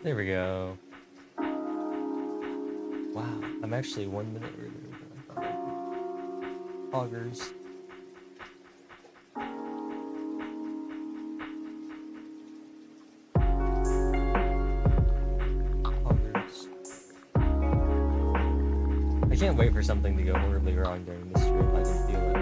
There we go. Wow, I'm actually 1 minute earlier than I thought I'd be. Augers. Augers. I can't wait for something to go horribly wrong during this stream. I can feel it.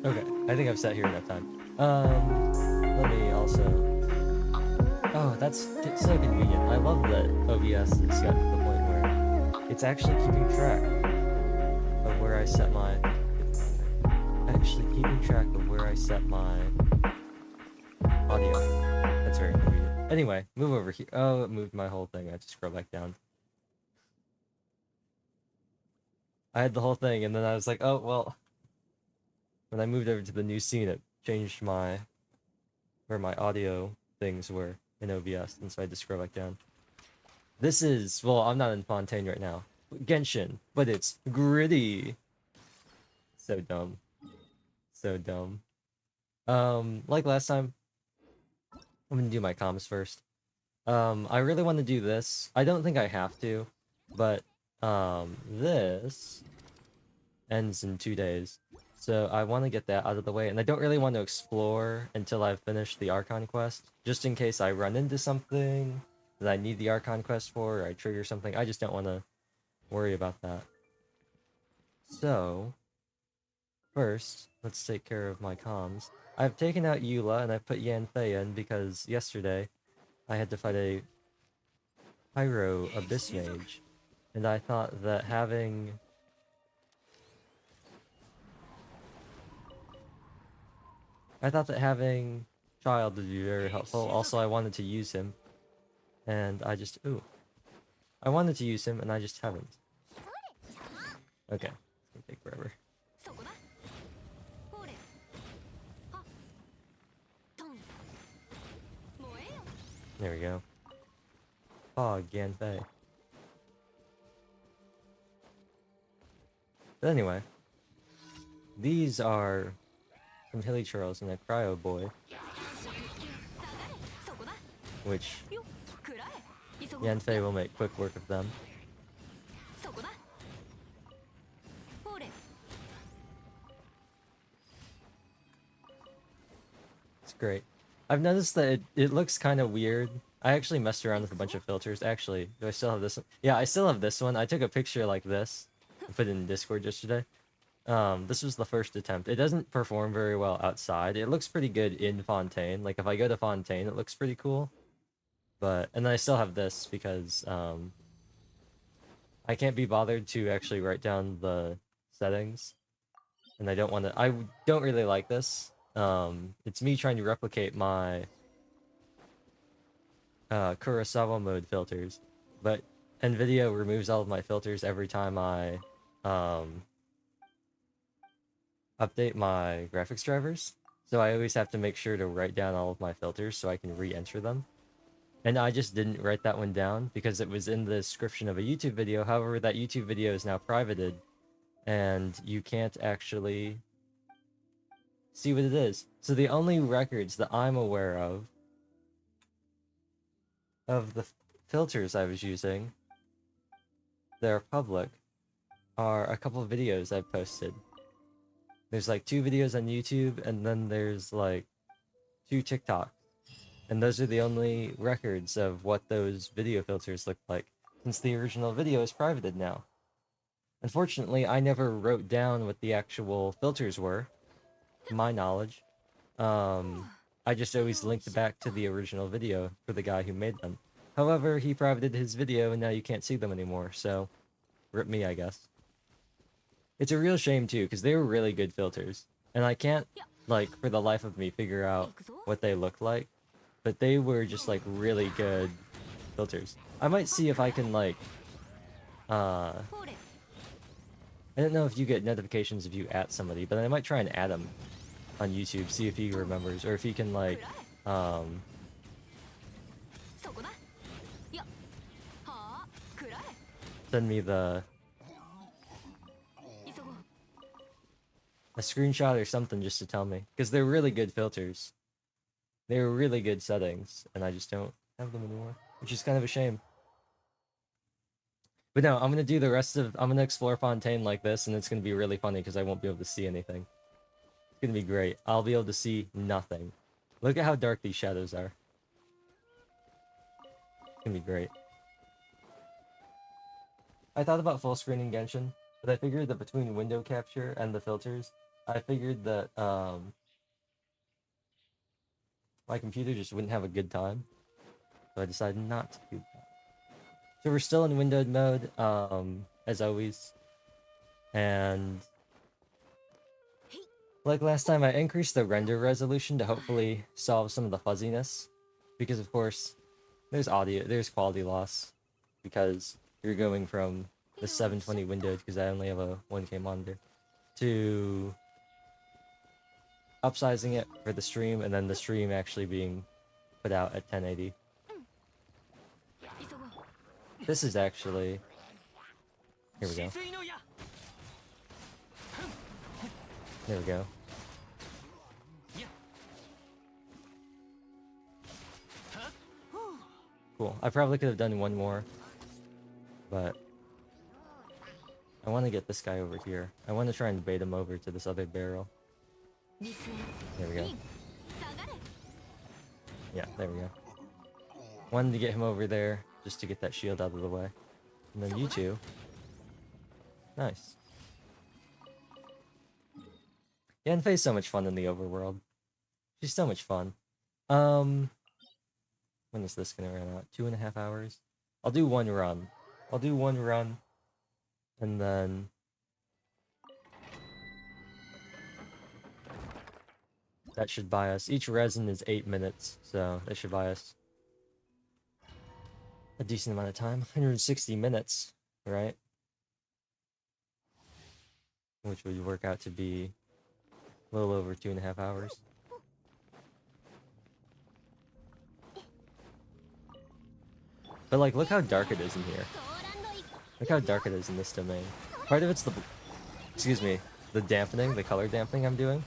Okay, I think I've sat here enough time. Let me also. Oh, that's so convenient. I love that OBS has gotten to the point where it's actually keeping track of where I set my. Actually keeping track of where I set my audio. That's very convenient. Anyway, move over here. Oh, it moved my whole thing. I have to scroll back down. I had the whole thing, and then I was like, oh, well. When I moved over to the new scene, it changed my where my audio things were in OBS, and so I had to scroll back down. This is, well, I'm not in Fontaine right now. Genshin, but it's gritty. So dumb. So dumb. Like last time, I'm gonna do my comms first. I really want to do this. I don't think I have to, but this ends in 2 days. So I want to get that out of the way, and I don't really want to explore until I've finished the Archon quest, just in case I run into something that I need the Archon quest for, or I trigger something. I just don't want to worry about that. So, first, let's take care of my comms. I've taken out Eula, and I've put Yanfei in, because yesterday I had to fight a Pyro Abyss Mage, and I thought that having... child would be very helpful. Also, I wanted to use him, and I just I wanted to use him, and I just haven't. Okay, it's gonna take forever. There we go. Oh, Ganfei. But anyway, these are some hilly churls and a cryo boy, which Yanfei will make quick work of them. It's great. I've noticed that it looks kind of weird. I actually messed around with a bunch of filters. Actually, do I still have this one? Yeah, I still have this one. I took a picture like this and put it in Discord yesterday. This was the first attempt. It doesn't perform very well outside. It looks pretty good in Fontaine. Like, if I go to Fontaine, it looks pretty cool. But, and then I still have this because, I can't be bothered to actually write down the settings. And I don't want to, I don't really like this. It's me trying to replicate my Kurosawa mode filters, but NVIDIA removes all of my filters every time I update my graphics drivers, so I always have to make sure to write down all of my filters so I can re-enter them. And I just didn't write that one down because it was in the description of a YouTube video. However, that YouTube video is now privated, and you can't actually see what it is. So the only records that I'm aware of the filters I was using that are public are a couple of videos I've posted. There's like 2 videos on YouTube, and then there's like 2 TikToks. And those are the only records of what those video filters look like, since the original video is privated now. Unfortunately, I never wrote down what the actual filters were, to my knowledge. I just always linked back to the original video for the guy who made them. However, he privated his video, and now you can't see them anymore, so rip me, I guess. It's a real shame, too, because they were really good filters. And I can't, like, for the life of me, figure out what they look like. But they were just, like, really good filters. I might see if I can, like, I don't know if you get notifications if you at somebody, but I might try and add him on YouTube, see if he remembers, or if he can, like, send me a screenshot or something just to tell me, because they're really good filters. They're really good settings, and I just don't have them anymore, which is kind of a shame. But no, I'm gonna explore Fontaine like this, and it's gonna be really funny because I won't be able to see anything. It's gonna be great. I'll be able to see nothing. Look at how dark these shadows are. It's gonna be great. I thought about full screening Genshin, but I figured that between window capture and the filters, I figured that my computer just wouldn't have a good time, so I decided not to do that. So we're still in windowed mode, as always, and like last time, I increased the render resolution to hopefully solve some of the fuzziness, because of course, there's quality loss, because you're going from the 720 windowed, because I only have a 1K monitor, to upsizing it for the stream, and then the stream actually being put out at 1080. This is actually... Here we go. There we go. Cool. I probably could have done one more, but I want to get this guy over here. I want to try and bait him over to this other barrel. There we go. Yeah, there we go. Wanted to get him over there just to get that shield out of the way. And then you two. Nice. Yanfei's so much fun in the overworld. She's so much fun. When is this gonna run out? 2.5 hours? I'll do one run. And then... That should buy us. Each resin is 8 minutes, so that should buy us a decent amount of time. 160 minutes, right? Which would work out to be a little over 2.5 hours. But like, look how dark it is in here. Look how dark it is in this domain. Part of it's the, excuse me, the dampening, the color dampening I'm doing.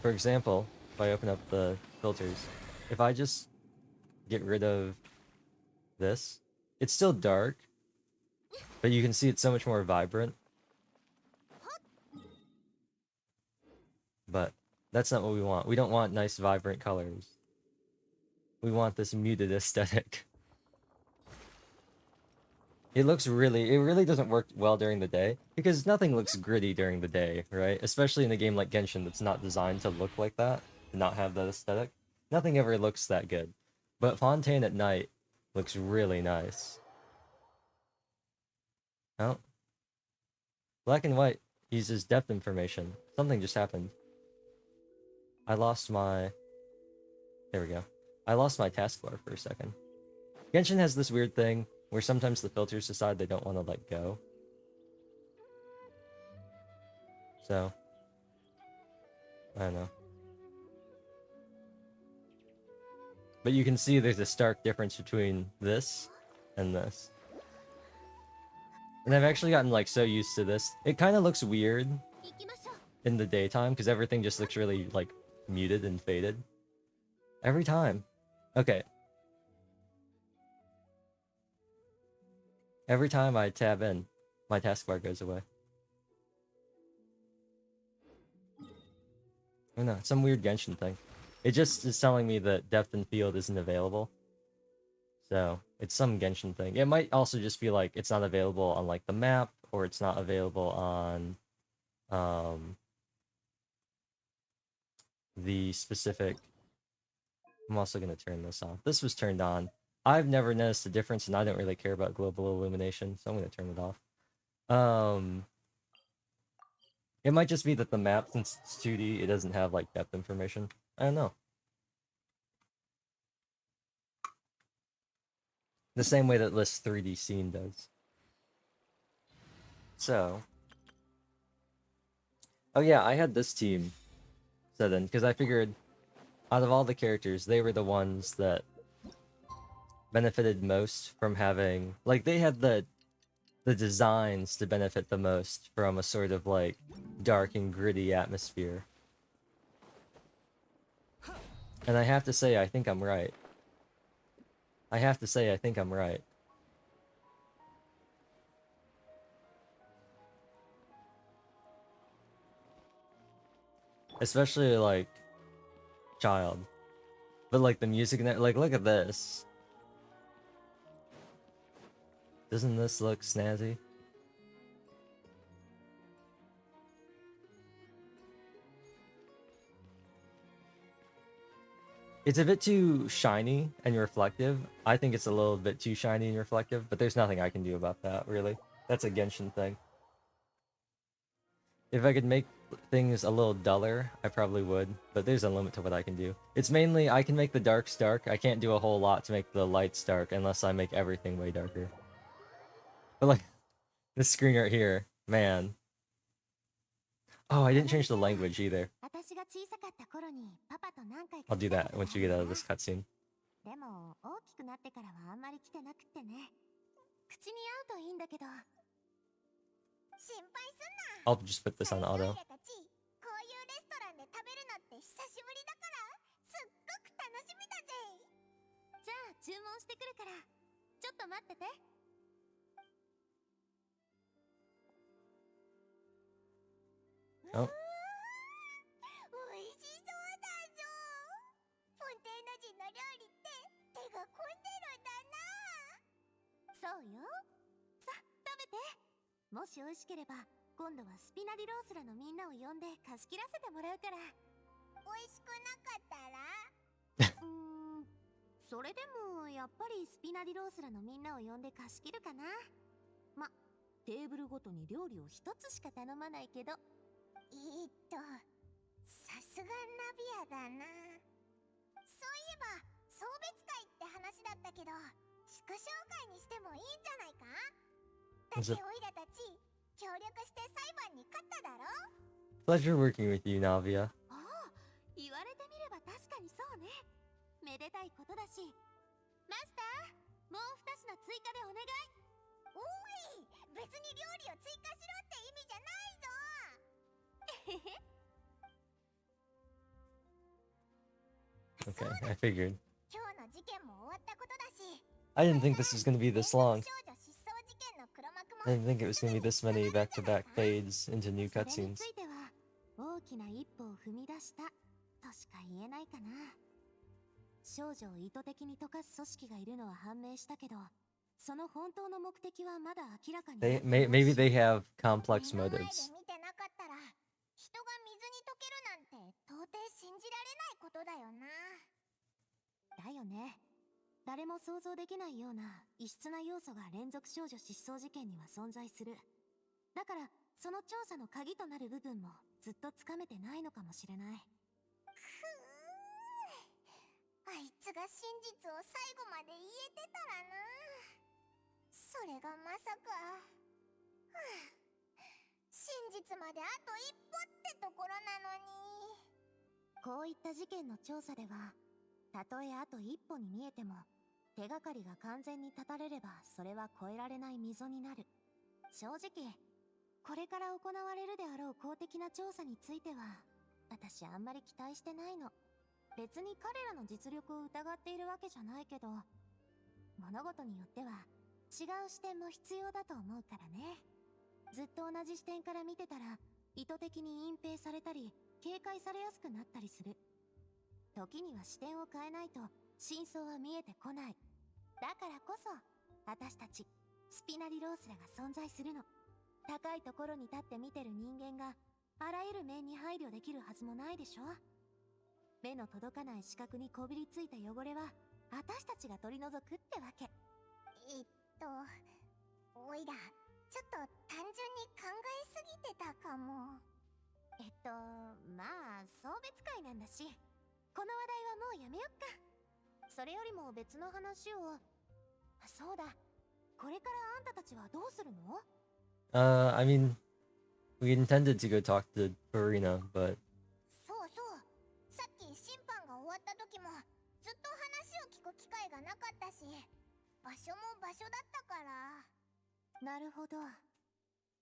For example, if I open up the filters, if I just get rid of this, it's still dark, but you can see it's so much more vibrant. But that's not what we want. We don't want nice, vibrant colors. We want this muted aesthetic. It really doesn't work well during the day, because nothing looks gritty during the day, right? Especially in a game like Genshin that's not designed to look like that, to not have that aesthetic. Nothing ever looks that good. But Fontaine at night looks really nice. Oh. Black and white uses depth information. Something just happened. I lost my... There we go. I lost my taskbar for a second. Genshin has this weird thing where sometimes the filters decide they don't want to let go. So, I don't know. But you can see there's a stark difference between this and this. And I've actually gotten like so used to this. It kind of looks weird in the daytime because everything just looks really like muted and faded. Every time. Okay. Every time I tab in, my taskbar goes away. Oh no, it's some weird Genshin thing. It just is telling me that depth and field isn't available. So, it's some Genshin thing. It might also just be like, it's not available on like the map, or it's not available on the specific... I'm also going to turn this off. This was turned on. I've never noticed a difference, and I don't really care about global illumination, so I'm going to turn it off. It might just be that the map, since it's 2D, it doesn't have like depth information. I don't know. The same way that this 3D scene does. So... Oh yeah, I had this team set in, because I figured out of all the characters, they were the ones that benefited most from having... Like, they had the designs to benefit the most from a sort of, like, dark and gritty atmosphere. And I have to say, I think I'm right. I have to say, I think I'm right. Especially, like, Child. But, like, the music in it, like, look at this. Doesn't this look snazzy? It's a bit too shiny and reflective. I think it's a little bit too shiny and reflective, but there's nothing I can do about that, really. That's a Genshin thing. If I could make things a little duller, I probably would, but there's a limit to what I can do. It's mainly, I can make the darks dark. I can't do a whole lot to make the lights dark unless I make everything way darker. But like, this screen right here, man. Oh, I didn't change the language either. I'll do that once you get out of this cutscene. I'll just put this on auto. Oh. さすがナビアだな。そういえば送別会って話だったけど、祝勝会にしてもいいんじゃないか。だってオイラたち協力して裁判に勝っただろ。 Pleasure working with you, Navia. おお、言われてみれば確かにそうね。めでたいことだし。マスター、もう2品追加でお願い。おい、別に料理を追加しろって意味じゃないぞ。えへへ。Okay, I figured. 今日の事件も終わったことだし、 I didn't think this was gonna be this long. 少女失踪事件の黒幕も I didn't think it was gonna be this many back-to-back fades into new それに cutscenes. ついては大きな一歩を踏み出したとしか言えないかな。少女を意図的に溶かす組織がいるのは判明したけど、その本当の目的はまだ明らかになってないし。Maybe they have complex 目の前で motives. 見てなかったら、人が水に溶けるなんて到底信じられないことだよな。だよね。誰も想像できないような異質な要素が連続少女失踪事件には存在する。だからその調査の鍵となる部分もずっとつかめてないのかもしれない。あいつが真実を最後まで言えてたらな。それがまさか、真実まであと一歩ってところなのに。こういった事件の調査では、たとえあと一歩に見えても手がかりが完全に断たれればそれは越えられない溝になる。正直これから行われるであろう公的な調査については私あんまり期待してないの。別に彼らの実力を疑っているわけじゃないけど、物事によっては違う視点も必要だと思うからね。ずっと同じ視点から見てたら意図的に隠蔽されたり警戒されやすくなったりする。時には視点を変えないと真相は見えてこない。だからこそ私たちスピナリロースらが存在するの。高いところに立って見てる人間があらゆる面に配慮できるはずもないでしょ。目の届かない視覚にこびりついた汚れは私たちが取り除くってわけ。おいらちょっと単純に考えすぎてたかも。まあ送別会なんだし、この話題はもうやめよっか。それよりも別の話を。そうだ、これからあんたたちはどうするの？ I mean, we intended to go talk to Farina, but そうそう、さっき審判が終わった時もずっと話を聞く機会がなかったし、場所も場所だったから。なるほど。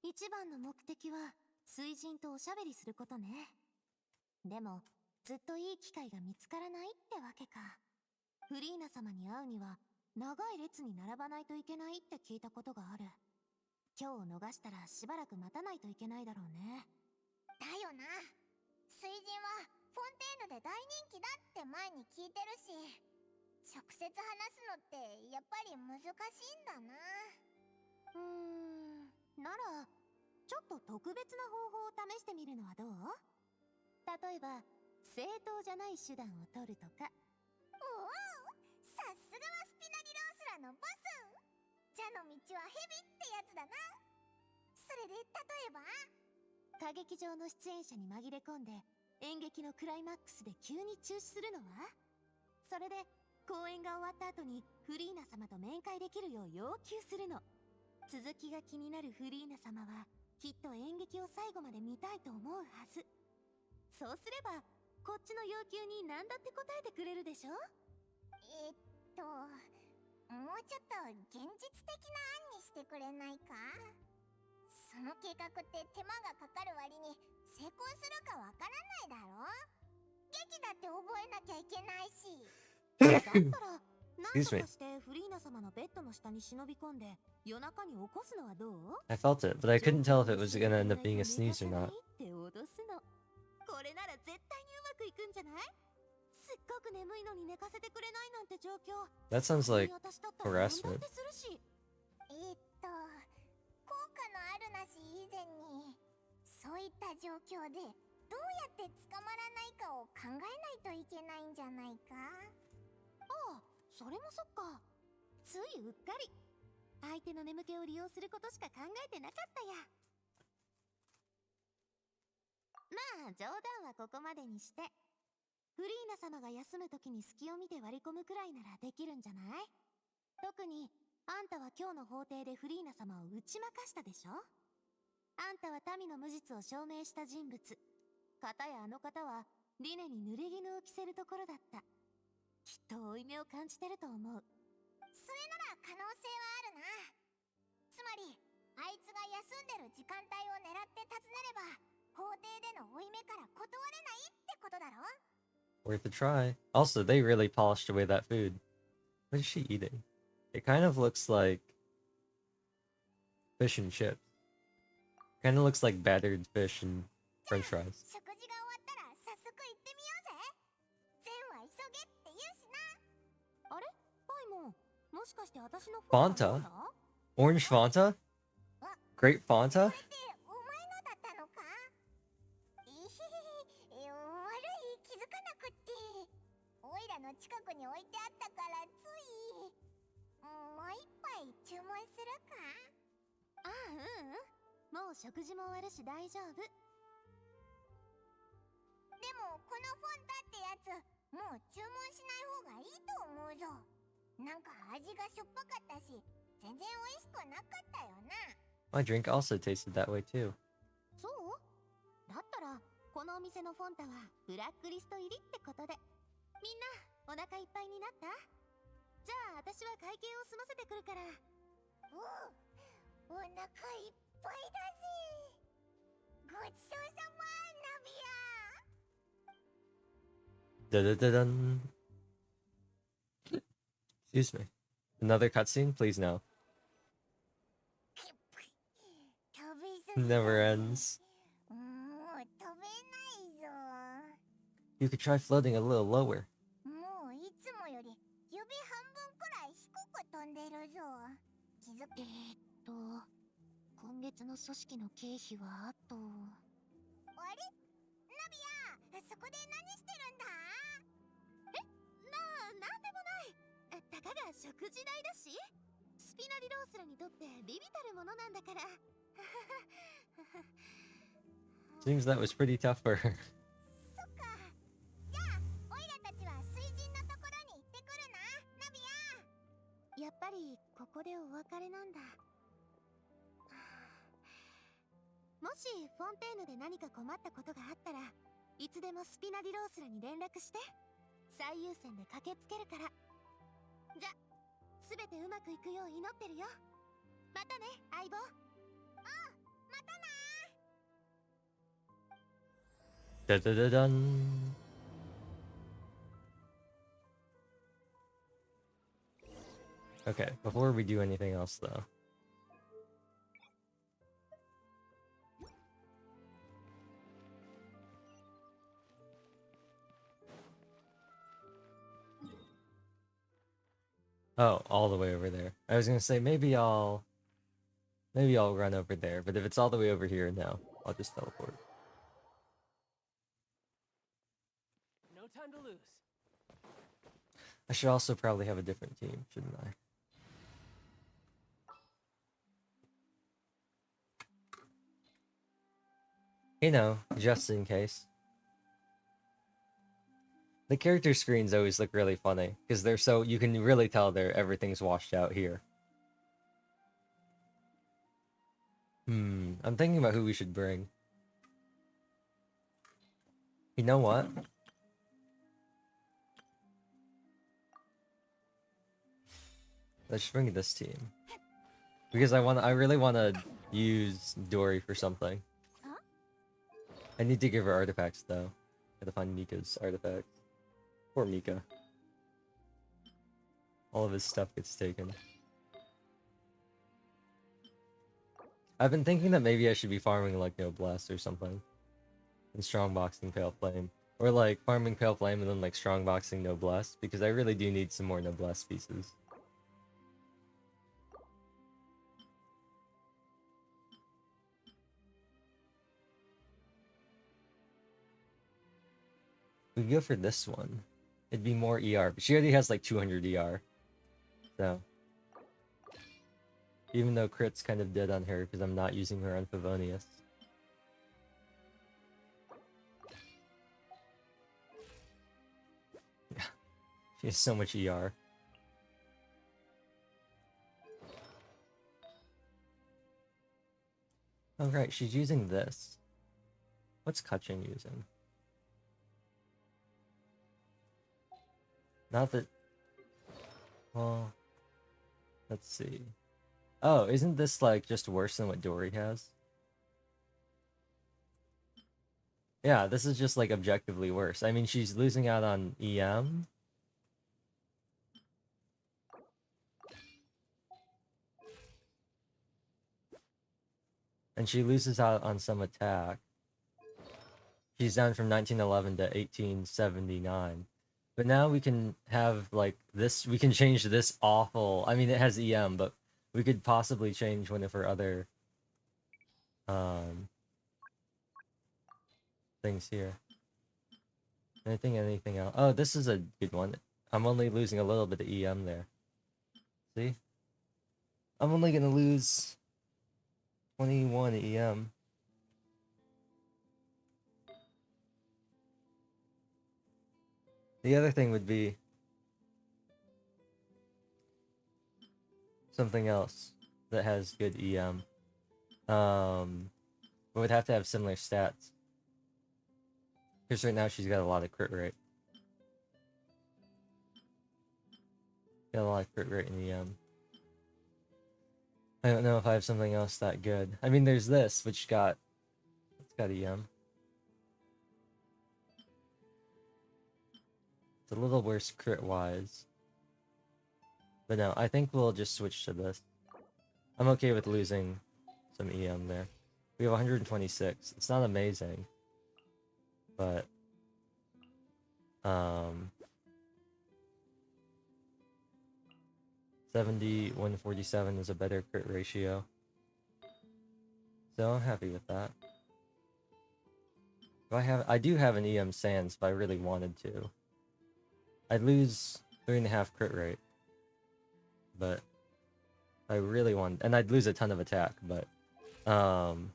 一番の目的は水人とおしゃべりすることね。でもずっといい機会が見つからないってわけか。フリーナ様に会うには長い列に並ばないといけないって聞いたことがある。今日を逃したらしばらく待たないといけないだろうね。だよな。水人はフォンテーヌで大人気だって前に聞いてるし、直接話すのってやっぱり難しいんだな。ならちょっと特別な方法を試してみるのはどう？例えば正当じゃない手段を取るとか。おお、さすがはスピナリロースラのボス。蛇の道は蛇ってやつだな。それで例えば歌劇場の出演者に紛れ込んで演劇のクライマックスで急に中止するのは？それで公演が終わった後にフリーナ様と面会できるよう要求するの。続きが気になるフリーナ様はきっと演劇を最後まで見たいと思うはず。そうすればこっちの要求に何だって答えてくれるでしょ。もうちょっと現実的な案にしてくれないか。その計画って手間がかかる割に成功するかわからないだろ。劇だって覚えなきゃいけないし。だったら何とかしてフリーナ様のベッドの下に忍び込んで夜中に起こすのはどう？ I felt it, but I couldn't tell if it was gonna end up being a sneeze or not. って脅すの。これなら絶対にうまくいくんじゃない？すっごく眠いのに寝かせてくれないなんて状況。 That sounds like 私だったら harassment. 何だってするし。効果のあるなし以前に、そういった状況でどうやって捕まらないかを考えないといけないんじゃないか。ああ、それもそっか。ついうっかり相手の眠気を利用することしか考えてなかったや。まあ冗談はここまでにして、フリーナ様が休む時に隙を見て割り込むくらいならできるんじゃない？特にあんたは今日の法廷でフリーナ様を打ち負かしたでしょ？あんたは民の無実を証明した人物。かたやあの方はリネに濡れ衣を着せるところだった。きっと負い目を感じてると思う。それなら可能性はあるな。つまりあいつが休んでる時間帯を狙って訪ねれば法廷での負い目から断れないってことだろ。 Worth a try. Also, they really polished away that food. What is she eating? It kind of looks like fish and chips. Kind of looks like battered fish and French fries. 食事が終わったら早速行ってみようぜ。善は急げって言うしな。あれ？パイモン、もしかして私の Fanta? Orange Fanta? Grape Fanta? これってお前のだったのか？悪い、気づかなくって。オイラの近くに置いてあったからつい。もう一杯注文するか？ああ、もう食事も終わるし大丈夫。でもこのフォンタってやつもう注文しない方がいいと思うぞ。なんか味がしょっぱかったし全然美味しくなかったよな。 My drink also tasted that way too. そう？だったらこのお店のフォンタはブラックリスト入りってことで。みんなお腹いっぱいになった？じゃあ私は会計を済ませてくるから。お腹いっぱいだぜ。ごちそうさま、ナビア。 Da da da dun. Excuse me. Another cutscene, please no. 食べ過ぎだ Never ぜ。 ends. もう食べないぞ。 You could try floating a little lower. もういつもより指半分くらい低く飛んでるぞ。気づく？今月の組織の経費はあと。あれ？ナビア、そこで何してるんだ？なんでもない。たかが食事代だし。スピナディロースラにとってビビたるものなんだから。 Seems that was pretty tough for her. そっか。じゃあオイラたちは水神のところに行ってくるな、ナビア。やっぱりここでお別れなんだ。もしフォンテーヌで何か困ったことがあったらいつでもスピナディロースラに連絡して。最優先で駆けつけるから。じゃ、すべてうまくいくよう祈ってるよ。またね、相棒。またな。 Da da da dun. Okay, before we do anything else though. Oh, all the way over there. I was gonna say maybe I'll run over there, but if it's all the way over here, no. I'll just teleport. No time to lose. I should also probably have a different team, shouldn't I? You know, just in case. The character screens always look really funny, because they're so, you can really tell everything's washed out here. I'm thinking about who we should bring. You know what? Let's bring this team. Because I really wanna use Dory for something. I need to give her artifacts though. Gotta find Mika's artifacts. Poor Mika. All of his stuff gets taken. I've been thinking that maybe I should be farming like Noblesse or something. And strongboxing Pale Flame. Or like farming Pale Flame and then like strongboxing Noblesse, because I really do need some more Noblesse pieces. We go for this one. It'd be more ER, but she already has like 200 ER. So. Even though crit's kind of dead on her because I'm not using her on Favonius. She has so much ER. Oh right, she's using this. What's Kaching using? Not that... Well... Let's see. Oh, isn't this like just worse than what Dory has? Yeah, this is just like objectively worse. I mean, she's losing out on EM. And she loses out on some attack. She's down from 1911 to 1879. But now we can have like this, we can change this awful, I mean it has EM, but we could possibly change one of her other things here. Anything else? Oh, this is a good one. I'm only losing a little bit of EM there. See? I'm only gonna lose 21 EM. The other thing would be something else that has good EM. We would have to have similar stats. Because right now she's got a lot of crit rate. Got a lot of crit rate in EM. I don't know if I have something else that good. I mean, there's this, which got... It's got EM. It's a little worse crit-wise. But no, I think we'll just switch to this. I'm okay with losing some EM there. We have 126. It's not amazing. But... 70, 147 is a better crit ratio. So I'm happy with that. I do have an EM Sans if I really wanted to. I'd lose 3.5 crit rate. But I really want, and I'd lose a ton of attack, but I'm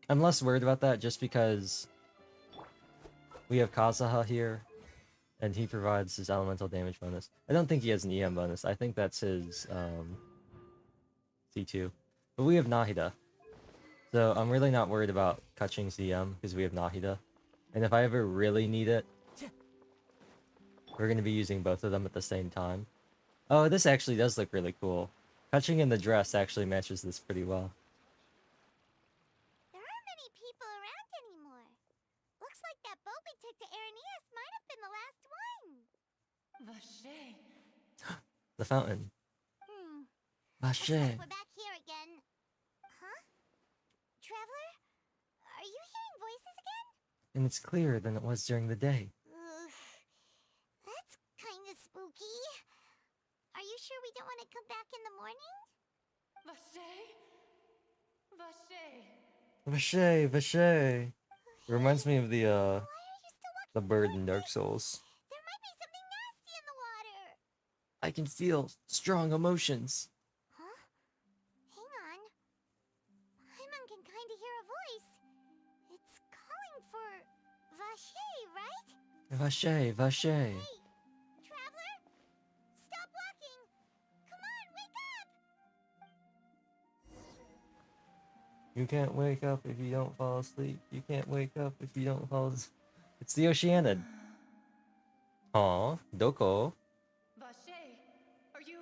less worried about that just because we have Kazuha here and he provides his elemental damage bonus. I don't think he has an EM bonus. I think that's his C2. But we have Nahida. So I'm really not worried about Kaching's EM because we have Nahida. And if I ever really need it, we're going to be using both of them at the same time. Oh, this actually does look really cool. Kaching in the dress actually matches this pretty well. There aren't many people around anymore. Looks like that boat we took to Araneas might have been the last one. Vache. The fountain. Looks Vache. like we're back here again. Huh? Traveler? Are you hearing voices again? And it's clearer than it was during the day. Ugh. That's kind of spooky. Are you sure we don't want to come back in the morning? Vache. Vache. Vache, Vache. It reminds me of Why are you still the walking bird in towards Dark it? Souls. There might be something nasty in the water. I can feel strong emotions. Huh? Hang on. Paimon can kind of hear a voice. It's calling for Vache, right? Vache, Vache. Hey, Traveler? Stop walking! Come on, wake up! You can't wake up if you don't fall asleep. You can't wake up if you don't fall asleep. It's the Oceanid. Aw, Doko. Vache. Are you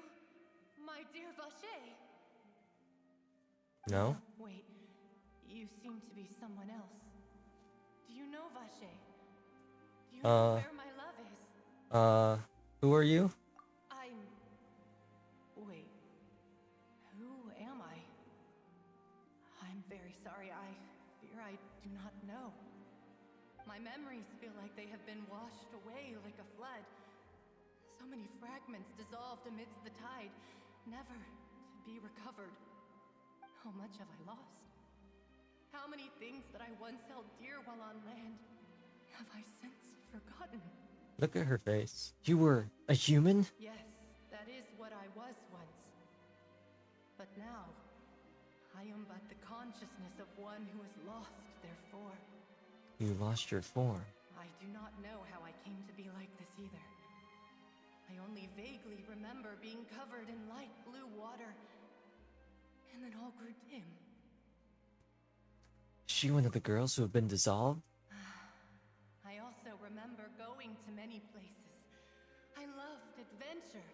my dear Vache? No? Wait. You seem to be someone else. Do you know Vache? Do you know where my love is? Who are you? Wait. Who am I? I'm very sorry. I fear I do not know. My memories feel like they have been washed away like a flood. So many fragments dissolved amidst the tide, never to be recovered. How much have I lost? How many things that I once held dear while on land have I since forgotten? Look at her face. You were a human? Yes, that is what I was once. But now, I am but the consciousness of one who is lost, therefore. You lost your form. I do not know how I came to be like this either. I I only vaguely remember being covered in light blue water, and then all grew dim. Is she one of the girls who have been dissolved? I also remember going to many places. I loved adventure,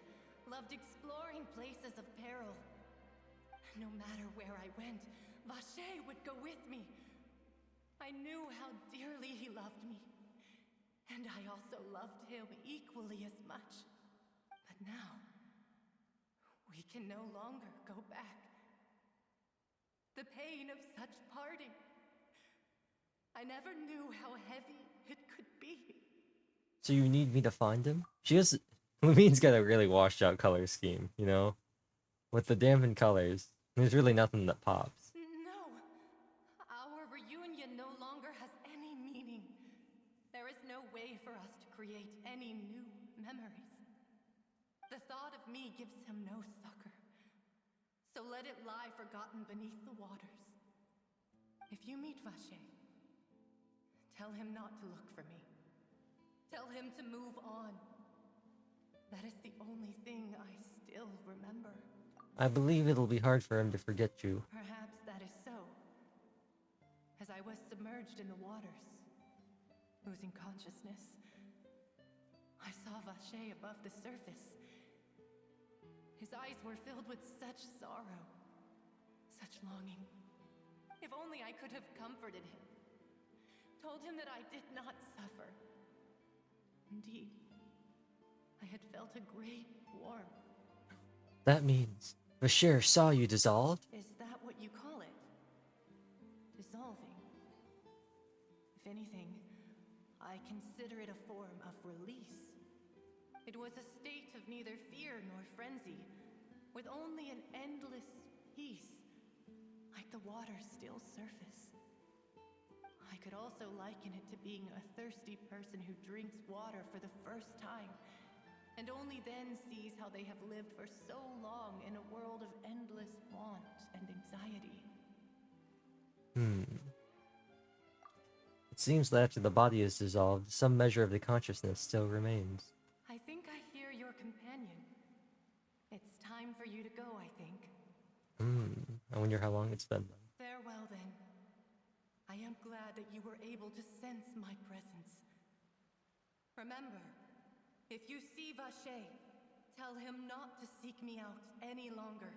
loved exploring places of peril. No matter where I went, Vacher would go with me. I knew how dearly he loved me, and I also loved him equally as much. But now, we can no longer go back. The pain of such parting, I never knew how heavy it could be. So you need me to find him? She has... Lumine's got a really washed out color scheme, you know? With the dampened colors, there's really nothing that pops. No, our reunion no longer has any meaning. There is no way for us to create any new memories. The thought of me gives him no succor. So let it lie forgotten beneath the waters. If you meet Vacher, tell him not to look for me. Tell him to move on. That is the only thing I still remember. I believe it'll be hard for him to forget you. Perhaps that is so. As I was submerged in the waters, losing consciousness, I saw Vacher above the surface. His eyes were filled with such sorrow, such longing. If only I could have comforted him, told him that I did not suffer. Indeed, I had felt a great warmth. That means Bashir saw you dissolved? Is that what you call it? Dissolving? If anything, I consider it a form of release. It was a state of neither fear nor frenzy, with only an endless peace, like the water's still surface. I could also liken it to being a thirsty person who drinks water for the first time, and only then sees how they have lived for so long in a world of endless want and anxiety. It seems that after the body is dissolved, some measure of the consciousness still remains. I think I hear your companion. It's time for you to go, I think. I wonder how long it's been then. Farewell, then. I am glad that you were able to sense my presence. Remember, if you see Vacher, tell him not to seek me out any longer.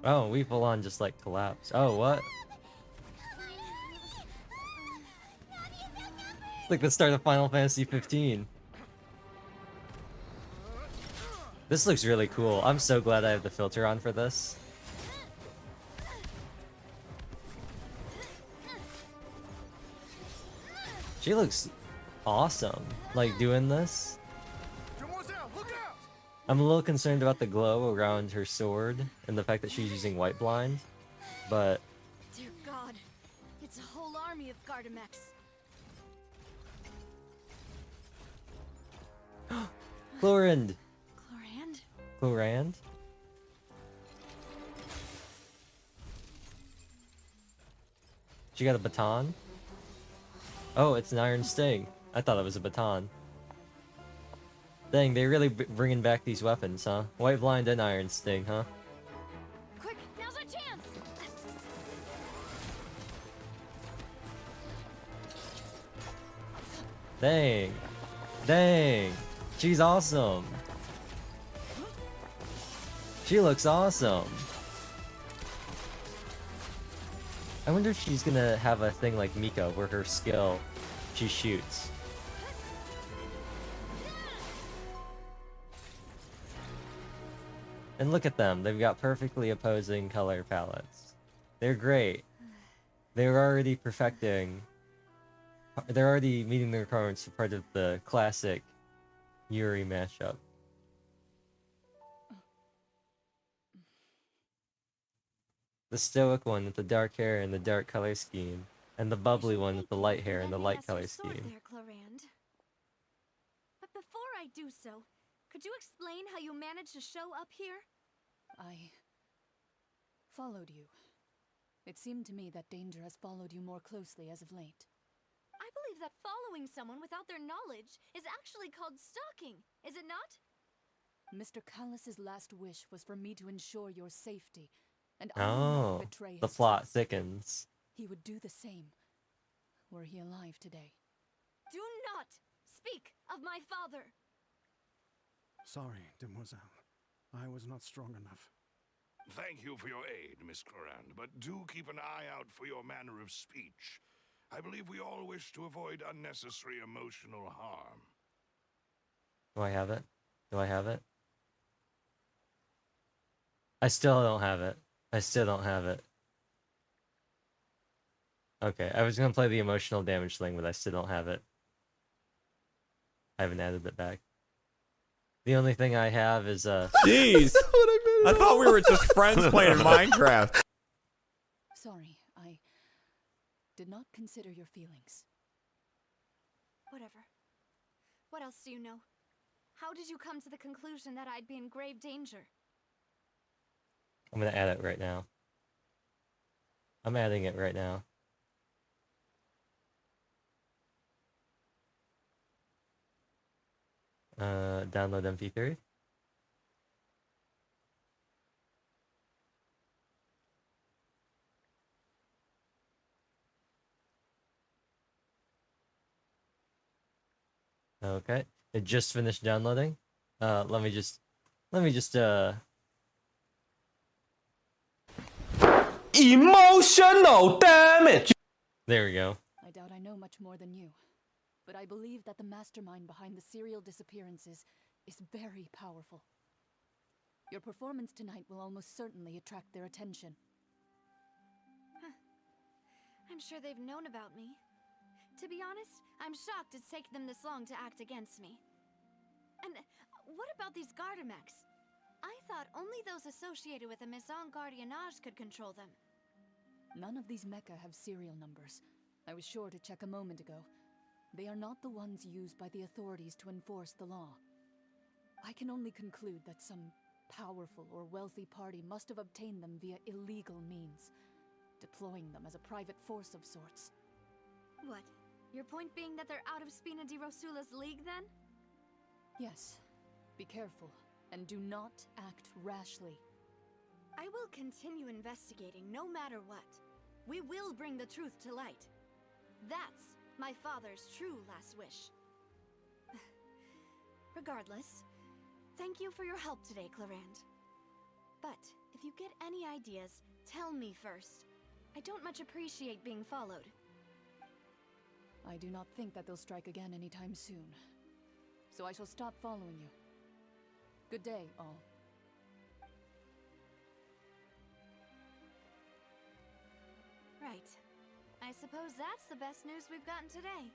Oh, we full on just like collapse. Oh, what? It's like the start of Final Fantasy 15. This looks really cool. I'm so glad I have the filter on for this. She looks awesome, like doing this. I'm a little concerned about the glow around her sword and the fact that she's using white blind, but Dear God, it's a whole army of Gardamex. Chlorand! Chlorand? Chlorand? She got a baton? Oh, it's an iron sting. I thought it was a baton. Dang, they really bringing back these weapons, huh? White blind and iron sting, huh? Quick, now's our chance! Dang. Dang. She's awesome. She looks awesome. I wonder if she's gonna have a thing like Miko where her skill, she shoots. And look at them, they've got perfectly opposing color palettes. They're great. They're already perfecting. They're already meeting the requirements for part of the classic Yuri mashup. The stoic one with the dark hair and the dark color scheme, and the bubbly one with the light hair and the light color scheme. There, Chlorand. But before I do so, could you explain how you managed to show up here? I followed you. It seemed to me that danger has followed you more closely as of late. I believe that following someone without their knowledge is actually called stalking, is it not? Mr. Callus's last wish was for me to ensure your safety, and I will Oh, not betray the his plot trust. thickens. He would do the same, were he alive today. Do not speak of my father. Sorry, demoiselle. I was not strong enough. Thank you for your aid, Miss Clorand, but do keep an eye out for your manner of speech. I believe we all wish to avoid unnecessary emotional harm. Do I have it? Do I have it? I still don't have it. I still don't have it. Okay, I was gonna play the emotional damage thing, but I still don't have it. I haven't added it back. The only thing I have is Jeez! I thought we were just friends playing Minecraft. Sorry, I did not consider your feelings. Whatever. What else do you know? How did you come to the conclusion that I'd be in grave danger? I'm gonna add it right now. I'm adding it right now. Download MP3. Okay, it just finished downloading. Let me just Emotional damage! there we go. I doubt I know much more than you, but I believe that the mastermind behind the serial disappearances is very powerful. Your performance tonight will almost certainly attract their attention. I'm sure they've known about me. To be honest, I'm shocked it's taken them this long to act against me. And what about these Gardamex? I thought only those associated with the Maison Gardiennage could control them. None of these mecha have serial numbers. I was sure to check a moment ago. They are not the ones used by the authorities to enforce the law. I can only conclude that some powerful or wealthy party must have obtained them via illegal means, deploying them as a private force of sorts. What? Your point being that they're out of Spina di Rosula's league, then? Yes. Be careful, and do not act rashly. I will continue investigating no matter what. We will bring the truth to light. That's my father's true last wish. Regardless, thank you for your help today, Clorand. But if you get any ideas, tell me first. I don't much appreciate being followed. I do not think that they'll strike again anytime soon. So I shall stop following you. Good day, all. Right. I suppose that's the best news we've gotten today.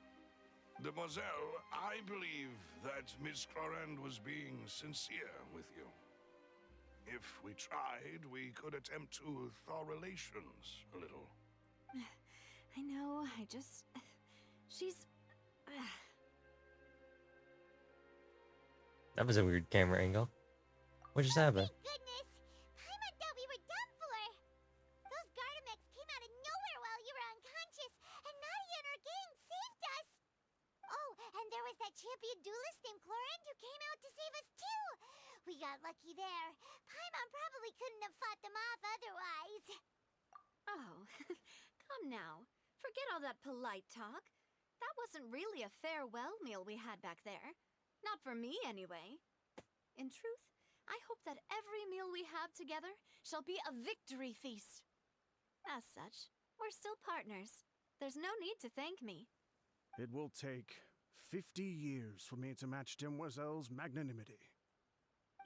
Demoiselle, I believe that Miss Clorand was being sincere with you. If we tried, we could attempt to thaw relations a little. I know, she's... That was a weird camera angle. What just happened? Thank goodness! Paimon thought we were done for! Those Gardamex came out of nowhere while you were unconscious, and Nadia and her gang saved us! Oh, and there was that champion duelist named Clorand who came out to save us too! We got lucky there. Paimon probably couldn't have fought them off otherwise. Oh, come now. Forget all that polite talk. That wasn't really a farewell meal we had back there. Not for me, anyway. In truth, I hope that every meal we have together shall be a victory feast. As such, we're still partners. There's no need to thank me. It will take 50 years for me to match Demoiselle's magnanimity.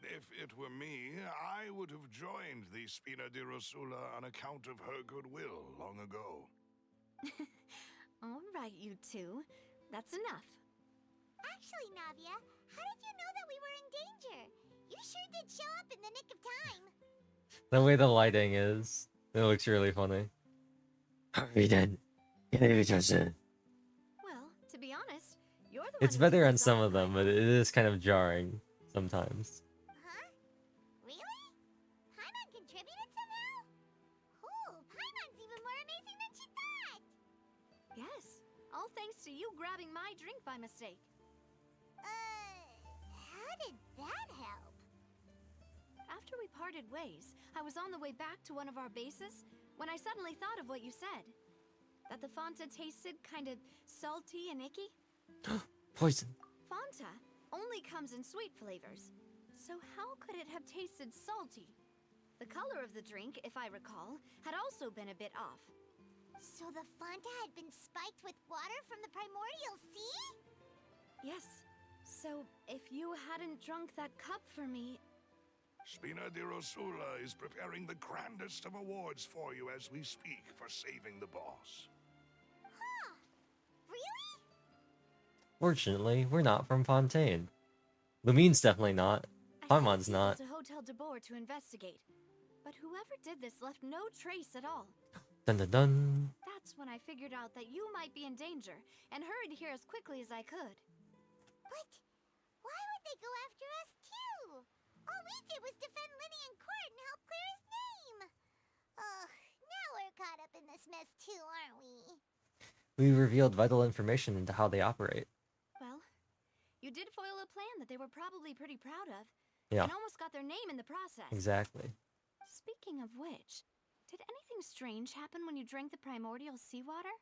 If it were me, I would have joined the Spina di Rosula on account of her goodwill long ago. All right, you two. That's enough. Actually, Navia, how did you know that we were in danger? You sure did show up in the nick of time. The way the lighting is, it looks really funny. Well, to be honest, you're the one It's who better tipped on us some off of them, right. but it is kind of jarring sometimes. Huh? Really? Paimon contributed somehow? Cool, Paimon's even more amazing than she thought! Yes, all all thanks to you grabbing my drink by mistake. How did that help? After we parted ways, I was on the way back to one of our bases when I suddenly thought of what you said. That the Fanta tasted kind of salty and icky. Poison. Fanta only comes in sweet flavors, so how could it have tasted salty? The color of the drink, if I recall, had also been a bit off. So the Fanta had been spiked with water from the primordial sea? Yes. So if you hadn't drunk that cup for me... Spina di Rosula is preparing the grandest of awards for you as we speak for saving the boss. Huh. Really? Fortunately, we're not from Fontaine. Lumine's definitely not. Paimon's I not. sent people to Hotel de Boer to investigate, but whoever did this left no trace at all. Dun dun dun. That's when I figured out that you might be in danger and hurried here as quickly as I could. But why would they go after us too? All we did was defend Linny in court and help clear his name. Ugh, now we're caught up in this mess too, aren't we? We revealed vital information into how they operate. Well, you did foil a plan that they were probably pretty proud of. Yeah. And almost got their name in the process. Exactly. Speaking of which, did anything strange happen when you drank the primordial seawater?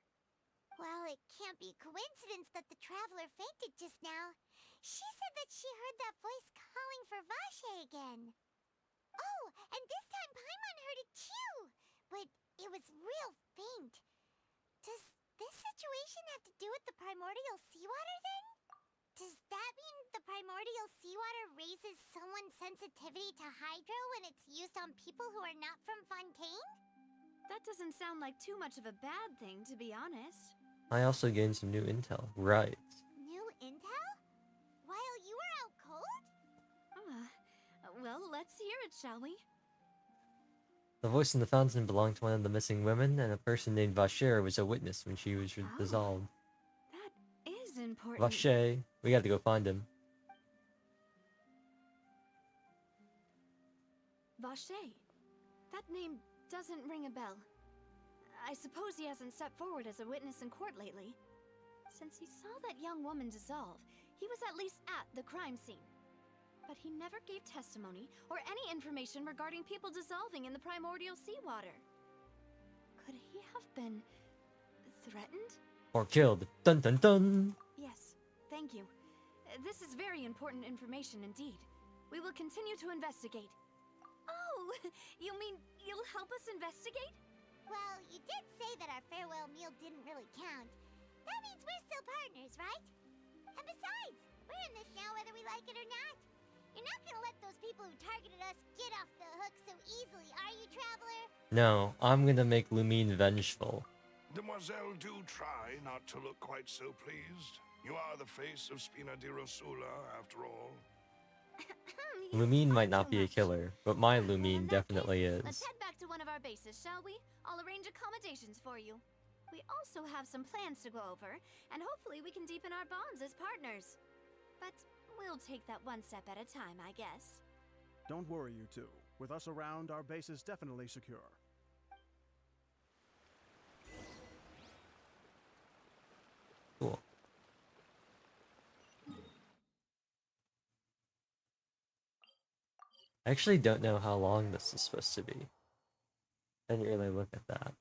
Well, it can't be coincidence that the traveler fainted just now. She said that she heard that voice calling for Vache again. Oh, and this time Paimon heard it too, but it was real faint. Does this situation have to do with the primordial seawater then? Does that mean the primordial seawater raises someone's sensitivity to hydro when it's used on people who are not from Fontaine? That doesn't sound like too much of a bad thing, to be honest. I also gained some new intel. Right. New intel? While you were out cold? Well, let's hear it, shall we? The voice in the fountain belonged to one of the missing women, and a person named Vacher was a witness when she was dissolved. That is important. Vacher, we gotta go find him. Vache. That name doesn't ring a bell. I suppose he hasn't stepped forward as a witness in court lately. Since he saw that young woman dissolve, he was at least at the crime scene. But he never gave testimony or any information regarding people dissolving in the primordial seawater. Could he have been threatened? Or killed. Dun dun dun! Yes, thank you. This is very important information indeed. We will continue to investigate. Oh, you mean you'll help us investigate? Well, you did say that our farewell meal didn't really count. That means we're still partners, right? And besides, we're in this now whether we like it or not. You're not gonna let those people who targeted us get off the hook so easily, are you, Traveler? No, I'm gonna make Lumine vengeful. Demoiselle, do try not to look quite so pleased. You are the face of Spina di Rosula, after all. Lumine might not be a killer, but my Well, in Lumine that definitely case, is. Let's head back to one of our bases, shall we? I'll arrange accommodations for you. We also have some plans to go over, and hopefully we can deepen our bonds as partners. But we'll take that one step at a time, I guess. Don't worry, you two. With us around, our base is definitely secure. Cool. I actually don't know how long this is supposed to be. I didn't really look at that.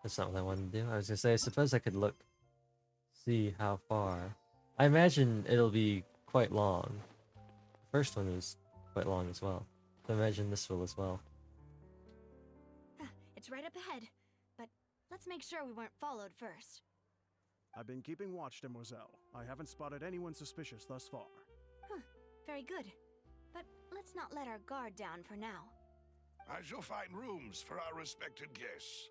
That's not what I wanted to do. I was gonna say, I suppose I could look, see how far. I imagine it'll be quite long. The first one was quite long as well. So I imagine this will as well. It's right up ahead, but let's make sure we weren't followed first. I've been keeping watch, Demoiselle. I haven't spotted anyone suspicious thus far. Very good. But let's not let our guard down for now. I shall find rooms for our respected guests.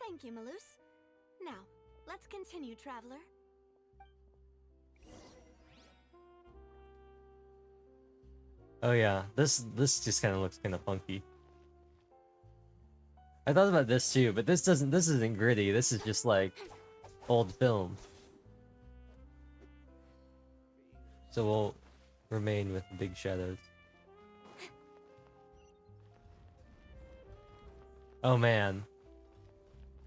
Thank you, Malus. Now, let's continue, Traveler. Oh yeah, this just kind of looks kind of funky. I thought about this too, but this isn't gritty. This is just like old film. So we'll remain with the big shadows. Oh man.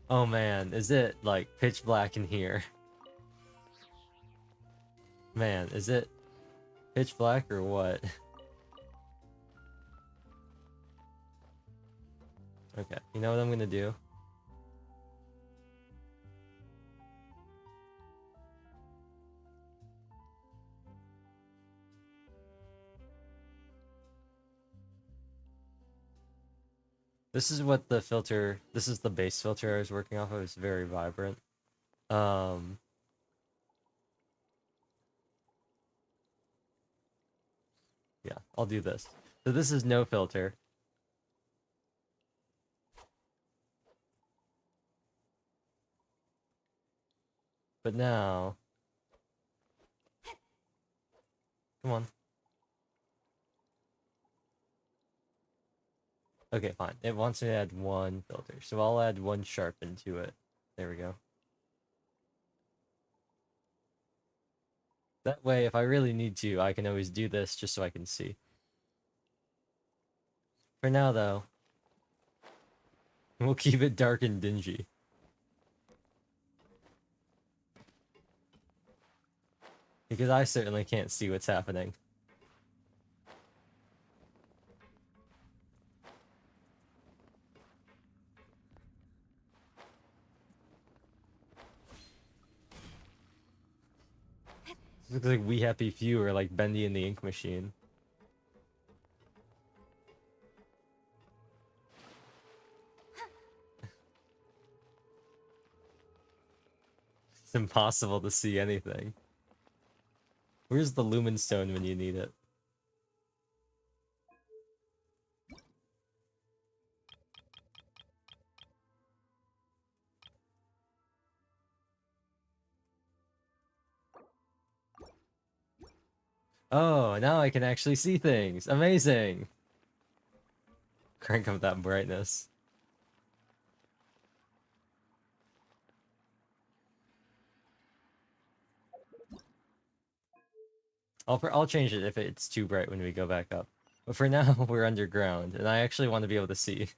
Oh man, is it like pitch black in here? Man, is it pitch black or what? Okay, you know what I'm gonna do? This is what the filter, this is the base filter I was working off of. It's very vibrant. Yeah, I'll do this. So this is no filter. But now, come on. Okay, fine. It wants me to add one filter, so I'll add one sharpen to it. There we go. That way, if I really need to, I can always do this just so I can see. For now, though, we'll keep it dark and dingy. Because I certainly can't see what's happening. Looks like We Happy Few are like Bendy and the Ink Machine. It's impossible to see anything. Where's the Lumen Stone when you need it? Oh, now I can actually see things. Amazing. Crank up that brightness. I'll change it if it's too bright when we go back up. But for now, we're underground, and I actually want to be able to see.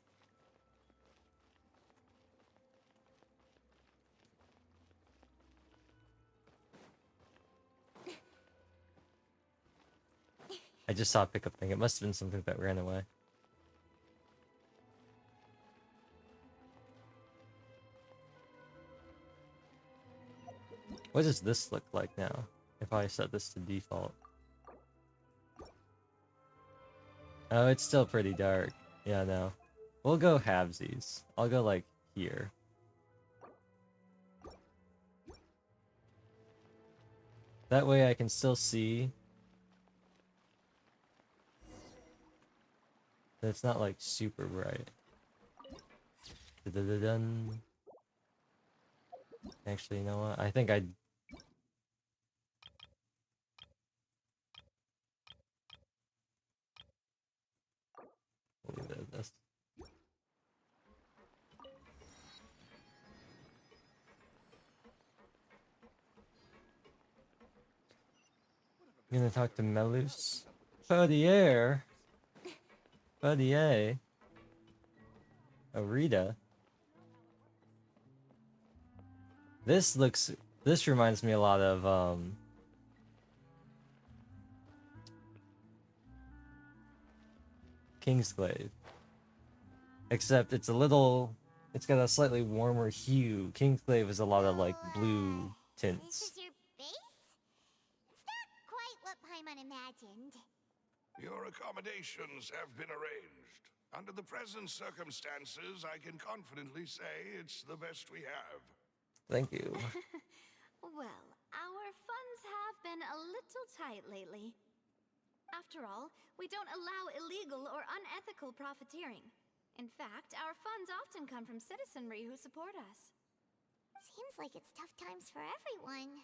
I just saw a pickup thing. It must have been something that ran away. What does this look like now? If I set this to default. Oh, it's still pretty dark. Yeah, no. We'll go halvesies. I'll go like here. That way I can still see. But it's not like super bright. Dun. Actually, you know what? I think I'd... We'll leave it at this. I'm gonna talk to Melus. Podier. Podier. Arita. This reminds me a lot of, Kingsglaive. Except it's got a slightly warmer hue. Kingsglaive is a lot of, like, blue This tints. is your base? It's not quite what Paimon imagined. Your accommodations have been arranged. Under the present circumstances, I can confidently say it's the best we have. Thank you. Well, our funds have been a little tight lately. After all, we don't allow illegal or unethical profiteering. In fact, our funds often come from citizenry who support us. Seems like it's tough times for everyone.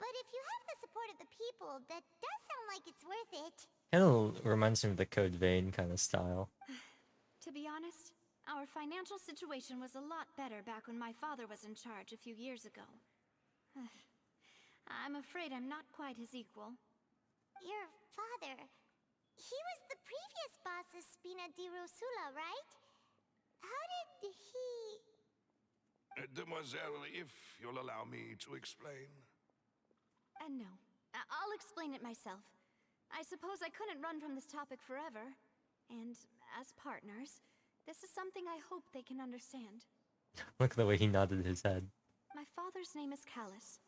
But if you have the support of the people, that does sound like it's worth it. Kind of reminds me of the Code Vein kind of style. To be honest, our financial situation was a lot better back when my father was in charge a few years ago. I'm afraid I'm not quite his equal. Your father... He was the previous boss of Spina di Rosula, right? How did Demoiselle, if you'll allow me to explain. No. I'll explain it myself. I suppose I couldn't run from this topic forever. And as partners, this is something I hope they can understand. Look at the way he nodded his head. My father's name is Callus.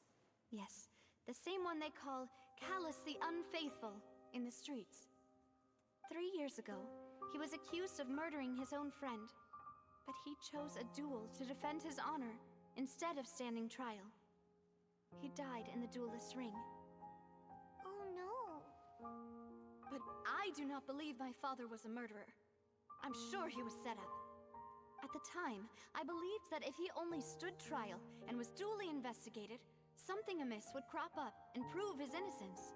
Yes, the same one they call Callus the Unfaithful in the streets. 3 years ago, he was accused of murdering his own friend. But he chose a duel to defend his honor instead of standing trial. He died in the duelist's ring. Oh no. But I do not believe my father was a murderer. I'm sure he was set up. At the time, I believed that if he only stood trial and was duly investigated, something amiss would crop up and prove his innocence.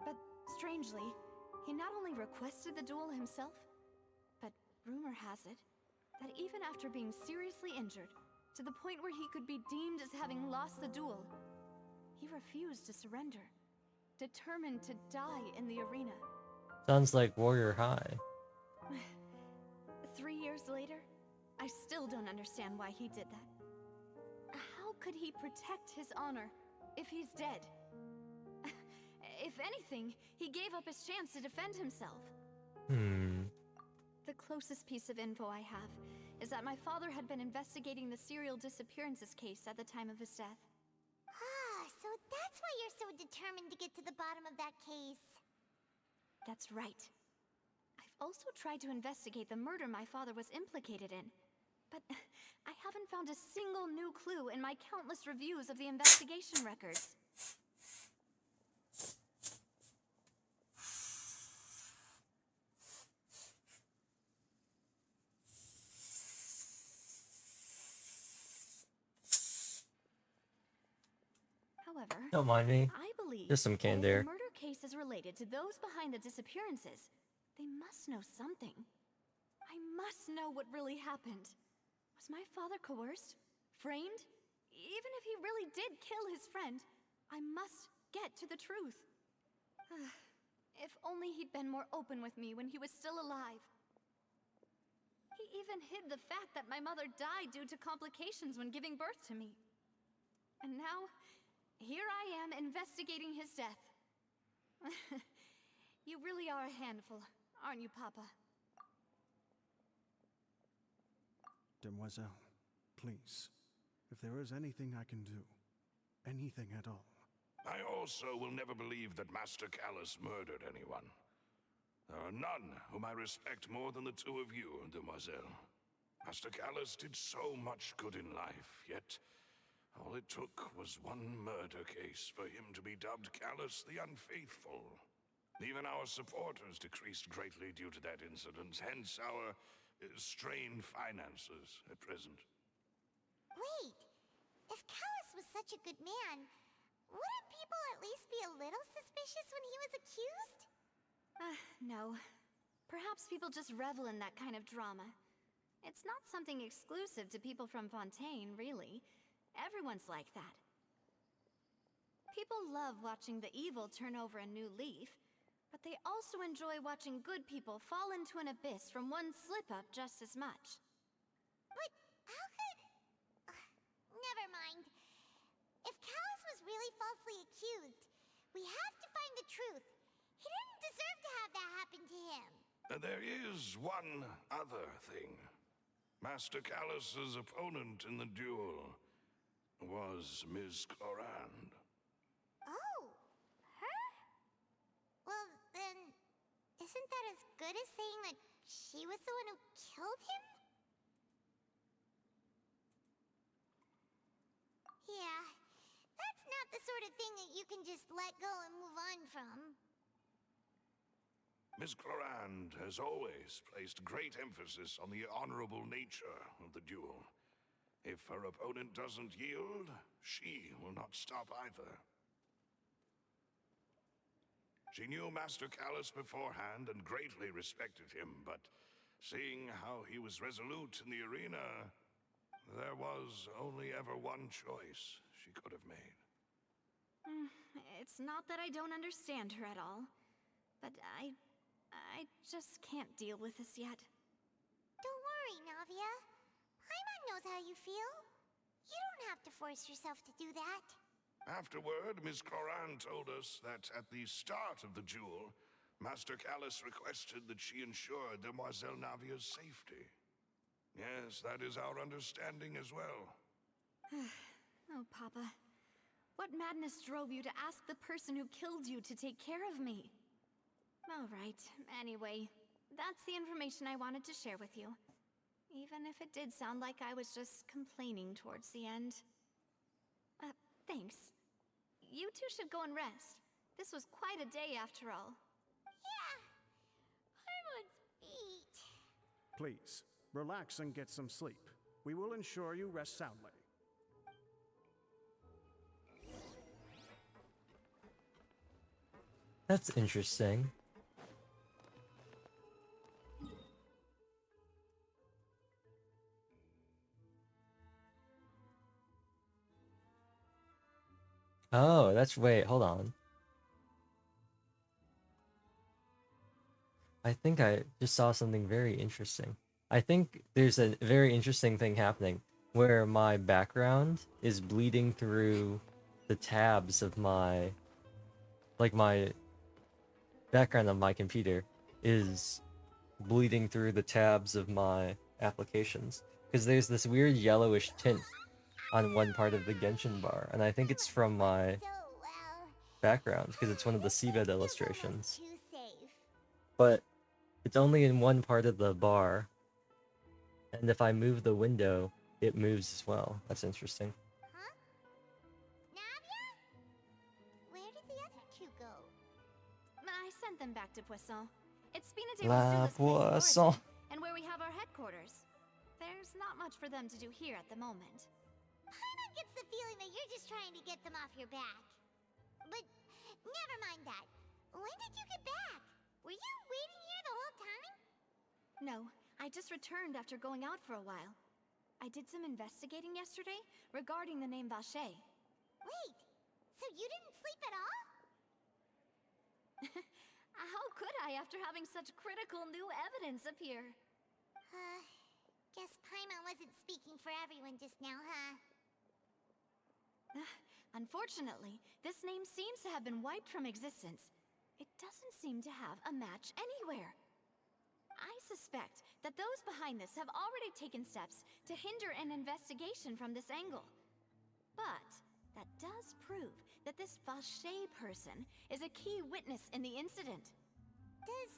But strangely, he not only requested the duel himself, but rumor has it that even after being seriously injured, to the point where he could be deemed as having lost the duel, he refused to surrender, determined to die in the arena. Sounds like Warrior High. 3 years later, I still don't understand why he did that. How could he protect his honor if he's dead? If anything, he gave up his chance to defend himself. The closest piece of info I have is that my father had been investigating the serial disappearances case at the time of his death. Ah, so that's why you're so determined to get to the bottom of that case. That's right. I've also tried to investigate the murder my father was implicated in, but I haven't found a single new clue in my countless reviews of the investigation records. However, Don't mind me. I believe Just some that if canned air. the murder case is related to those behind the disappearances, they must know something. I must know what really happened. Was my father coerced? Framed? Even if he really did kill his friend, I must get to the truth. If only he'd been more open with me when he was still alive. He even hid the fact that my mother died due to complications when giving birth to me. And now, here I am investigating his death. You really are a handful, aren't you, Papa? Demoiselle, please, if there is anything I can do, anything at all. I also will never believe that Master Callus murdered anyone. There are none whom I respect more than the two of you, Demoiselle. Master Callus did so much good in life, yet all it took was one murder case for him to be dubbed Callus the Unfaithful. Even our supporters decreased greatly due to that incident, hence our strained finances at present. Wait, if Callus was such a good man, wouldn't people at least be a little suspicious when he was accused? No. Perhaps people just revel in that kind of drama. It's not something exclusive to people from Fontaine, really. Everyone's like that. People love watching the evil turn over a new leaf, but they also enjoy watching good people fall into an abyss from one slip-up just as much. But how could... never mind. If Callus was really falsely accused, we have to find the truth. He didn't deserve to have that happen to him. There is one other thing. Master Callus's opponent in the duel was Ms. Clorand. Oh, her? Well, then, isn't that as good as saying that she was the one who killed him? Yeah, that's not the sort of thing that you can just let go and move on from. Ms. Clorand has always placed great emphasis on the honorable nature of the duel. If her opponent doesn't yield, she will not stop either. She knew Master Callus beforehand and greatly respected him, but seeing how he was resolute in the arena, there was only ever one choice she could have made. It's not that I don't understand her at all, but I just can't deal with this yet. Don't worry, Navia. Paimon knows how you feel. You don't have to force yourself to do that. Afterward, Miss Cloran told us that at the start of the duel, Master Callus requested that she ensure Demoiselle Navia's safety. Yes, that is our understanding as well. Oh, Papa. What madness drove you to ask the person who killed you to take care of me? Alright, anyway, that's the information I wanted to share with you. Even if it did sound like I was just complaining towards the end. Thanks. You two should go and rest. This was quite a day after all. Yeah. Paimon's feet. Please, relax and get some sleep. We will ensure you rest soundly. That's interesting. Oh, wait, hold on. I think I just saw something very interesting. I think there's a very interesting thing happening where my background is bleeding through the tabs of my... Like, my background of my computer is bleeding through the tabs of my applications. Because there's this weird yellowish tint on one part of the Genshin bar, and I think it's from my So well. background, because it's one of the seabed illustrations. Too safe. But it's only in one part of the bar, and if I move the window, it moves as well. That's interesting. Huh? Navia? Where did the other two go? I sent them back to Poisson. It's been a day La with Sula's place of Poisson. origin, and where we have our headquarters. There's not much for them to do here at the moment. Paimon gets the feeling that you're just trying to get them off your back. But never mind that. When did you get back? Were you waiting here the whole time? No, I just returned after going out for a while. I did some investigating yesterday regarding the name Vache. Wait, so you didn't sleep at all? How could I after having such critical new evidence appear? Guess Paimon wasn't speaking for everyone just now, huh? Unfortunately, this name seems to have been wiped from existence. It doesn't seem to have a match anywhere. I suspect that those behind this have already taken steps to hinder an investigation from this angle. But that does prove that this Vache person is a key witness in the incident. Does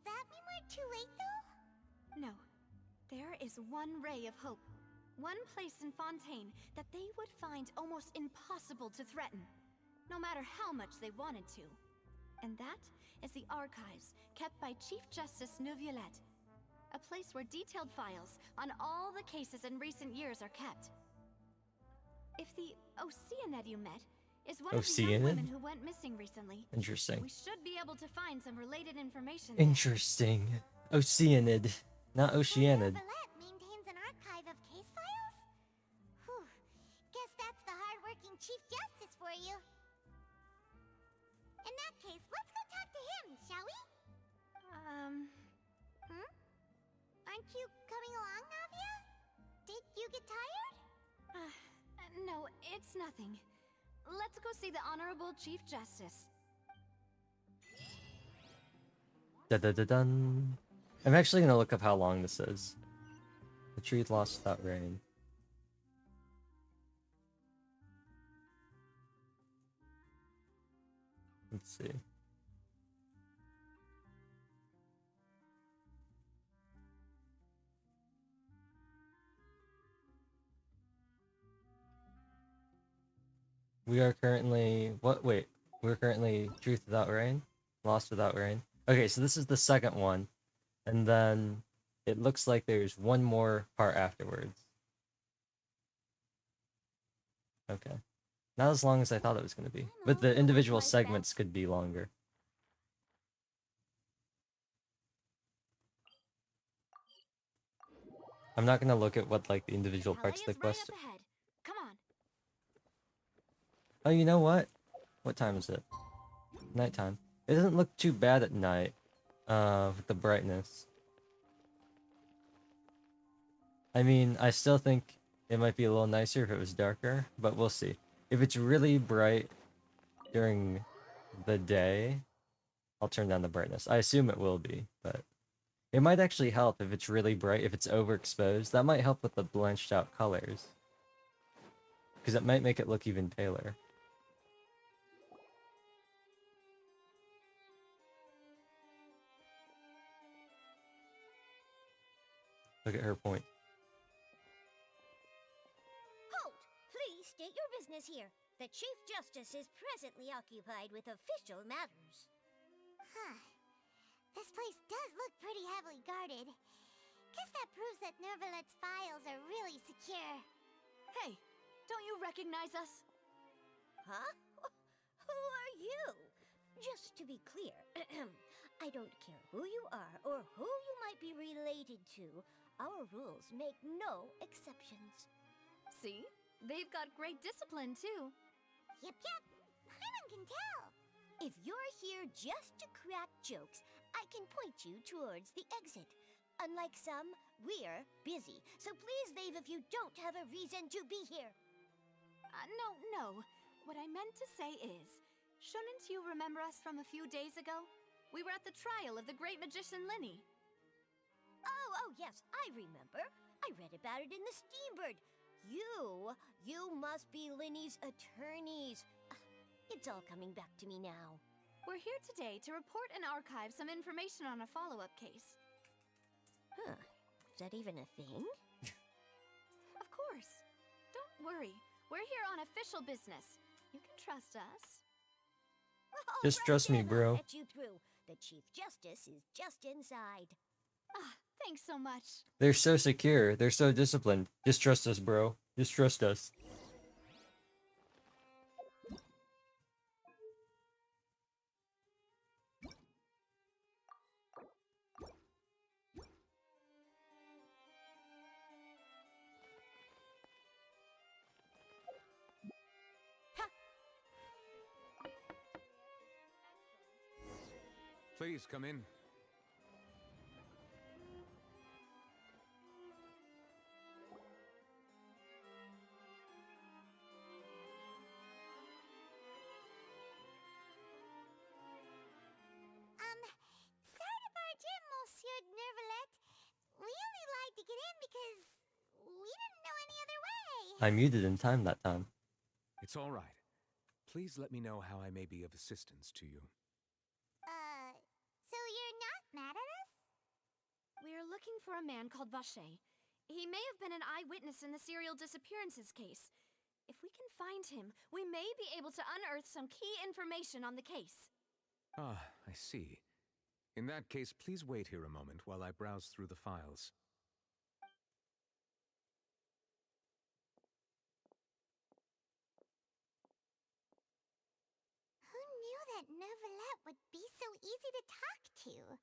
that mean we're too late, though? No. There is one ray of hope. One place in Fontaine that they would find almost impossible to threaten, no matter how much they wanted to. And that is the archives kept by Chief Justice Neuvillette. A place where detailed files on all the cases in recent years are kept. If the Oceanid you met is one of the young Oceanid? women who went missing recently, Interesting. we should be able to find some related information there. Interesting. Oceanid, not Oceanid. Neuvillette maintains an archive of case files? Whew. Guess that's the hard-working Chief Justice for you. In that case, let's go talk to him, shall we? Aren't you coming along, Navia? Did you get tired? No, it's nothing. Let's go see the Honorable Chief Justice. Da-da-da-dun. I'm actually gonna look up how long this is. The tree lost without rain. Let's see. We are currently... What? Wait. We're currently Truth Without Rain? Lost Without Rain. Okay, so this is the second one. And then it looks like there's one more part afterwards. Okay. Not as long as I thought it was going to be. But the individual segments could be longer. I'm not going to look at what, like, the individual parts of the Calais is quest... right up ahead. Come on. Oh, you know what? What time is it? Nighttime. It doesn't look too bad at night, with the brightness. I mean, I still think it might be a little nicer if it was darker, but we'll see. If it's really bright during the day, I'll turn down the brightness. I assume it will be, but it might actually help if it's really bright, if it's overexposed. That might help with the blanched out colors. Because it might make it look even paler. Look at her point. Halt! Please state your business here. The Chief Justice is presently occupied with official matters. Huh. This place does look pretty heavily guarded. Guess that proves that Nervalet's files are really secure. Hey, don't you recognize us? Huh? Who are you? Just to be clear, I don't care who you are or who you might be related to. Our rules make no exceptions. See? They've got great discipline, too. Yep. Paimon can tell. If you're here just to crack jokes, I can point you towards the exit. Unlike some, we're busy, so please leave if you don't have a reason to be here. No. What I meant to say is, shouldn't you remember us from a few days ago? We were at the trial of the great magician Linny. Oh, yes, I remember. I read about it in the Steambird. You must be Linny's attorneys. It's all coming back to me now. We're here today to report and archive some information on a follow-up case. Huh. Is that even a thing? Of course. Don't worry. We're here on official business. You can trust us. Just trust me, bro. I'll let you through. The Chief Justice is just inside. Thanks so much. They're so secure. They're so disciplined. Just trust us, bro. Just trust us. Please come in. Sorry to barge in, Monsieur Nervalet. We only lied to get in because we didn't know any other way. I muted in time that time. It's all right. Please let me know how I may be of assistance to you. So you're not mad at us? We're looking for a man called Vacher. He may have been an eyewitness in the serial disappearances case. If we can find him, we may be able to unearth some key information on the case. Ah, I see. In that case, please wait here a moment while I browse through the files. Who knew that Nervalet would be so easy to talk to?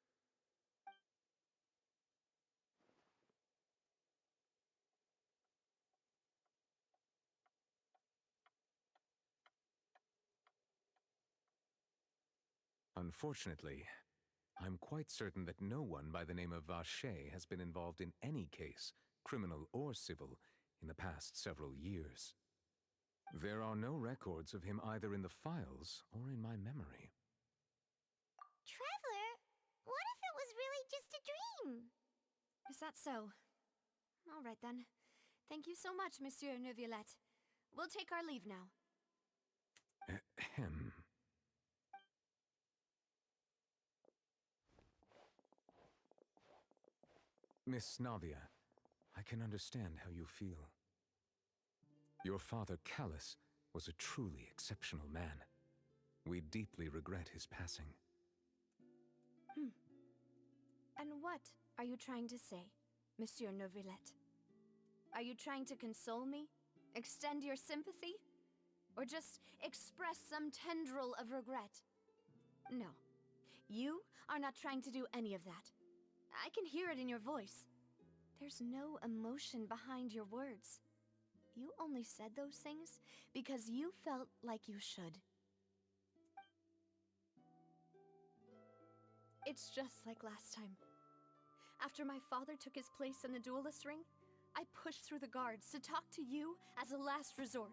Unfortunately, I'm quite certain that no one by the name of Vacher has been involved in any case, criminal or civil, in the past several years. There are no records of him either in the files or in my memory. Traveler, what if it was really just a dream? Is that so? All right then. Thank you so much, Monsieur Neuvillette. We'll take our leave now. Ahem. Miss Navia, I can understand how you feel. Your father, Callus, was a truly exceptional man. We deeply regret his passing. And what are you trying to say, Monsieur Neuvillette? Are you trying to console me? Extend your sympathy? Or just express some tendril of regret? No. You are not trying to do any of that. I can hear it in your voice. There's no emotion behind your words. You only said those things because you felt like you should. It's just like last time. After my father took his place in the duelist ring, I pushed through the guards to talk to you as a last resort.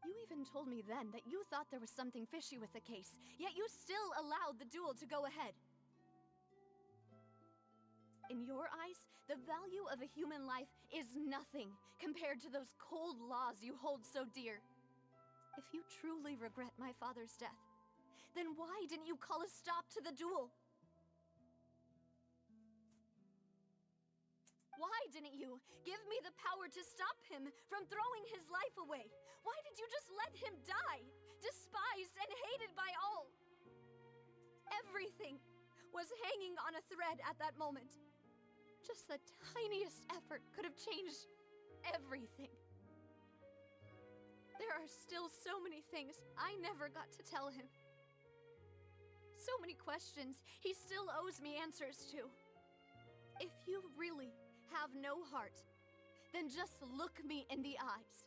You even told me then that you thought there was something fishy with the case, yet you still allowed the duel to go ahead. In your eyes, the value of a human life is nothing compared to those cold laws you hold so dear. If you truly regret my father's death, then why didn't you call a stop to the duel? Why didn't you give me the power to stop him from throwing his life away? Why did you just let him die, despised and hated by all? Everything was hanging on a thread at that moment. Just the tiniest effort could have changed everything. There are still so many things I never got to tell him. So many questions he still owes me answers to. If you really have no heart, then just look me in the eyes.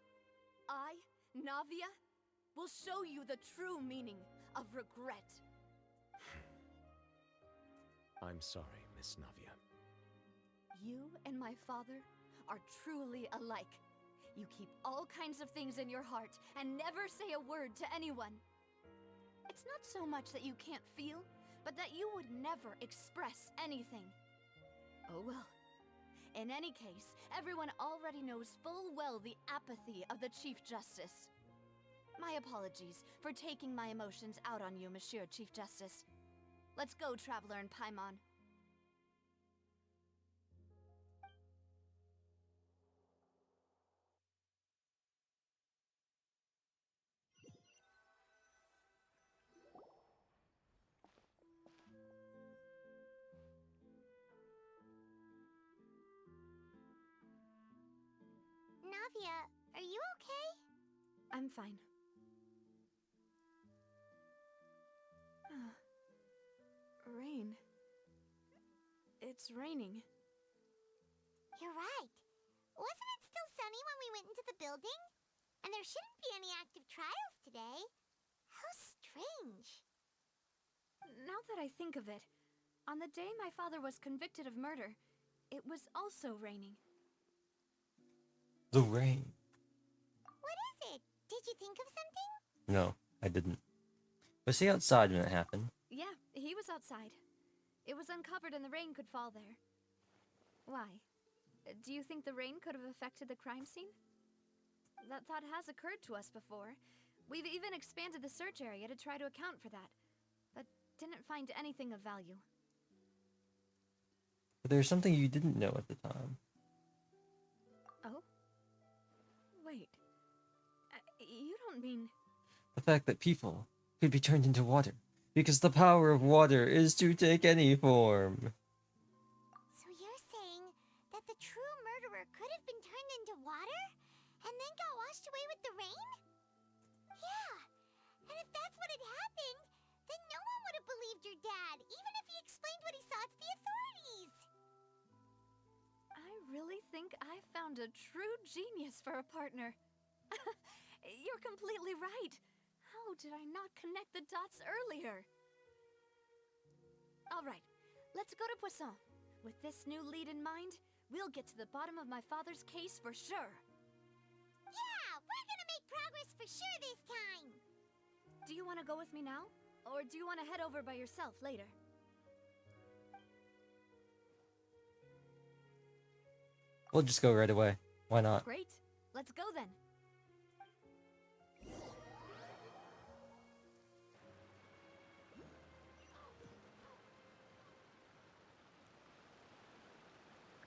I, Navia, will show you the true meaning of regret. I'm sorry, Miss Navia. You and my father are truly alike. You keep all kinds of things in your heart and never say a word to anyone. It's not so much that you can't feel, but that you would never express anything. Oh well. In any case, everyone already knows full well the apathy of the Chief Justice. My apologies for taking my emotions out on you, Monsieur Chief Justice. Let's go, Traveler and Paimon. Navia, are you okay? I'm fine. Rain. It's raining. You're right. Wasn't it still sunny when we went into the building? And there shouldn't be any active trials today. How strange. Now that I think of it, on the day my father was convicted of murder, it was also raining. The rain. What is it? Did you think of something? No, I didn't. Was he outside when it happened? Yeah, he was outside. It was uncovered and the rain could fall there. Why? Do you think the rain could have affected the crime scene? That thought has occurred to us before. We've even expanded the search area to try to account for that, but didn't find anything of value. But there's something you didn't know at the time. Oh? Wait. You don't mean... The fact that people could be turned into water. Because the power of water is to take any form. So you're saying that the true murderer could have been turned into water? And then got washed away with the rain? Yeah. And if that's what had happened, then no one would have believed your dad, even if he explained what he saw to the authorities. I really think I found a true genius for a partner. You're completely right. How did I not connect the dots earlier? All right, let's go to Poisson. With this new lead in mind, we'll get to the bottom of my father's case for sure. Yeah, we're gonna make progress for sure this time. Do you want to go with me now? Or do you want to head over by yourself later? We'll just go right away. Why not? Great. Let's go then.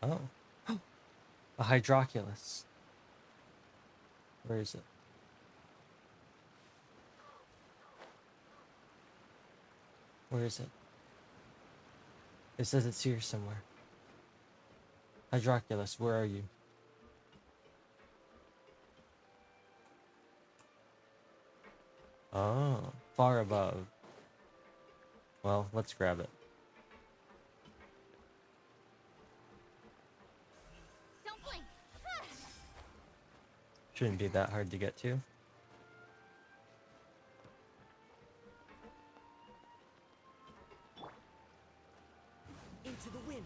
Oh. A hydroculus. Where is it? Where is it? It says it's here somewhere. Hydroculus, where are you? Oh, far above. Well, let's grab it. Don't blink. Shouldn't be that hard to get to. Into the wind.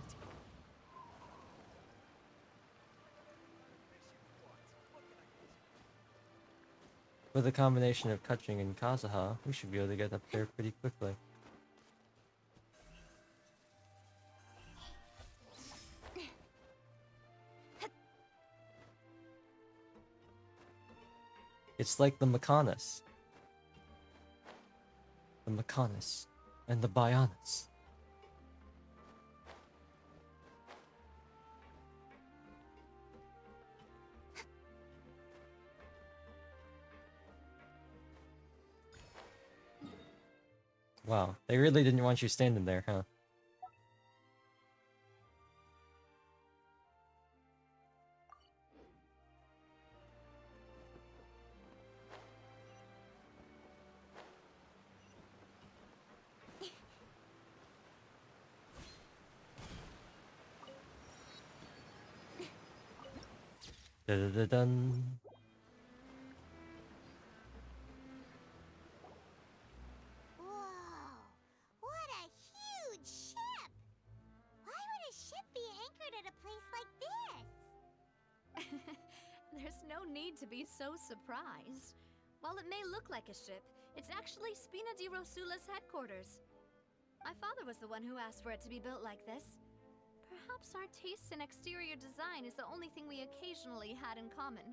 With a combination of Kaching and Kazuha, we should be able to get up there pretty quickly. It's like the Mechonis. The Mechonis. And the Bionis. Wow, they really didn't want you standing there, huh? Dun. Whoa! What a huge ship! Why would a ship be anchored at a place like this? There's no need to be so surprised. While it may look like a ship, it's actually Spina di Rosula's headquarters. My father was the one who asked for it to be built like this. Perhaps our taste in exterior design is the only thing we occasionally had in common.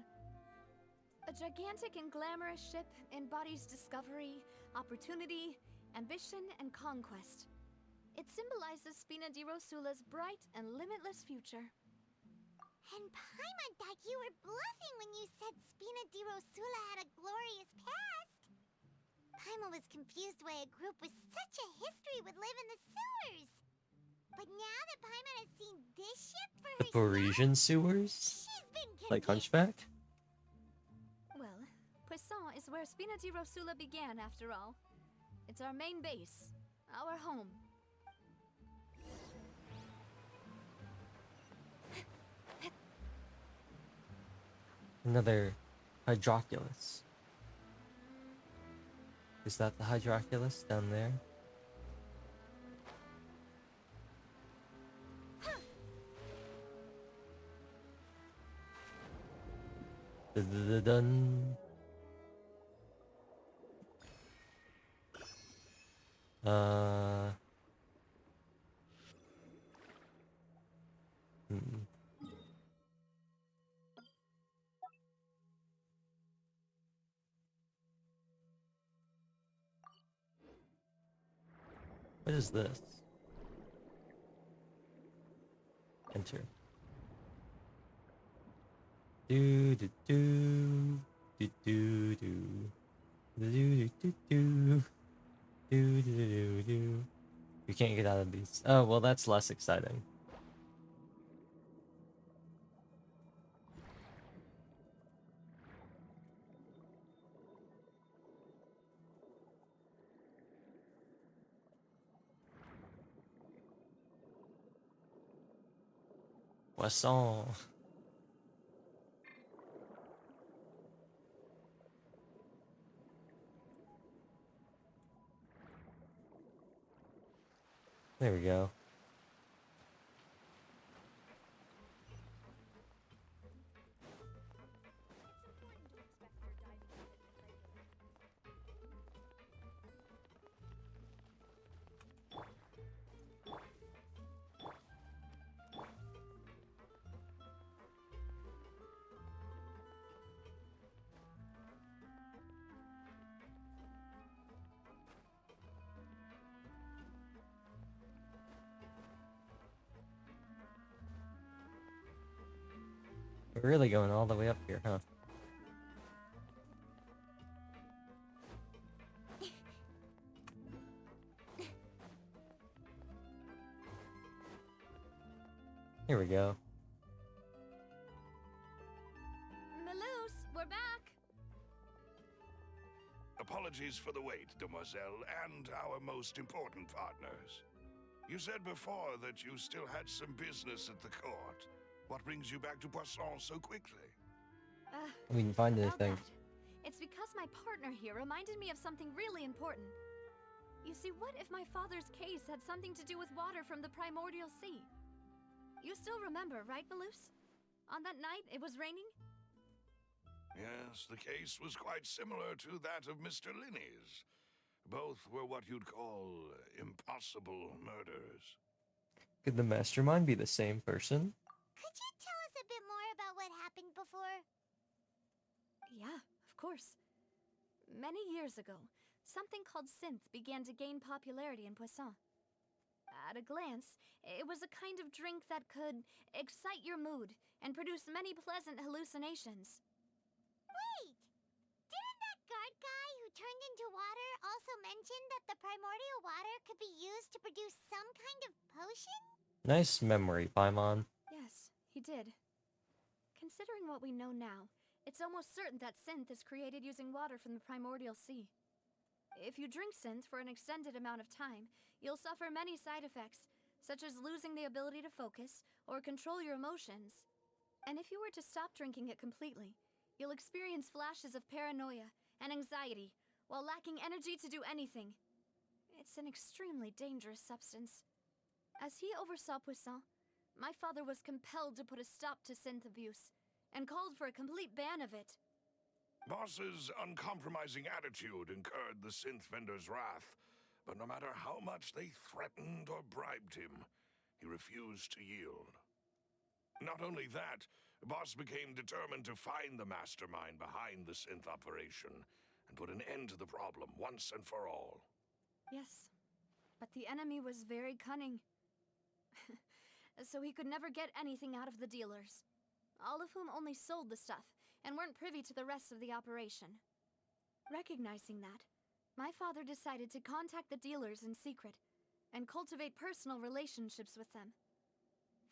A gigantic and glamorous ship embodies discovery, opportunity, ambition, and conquest. It symbolizes Spina di Rosula's bright and limitless future. And Paimon thought you were bluffing when you said Spina di Rosula had a glorious past. Paimon was confused why a group with such a history would live in the sewers. But now that Paimon has seen this ship for The herself, Parisian sewers? she's been Like convinced. Hunchback? Well, Poisson is where Spina di Rosula began, after all. It's our main base, our home. Another Hydroculus. Is that the Hydroculus down there? Dun. What is this? Enter. Do do do do do do do do do do do do do. You can't get out of these. Oh well, that's less exciting. Poisson. There we go. We're really going all the way up here, huh? Here we go. Malouse, we're back! Apologies for the wait, demoiselle, and our most important partners. You said before that you still had some business at the court. What brings you back to Poisson so quickly? We didn't find About anything. that, it's because my partner here reminded me of something really important. You see, what if my father's case had something to do with water from the primordial sea? You still remember, right, Malouse? On that night, it was raining? Yes, the case was quite similar to that of Mr. Linney's. Both were what you'd call impossible murders. Could the mastermind be the same person? Could you tell us a bit more about what happened before? Yeah, of course. Many years ago, something called synth began to gain popularity in Poisson. At a glance, it was a kind of drink that could excite your mood and produce many pleasant hallucinations. Wait! Didn't that guard guy who turned into water also mention that the primordial water could be used to produce some kind of potion? Nice memory, Paimon. Yes, he did. Considering what we know now, it's almost certain that synth is created using water from the primordial sea. If you drink synth for an extended amount of time, you'll suffer many side effects, such as losing the ability to focus or control your emotions. And if you were to stop drinking it completely, you'll experience flashes of paranoia and anxiety while lacking energy to do anything. It's an extremely dangerous substance. As he oversaw Poisson, my father was compelled to put a stop to synth abuse and called for a complete ban of it. Boss's uncompromising attitude incurred the synth vendor's wrath, but no matter how much they threatened or bribed him, he refused to yield. Not only that, Boss became determined to find the mastermind behind the synth operation and put an end to the problem once and for all. Yes, but the enemy was very cunning. So he could never get anything out of the dealers, all of whom only sold the stuff and weren't privy to the rest of the operation. Recognizing that, my father decided to contact the dealers in secret and cultivate personal relationships with them.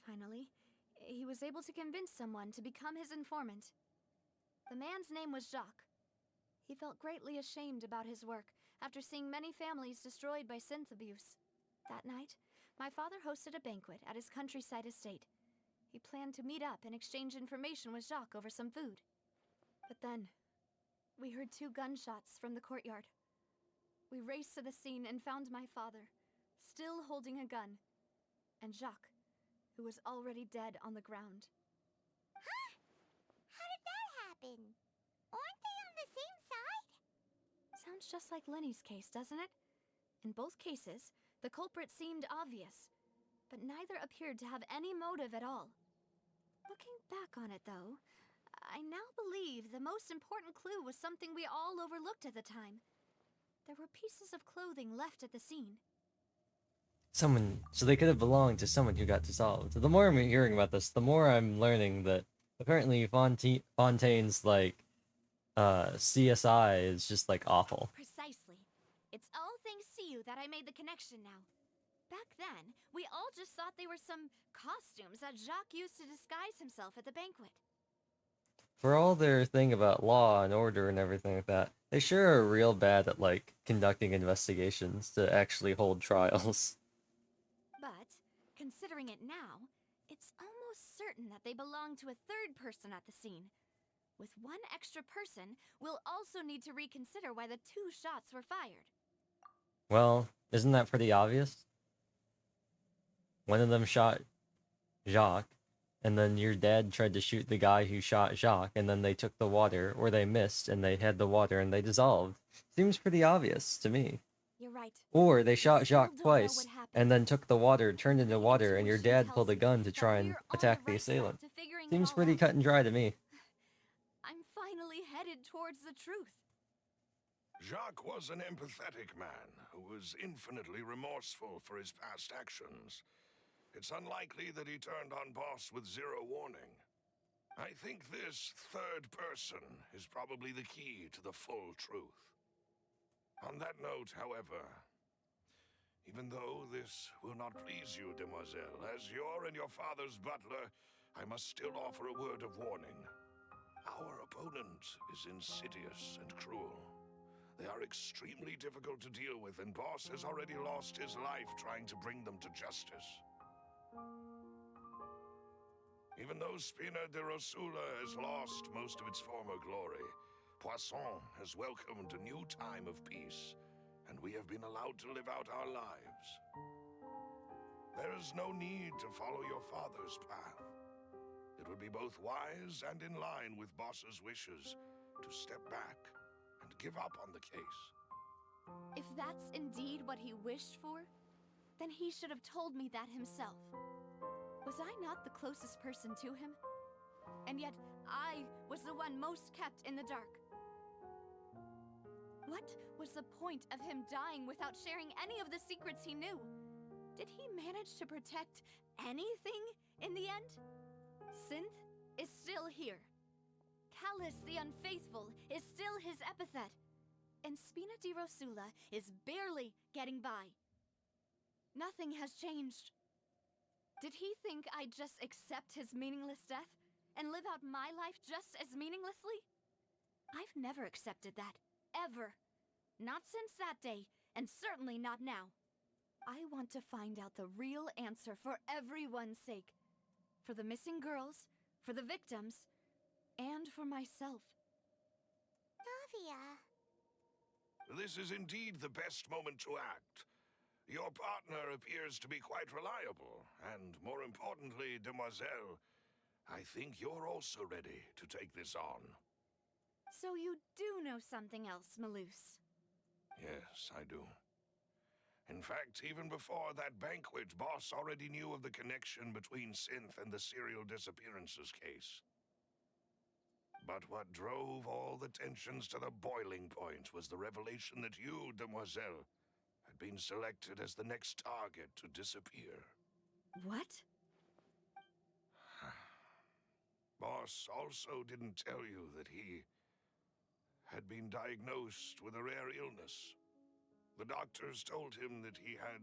Finally, he was able to convince someone to become his informant. The man's name was Jacques. He felt greatly ashamed about his work after seeing many families destroyed by synth abuse. That night, my father hosted a banquet at his countryside estate. He planned to meet up and exchange information with Jacques over some food. But then, we heard 2 gunshots from the courtyard. We raced to the scene and found my father, still holding a gun, and Jacques, who was already dead on the ground. Huh? How did that happen? Aren't they on the same side? Sounds just like Lenny's case, doesn't it? In both cases, the culprit seemed obvious, but neither appeared to have any motive at all. Looking back on it, though, I now believe the most important clue was something we all overlooked at the time. There were pieces of clothing left at the scene. So they could have belonged to someone who got dissolved. The more I'm hearing about this, the more I'm learning that apparently Fontaine's, like, CSI is just, like, awful. Precisely. It's all thanks to you that I made the connection now. Back then, we all just thought they were some costumes that Jacques used to disguise himself at the banquet. For all their thing about law and order and everything like that, they sure are real bad at, like, conducting investigations to actually hold trials. But, considering it now, it's almost certain that they belong to a third person at the scene. With one extra person, we'll also need to reconsider why the 2 shots were fired. Well, isn't that pretty obvious? One of them shot Jacques, and then your dad tried to shoot the guy who shot Jacques, and then they took the water, or they missed, and they had the water, and they dissolved. Seems pretty obvious to me. You're right. Or they shot Still Jacques don't know twice, what happened. and then took the water, turned into My water, and your intuition dad tells pulled a me gun to that try and we're on attack the the right track assailant. to figuring it Seems all pretty out. cut and dry to me. I'm finally headed towards the truth. Jacques was an empathetic man who was infinitely remorseful for his past actions. It's unlikely that he turned on Boss with 0 warning. I think this third person is probably the key to the full truth. On that note, however, even though this will not please you, demoiselle, as your and your father's butler, I must still offer a word of warning. Our opponent is insidious and cruel. They are extremely difficult to deal with, and Boss has already lost his life trying to bring them to justice. Even though Spina de Rosula has lost most of its former glory, Poisson has welcomed a new time of peace, and we have been allowed to live out our lives. There is no need to follow your father's path. It would be both wise and in line with Boss's wishes to step back and give up on the case. If that's indeed what he wished for, then he should have told me that himself. Was I not the closest person to him? And yet, I was the one most kept in the dark. What was the point of him dying without sharing any of the secrets he knew? Did he manage to protect anything in the end? Synth is still here. Callus the Unfaithful is still his epithet. And Spina di Rosula is barely getting by. Nothing has changed. Did he think I'd just accept his meaningless death and live out my life just as meaninglessly? I've never accepted that, ever. Not since that day, and certainly not now. I want to find out the real answer for everyone's sake. For the missing girls, for the victims, and for myself. Navia. This is indeed the best moment to act. Your partner appears to be quite reliable, and more importantly, Demoiselle, I think you're also ready to take this on. So you do know something else, Malus? Yes, I do. In fact, even before that banquet, Boss already knew of the connection between Synth and the serial disappearances case. But what drove all the tensions to the boiling point was the revelation that you, Demoiselle, had been selected as the next target to disappear. What? Boss also didn't tell you that he had been diagnosed with a rare illness. The doctors told him that he had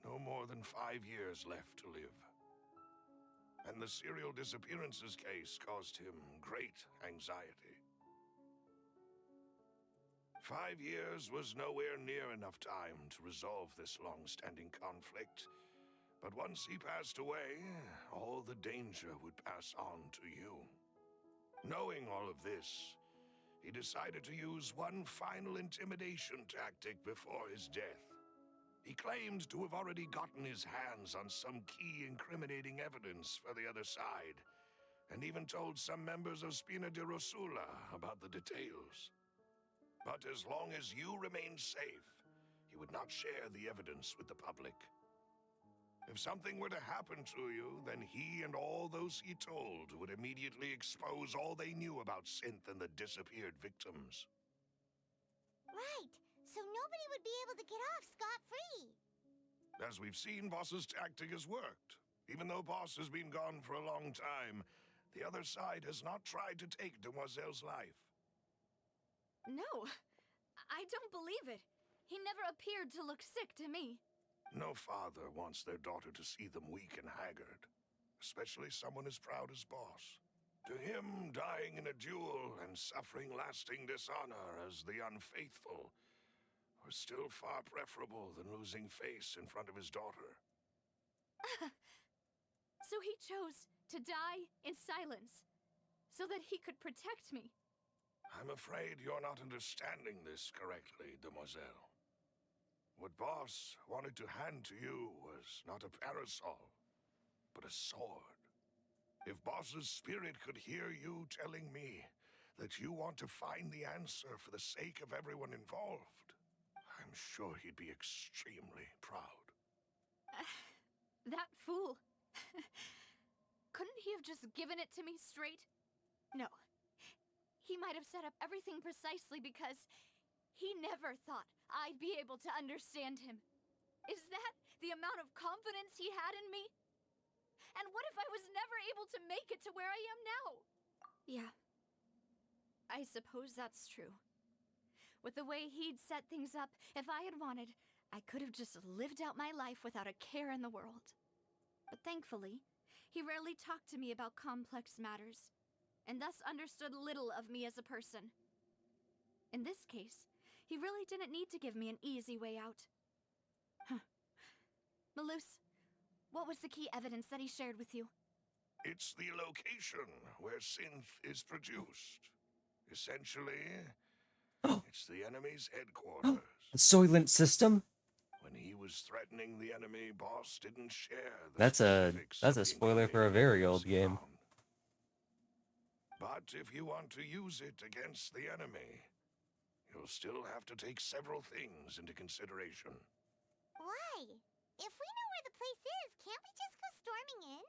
no more than 5 years left to live. And the serial disappearances case caused him great anxiety. 5 years was nowhere near enough time to resolve this long-standing conflict. But once he passed away, all the danger would pass on to you. Knowing all of this, he decided to use one final intimidation tactic before his death. He claimed to have already gotten his hands on some key incriminating evidence for the other side, and even told some members of Spina di Rosula about the details. But as long as you remained safe, he would not share the evidence with the public. If something were to happen to you, then he and all those he told would immediately expose all they knew about Synth and the disappeared victims. Right, so nobody would be able to get off scot-free. As we've seen, Boss's tactic has worked. Even though Boss has been gone for a long time, the other side has not tried to take Demoiselle's life. No, I don't believe it. He never appeared to look sick to me. No father wants their daughter to see them weak and haggard, especially someone as proud as Boss. To him, dying in a duel and suffering lasting dishonor as the Unfaithful was still far preferable than losing face in front of his daughter. So he chose to die in silence, so that he could protect me. I'm afraid you're not understanding this correctly, Demoiselle. What Boss wanted to hand to you was not a parasol, but a sword. If Boss's spirit could hear you telling me that you want to find the answer for the sake of everyone involved, I'm sure he'd be extremely proud. That fool. Couldn't he have just given it to me straight? No. He might have set up everything precisely because he never thought I'd be able to understand him. Is that the amount of confidence he had in me? And what if I was never able to make it to where I am now? Yeah. I suppose that's true. With the way he'd set things up, if I had wanted, I could have just lived out my life without a care in the world. But thankfully, he rarely talked to me about complex matters, and thus understood little of me as a person. In this case, he really didn't need to give me an easy way out. Malus, what was the key evidence that he shared with you? It's the location where Synth is produced. Essentially, it's the enemy's headquarters. The Soylent system? When he was threatening the enemy, Boss didn't share the That's a specifics of the spoiler for a incriminating very evidence old he game. found. But if you want to use it against the enemy, you'll still have to take several things into consideration. Why? If we know where the place is, can't we just go storming in?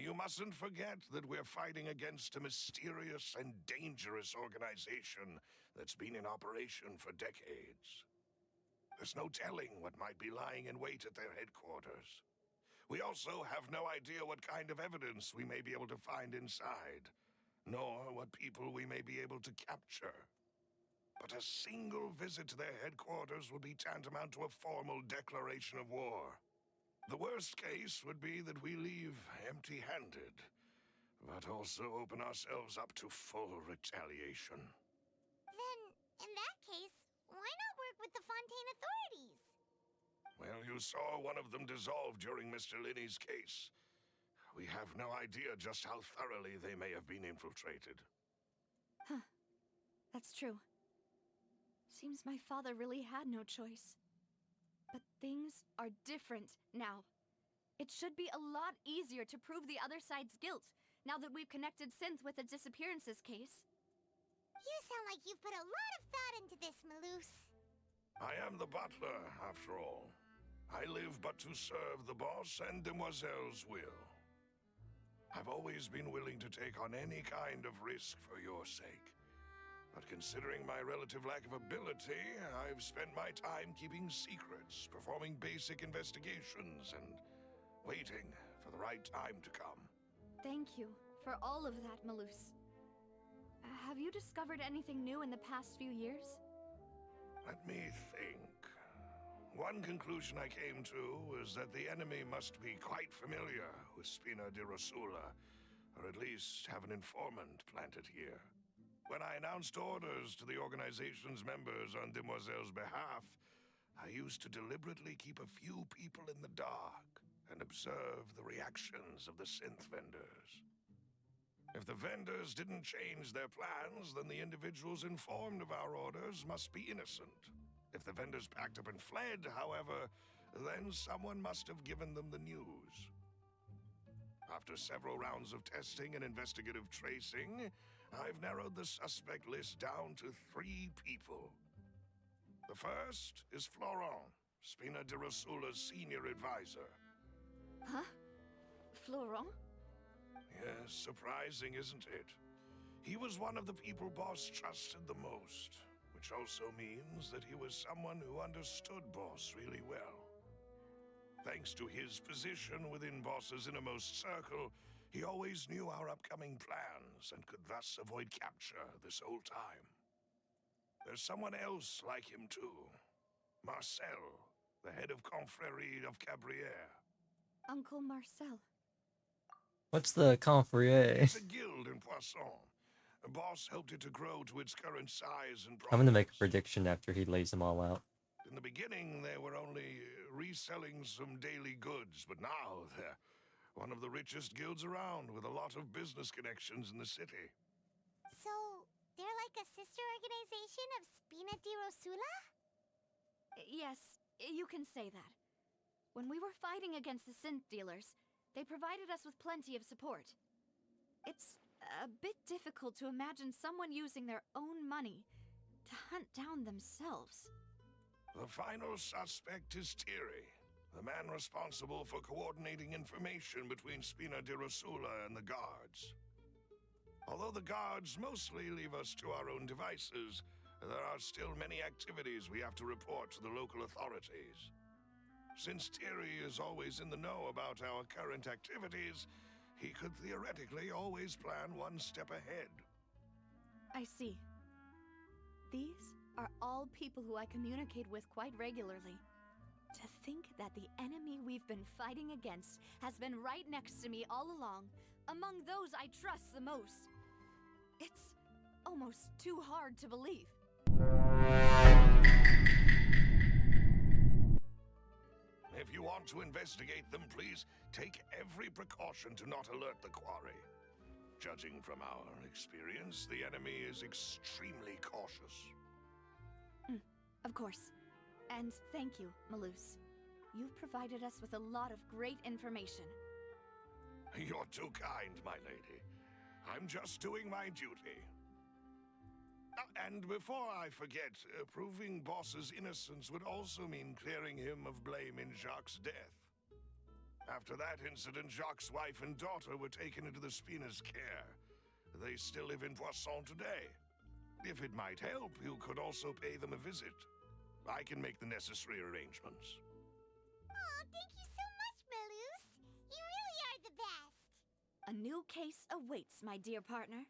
You mustn't forget that we're fighting against a mysterious and dangerous organization that's been in operation for decades. There's no telling what might be lying in wait at their headquarters. We also have no idea what kind of evidence we may be able to find inside, nor what people we may be able to capture. But a single visit to their headquarters would be tantamount to a formal declaration of war. The worst case would be that we leave empty-handed, but also open ourselves up to full retaliation. Then, in that case, why not work with the Fontaine authorities? Well, you saw one of them dissolve during Mr. Linney's case. We have no idea just how thoroughly they may have been infiltrated. Huh. That's true. Seems my father really had no choice. But things are different now. It should be a lot easier to prove the other side's guilt, now that we've connected Synth with the disappearances case. You sound like you've put a lot of thought into this, Maloose. I am the butler, after all. I live but to serve the boss and Demoiselle's will. I've always been willing to take on any kind of risk for your sake. But considering my relative lack of ability, I've spent my time keeping secrets, performing basic investigations, and waiting for the right time to come. Thank you for all of that, Maloose. Have you discovered anything new in the past few years? Let me think. One conclusion I came to was that the enemy must be quite familiar with Spina di Rosula, or at least have an informant planted here. When I announced orders to the organization's members on Demoiselle's behalf, I used to deliberately keep a few people in the dark and observe the reactions of the synth vendors. If the vendors didn't change their plans, then the individuals informed of our orders must be innocent. If the vendors packed up and fled, however, then someone must have given them the news. After several rounds of testing and investigative tracing, I've narrowed the suspect list down to 3 people. The first is Florent, Spina di Rosula's senior advisor. Huh? Florent? Yes, surprising, isn't it? He was one of the people Boss trusted the most, which also means that he was someone who understood Boss really well. Thanks to his position within Boss's innermost circle, he always knew our upcoming plans and could thus avoid capture this whole time. There's someone else like him too. Marcel, the head of Confrérie of Cabrières. Uncle Marcel. What's the Confrérie? It's a guild in Poisson. Boss helped it to grow to its current size and I'm gonna make a profits. prediction after he lays them all out. In the beginning, they were only reselling some daily goods, but now they're one of the richest guilds around with a lot of business connections in the city. So, they're like a sister organization of Spina di Rosula? Yes, you can say that. When we were fighting against the synth dealers, they provided us with plenty of support. It's a bit difficult to imagine someone using their own money to hunt down themselves. The final suspect is Thierry, the man responsible for coordinating information between Spina di Rosula and the guards. Although the guards mostly leave us to our own devices, there are still many activities we have to report to the local authorities. Since Thierry is always in the know about our current activities, he could theoretically always plan one step ahead. I see. These are all people who I communicate with quite regularly. To think that the enemy we've been fighting against has been right next to me all along, among those I trust the most. It's almost too hard to believe. If you want to investigate them, please take every precaution to not alert the quarry. Judging from our experience, the enemy is extremely cautious. Of course. And thank you, Malus. You've provided us with a lot of great information. You're too kind, my lady. I'm just doing my duty. And before I forget, proving Boss's innocence would also mean clearing him of blame in Jacques' death. After that incident, Jacques' wife and daughter were taken into the Spina's care. They still live in Poisson today. If it might help, you could also pay them a visit. I can make the necessary arrangements. Oh, thank you so much, Malus. You really are the best. A new case awaits, my dear partner.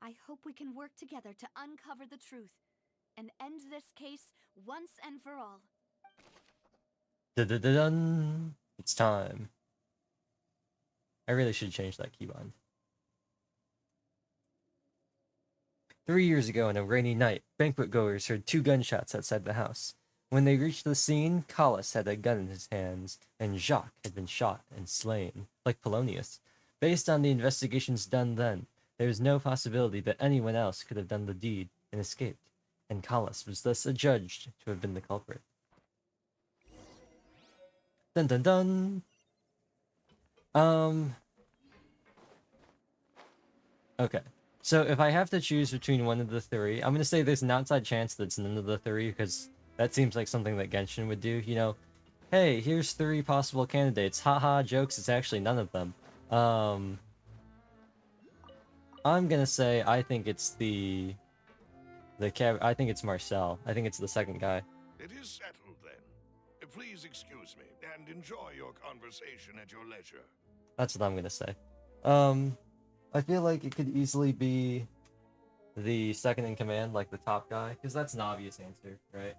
I hope we can work together to uncover the truth and end this case once and for all. Dun-dun-dun-dun. It's time. I really should change that keybind. 3 years ago on a rainy night, banquet goers heard 2 gunshots outside the house. When they reached the scene, Collis had a gun in his hands, and Jacques had been shot and slain, like Polonius. Based on the investigations done then, there was no possibility that anyone else could have done the deed and escaped, and Collis was thus adjudged to have been the culprit. Dun dun dun! Okay. So if I have to choose between one of the 3, I'm gonna say there's an outside chance that it's none of the 3, because that seems like something that Genshin would do, you know? Hey, here's 3 possible candidates. Haha, jokes, it's actually none of them. I'm gonna say I think it's I think it's Marcel. I think it's the second guy. It is settled then. Please excuse me and enjoy your conversation at your leisure. That's what I'm gonna say. I feel like it could easily be the second in command, like the top guy, because that's an obvious answer, right?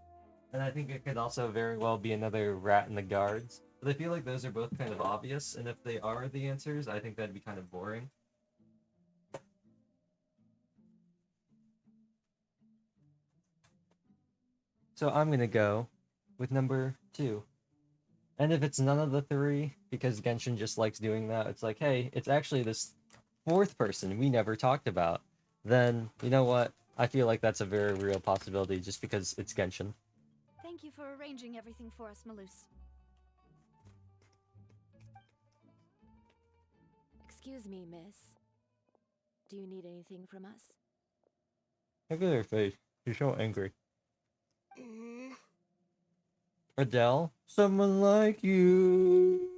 And I think it could also very well be another rat in the guards. But I feel like those are both kind of obvious, and if they are the answers, I think that'd be kind of boring. So I'm gonna go with number 2. And if it's none of the 3, because Genshin just likes doing that, it's like, hey, it's actually this 4th person we never talked about, then, you know what? I feel like that's a very real possibility just because it's Genshin. Thank you for arranging everything for us, Malus. Excuse me, miss. Do you need anything from us? Look at her face. She's so angry. Adele? Someone like you.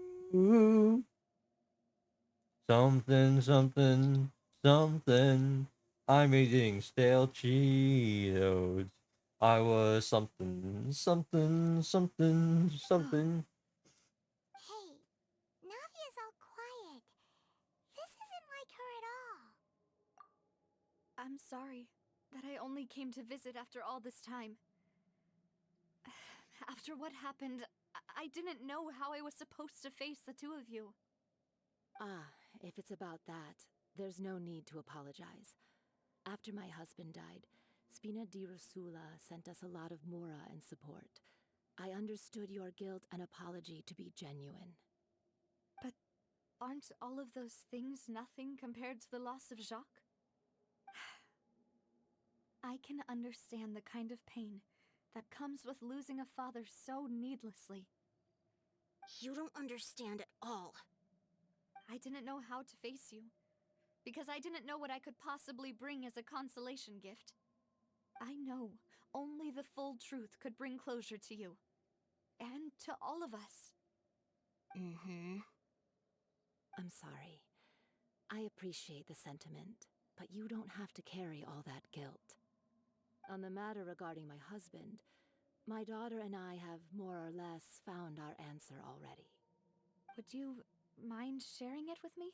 Something, something, something. I'm eating stale Cheetos. I was something, something, something, something. Hey, Navia's all quiet. This isn't like her at all. I'm sorry that I only came to visit after all this time. After what happened, I didn't know how I was supposed to face the 2 of you. Ah, if it's about that, there's no need to apologize. After my husband died, Spina di Rosula sent us a lot of mora and support. I understood your guilt and apology to be genuine. But aren't all of those things nothing compared to the loss of Jacques? I can understand the kind of pain that comes with losing a father so needlessly. You don't understand at all. I didn't know how to face you, because I didn't know what I could possibly bring as a consolation gift. I know only the full truth could bring closure to you, and to all of us. I'm sorry. I appreciate the sentiment, but you don't have to carry all that guilt. On the matter regarding my husband, my daughter and I have more or less found our answer already. Would you mind sharing it with me?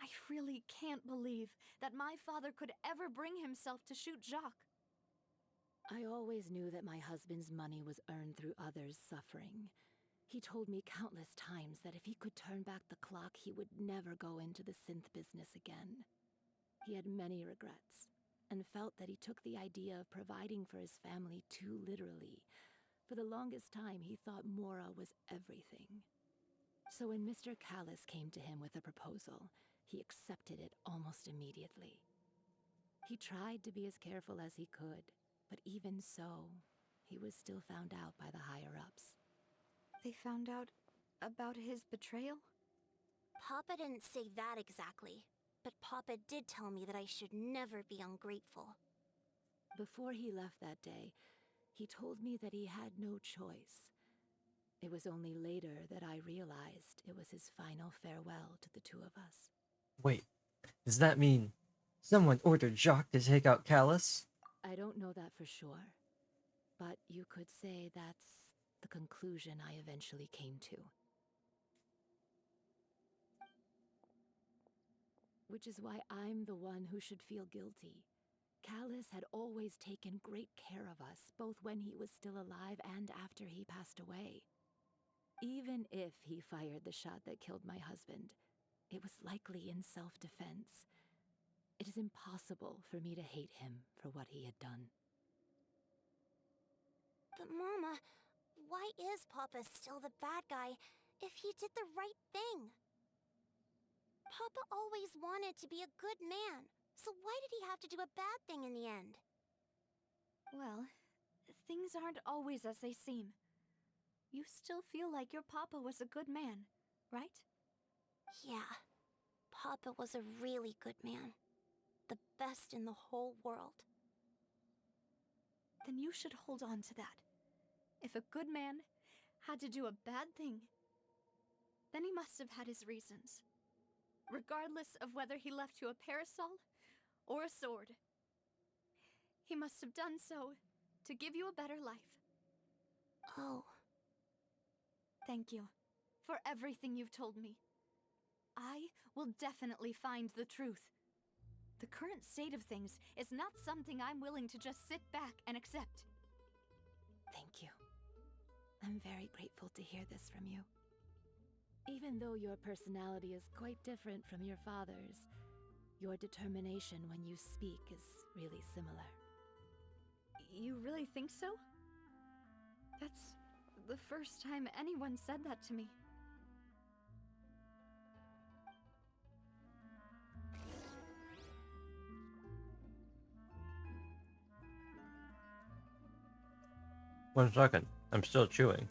I really can't believe that my father could ever bring himself to shoot Jacques. I always knew that my husband's money was earned through others' suffering. He told me countless times that if he could turn back the clock, he would never go into the synth business again. He had many regrets, and felt that he took the idea of providing for his family too literally. For the longest time, he thought Mora was everything. So when Mr. Callis came to him with a proposal, he accepted it almost immediately. He tried to be as careful as he could, but even so, he was still found out by the higher-ups. They found out about his betrayal? Papa didn't say that exactly, but Papa did tell me that I should never be ungrateful. Before he left that day, he told me that he had no choice. It was only later that I realized it was his final farewell to the two of us. Wait, does that mean someone ordered Jacques to take out Callus? I don't know that for sure, but you could say that's the conclusion I eventually came to. Which is why I'm the one who should feel guilty. Callus had always taken great care of us, both when he was still alive and after he passed away. Even if he fired the shot that killed my husband, it was likely in self-defense. It is impossible for me to hate him for what he had done. But Mama, why is Papa still the bad guy if he did the right thing? Papa always wanted to be a good man, so why did he have to do a bad thing in the end? Well, things aren't always as they seem. You still feel like your papa was a good man, right? Yeah, Papa was a really good man. The best in the whole world. Then you should hold on to that. If a good man had to do a bad thing, then he must have had his reasons. Regardless of whether he left you a parasol or a sword. He must have done so to give you a better life. Oh. Thank you for everything you've told me. I will definitely find the truth. The current state of things is not something I'm willing to just sit back and accept. Thank you. I'm very grateful to hear this from you. Even though your personality is quite different from your father's, your determination when you speak is really similar. You really think so? That's the first time anyone said that to me. One second, I'm still chewing.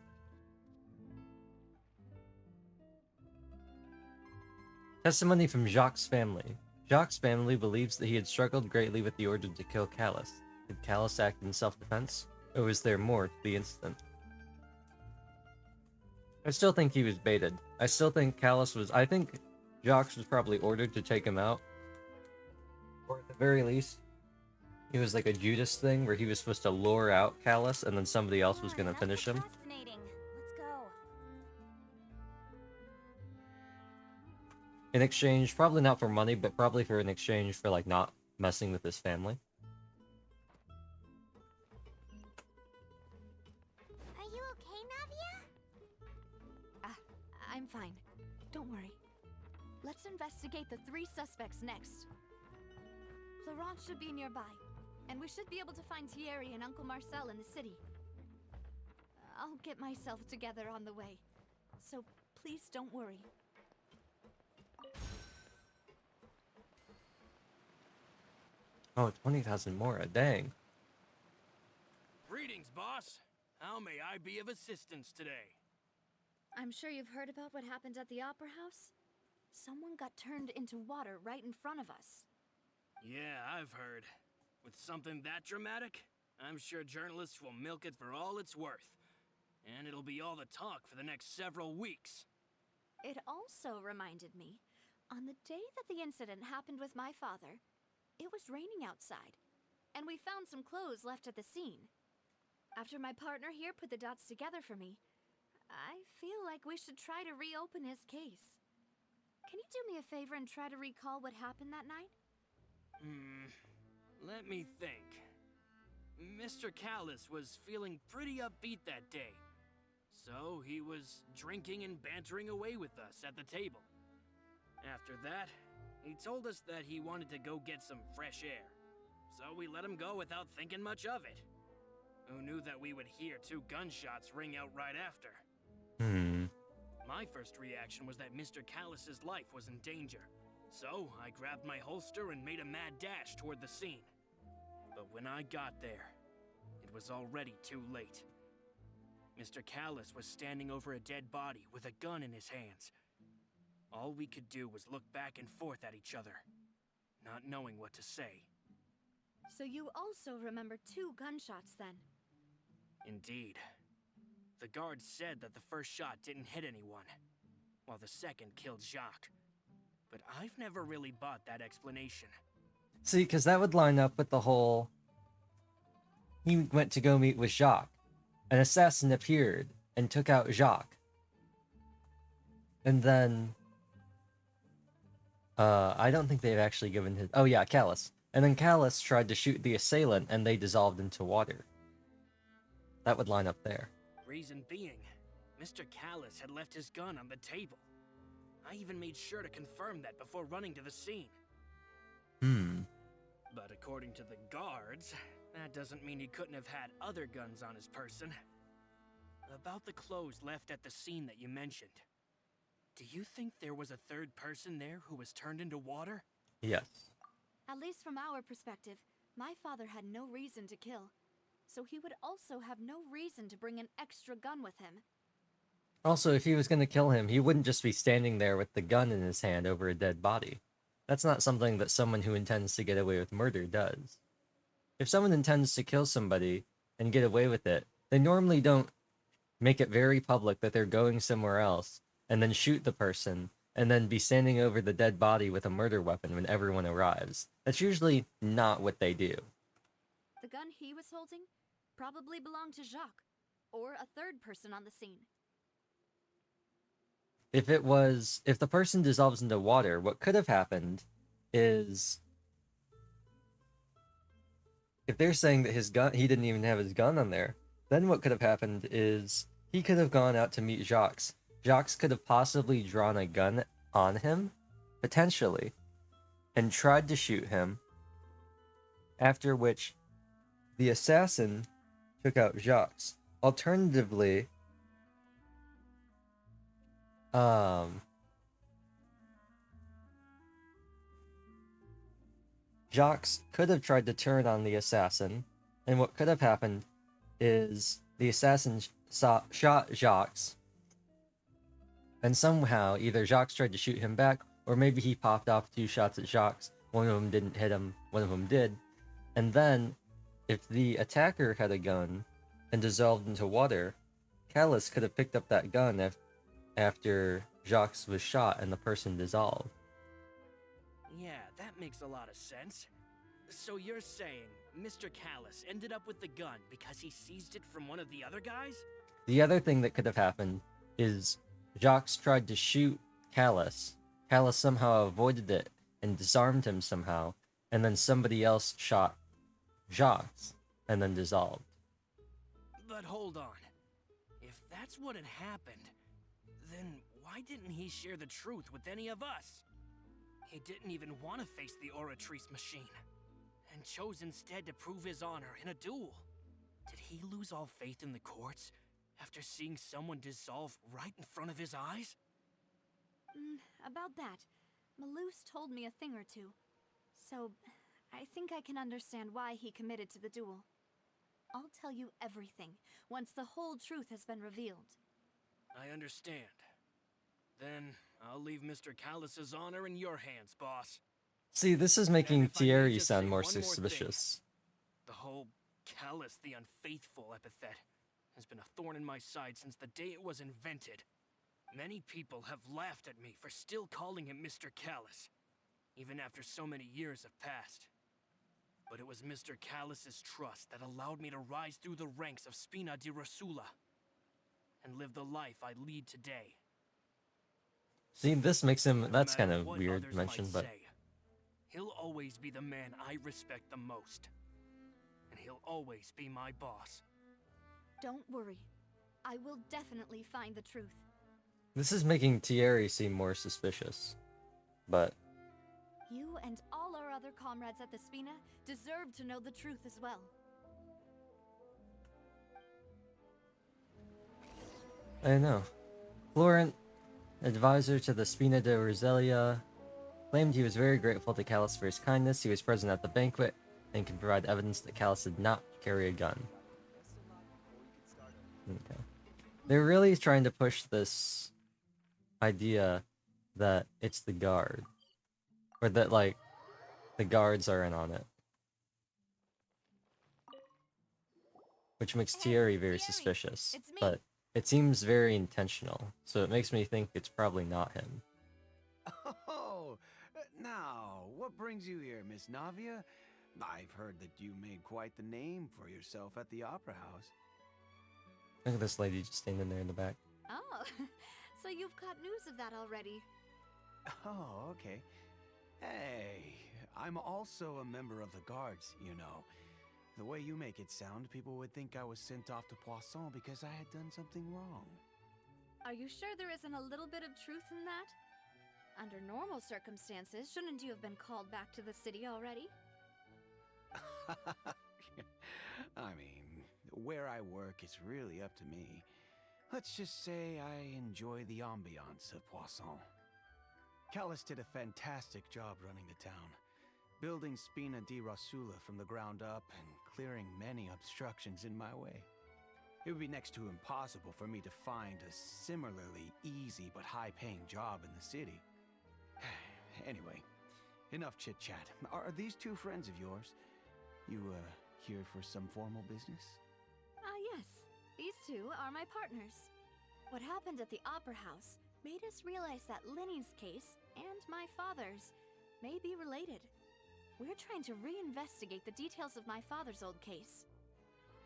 Testimony from Jacques' family. Jacques' family believes that he had struggled greatly with the order to kill Callus. Did Callus act in self-defense, or was there more to the incident? I still think he was baited. I still think I think Jacques was probably ordered to take him out. Or at the very least, it was like a Judas thing where he was supposed to lure out Callus and then somebody else was gonna finish him. Let's go. In exchange, probably not for money, but probably for an exchange for like not messing with his family. Are you okay, Navia? I'm fine. Don't worry. Let's investigate the 3 suspects next. Florent should be nearby, and we should be able to find Thierry and Uncle Marcel in the city. I'll get myself together on the way, so please don't worry. Oh, 20,000 more, dang. Greetings, boss. How may I be of assistance today? I'm sure you've heard about what happened at the Opera House? Someone got turned into water right in front of us. Yeah, I've heard. With something that dramatic, I'm sure journalists will milk it for all it's worth. And it'll be all the talk for the next several weeks. It also reminded me, on the day that the incident happened with my father, it was raining outside, and we found some clothes left at the scene. After my partner here put the dots together for me, I feel like we should try to reopen his case. Can you do me a favor and try to recall what happened that night? Let me think. Mr. Callus was feeling pretty upbeat that day. So he was drinking and bantering away with us at the table. After that, he told us that he wanted to go get some fresh air. So we let him go without thinking much of it. Who knew that we would hear 2 gunshots ring out right after? My first reaction was that Mr. Callus's life was in danger. So I grabbed my holster and made a mad dash toward the scene. But when I got there, it was already too late. Mr. Callus was standing over a dead body with a gun in his hands. All we could do was look back and forth at each other, not knowing what to say. So you also remember 2 gunshots then? Indeed. The guard said that the first shot didn't hit anyone, while the second killed Jacques. But I've never really bought that explanation. See, because that would line up with the whole... He went to go meet with Jacques. An assassin appeared and took out Jacques. And then... I don't think they've actually given his... Oh yeah, Callus. And then Callus tried to shoot the assailant and they dissolved into water. That would line up there. Reason being, Mr. Callus had left his gun on the table. I even made sure to confirm that before running to the scene. But according to the guards, that doesn't mean he couldn't have had other guns on his person. About the clothes left at the scene that you mentioned, do you think there was a third person there who was turned into water? Yes. At least from our perspective, my father had no reason to kill. So he would also have no reason to bring an extra gun with him. Also, if he was going to kill him, he wouldn't just be standing there with the gun in his hand over a dead body. That's not something that someone who intends to get away with murder does. If someone intends to kill somebody and get away with it, they normally don't make it very public that they're going somewhere else and then shoot the person and then be standing over the dead body with a murder weapon when everyone arrives. That's usually not what they do. The gun he was holding probably belonged to Jacques, or a third person on the scene. If the person dissolves into water, what could have happened is, if they're saying that he didn't even have his gun on there, then what could have happened is he could have gone out to meet Jacques. Jacques could have possibly drawn a gun on him, potentially, and tried to shoot him, after which the assassin took out Jacques. Alternatively, Jacques could have tried to turn on the assassin, and what could have happened is the assassin shot Jacques, and somehow either Jacques tried to shoot him back, or maybe he popped off 2 shots at Jacques, one of them didn't hit him, one of them did, and then, if the attacker had a gun and dissolved into water, Callus could have picked up that gun after Jacques was shot and the person dissolved. Yeah, that makes a lot of sense. So you're saying Mr. Callus ended up with the gun because he seized it from one of the other guys? The other thing that could have happened is Jacques tried to shoot Callus. Callus somehow avoided it and disarmed him somehow, and then somebody else shot Jacques and then dissolved. But hold on. If that's what had happened, then why didn't he share the truth with any of us? He didn't even want to face the Oratrice machine, and chose instead to prove his honor in a duel. Did he lose all faith in the courts after seeing someone dissolve right in front of his eyes? About that, Malus told me a thing or two. So, I think I can understand why he committed to the duel. I'll tell you everything once the whole truth has been revealed. I understand. Then I'll leave Mr. Callus's honor in your hands, boss. See, this is And making if I may Thierry just sound say more one thing, suspicious. the whole Callus the Unfaithful epithet has been a thorn in my side since the day it was invented. Many people have laughed at me for still calling him Mr. Callus, even after so many years have passed. But it was Mr. Callus's trust that allowed me to rise through the ranks of Spina di Rosula and live the life I lead today. See, this makes him... No That's matter kind of what weird to others mention, might but... say, he'll always be the man I respect the most. And he'll always be my boss. Don't worry. I will definitely find the truth. This is making Thierry seem more suspicious. But... You and all our other comrades at the Spina deserve to know the truth as well. I know. Florent, advisor to the Spina de Roselia, claimed he was very grateful to Callus for his kindness. He was present at the banquet and can provide evidence that Callus did not carry a gun. Okay. They're really trying to push this idea that it's the guard. Or that, like, the guards are in on it. Which makes Thierry very suspicious. It's me. But it seems very intentional, so it makes me think it's probably not him. Oh, now, what brings you here, Miss Navia? I've heard that you made quite the name for yourself at the Opera House. Look at this lady just standing there in the back. Oh, so you've got news of that already. Oh, okay. Hey, I'm also a member of the guards, you know. The way you make it sound, people would think I was sent off to Poisson because I had done something wrong. Are you sure there isn't a little bit of truth in that? Under normal circumstances, shouldn't you have been called back to the city already? I mean, where I work is really up to me. Let's just say I enjoy the ambiance of Poisson. Callis did a fantastic job running the town, building Spina di Rosula from the ground up and clearing many obstructions in my way. It would be next to impossible for me to find a similarly easy but high-paying job in the city. Anyway, enough chit-chat. Are these two friends of yours? You, here for some formal business? Yes. These two are my partners. What happened at the Opera House made us realize that Linny's case and my father's may be related. We're trying to reinvestigate the details of my father's old case.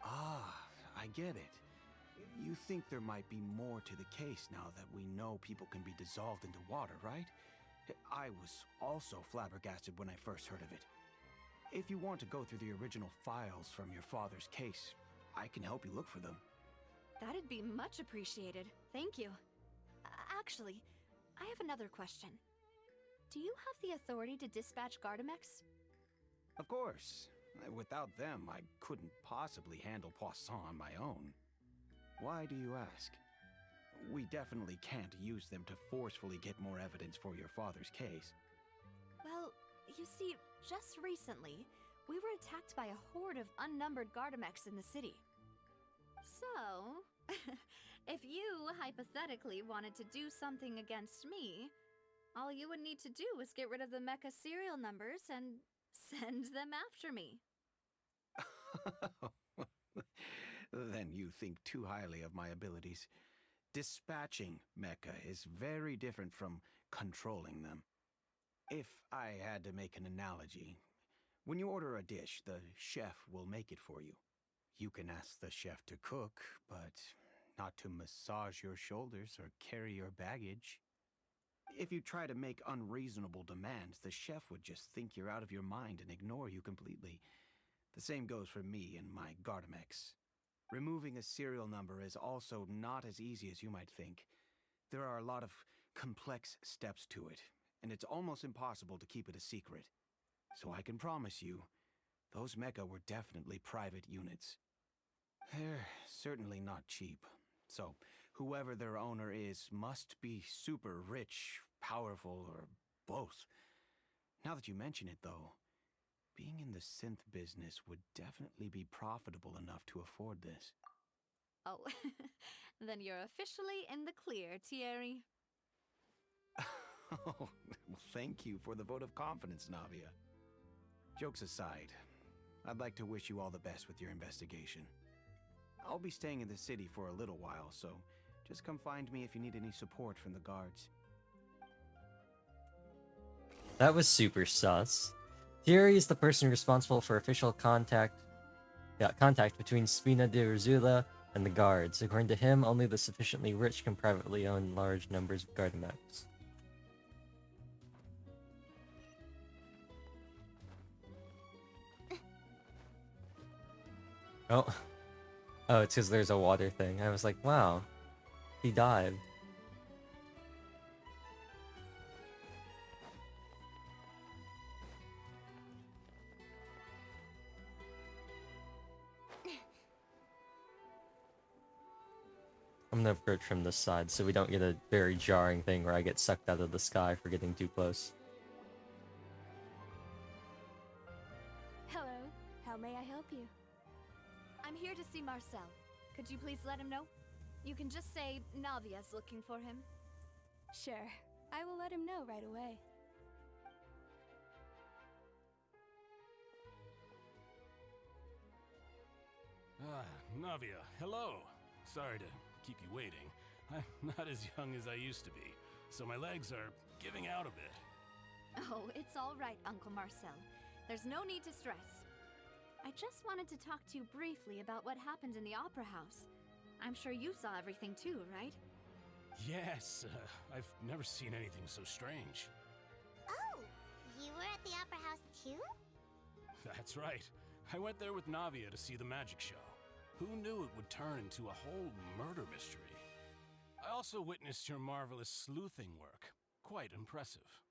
Ah, I get it. You think there might be more to the case now that we know people can be dissolved into water, right? I was also flabbergasted when I first heard of it. If you want to go through the original files from your father's case, I can help you look for them. That'd be much appreciated. Thank you. Actually, I have another question. Do you have the authority to dispatch Gardamex? Of course. Without them, I couldn't possibly handle Poisson on my own. Why do you ask? We definitely can't use them to forcefully get more evidence for your father's case. Well, you see, just recently, we were attacked by a horde of unnumbered Gardamex in the city. So, if you hypothetically wanted to do something against me, all you would need to do is get rid of the mecha serial numbers and send them after me. Then you think too highly of my abilities. Dispatching mecha is very different from controlling them. If I had to make an analogy, when you order a dish, the chef will make it for you. You can ask the chef to cook, but not to massage your shoulders or carry your baggage. If you try to make unreasonable demands, the chef would just think you're out of your mind and ignore you completely. The same goes for me and my Gardamex. Removing a serial number is also not as easy as you might think. There are a lot of complex steps to it, and it's almost impossible to keep it a secret. So I can promise you, those mecha were definitely private units. They're certainly not cheap. So, whoever their owner is must be super rich, powerful, or both. Now that you mention it, though, being in the synth business would definitely be profitable enough to afford this. Oh, then you're officially in the clear, Thierry. Oh, well, thank you for the vote of confidence, Navia. Jokes aside, I'd like to wish you all the best with your investigation. I'll be staying in the city for a little while, so just come find me if you need any support from the guards. That was super sus. Thierry is the person responsible for official contact between Spina di Rosula and the guards. According to him, only the sufficiently rich can privately own large numbers of Gardamex. Oh. Oh, it's because there's a water thing. I was like, wow. He died. I'm gonna approach from this side so we don't get a very jarring thing where I get sucked out of the sky for getting too close. Hello, how may I help you? I'm here to see Marcel. Could you please let him know? You can just say Navia's looking for him. Sure, I will let him know right away. Navia, hello. Sorry to keep you waiting. I'm not as young as I used to be, so my legs are giving out a bit. Oh, it's all right, Uncle Marcel. There's no need to stress. I just wanted to talk to you briefly about what happened in the Opera House. I'm sure you saw everything too, right? Yes, I've never seen anything so strange. Oh, you were at the Opera House too? That's right. I went there with Navia to see the magic show. Who knew it would turn into a whole murder mystery? I also witnessed your marvelous sleuthing work. Quite impressive.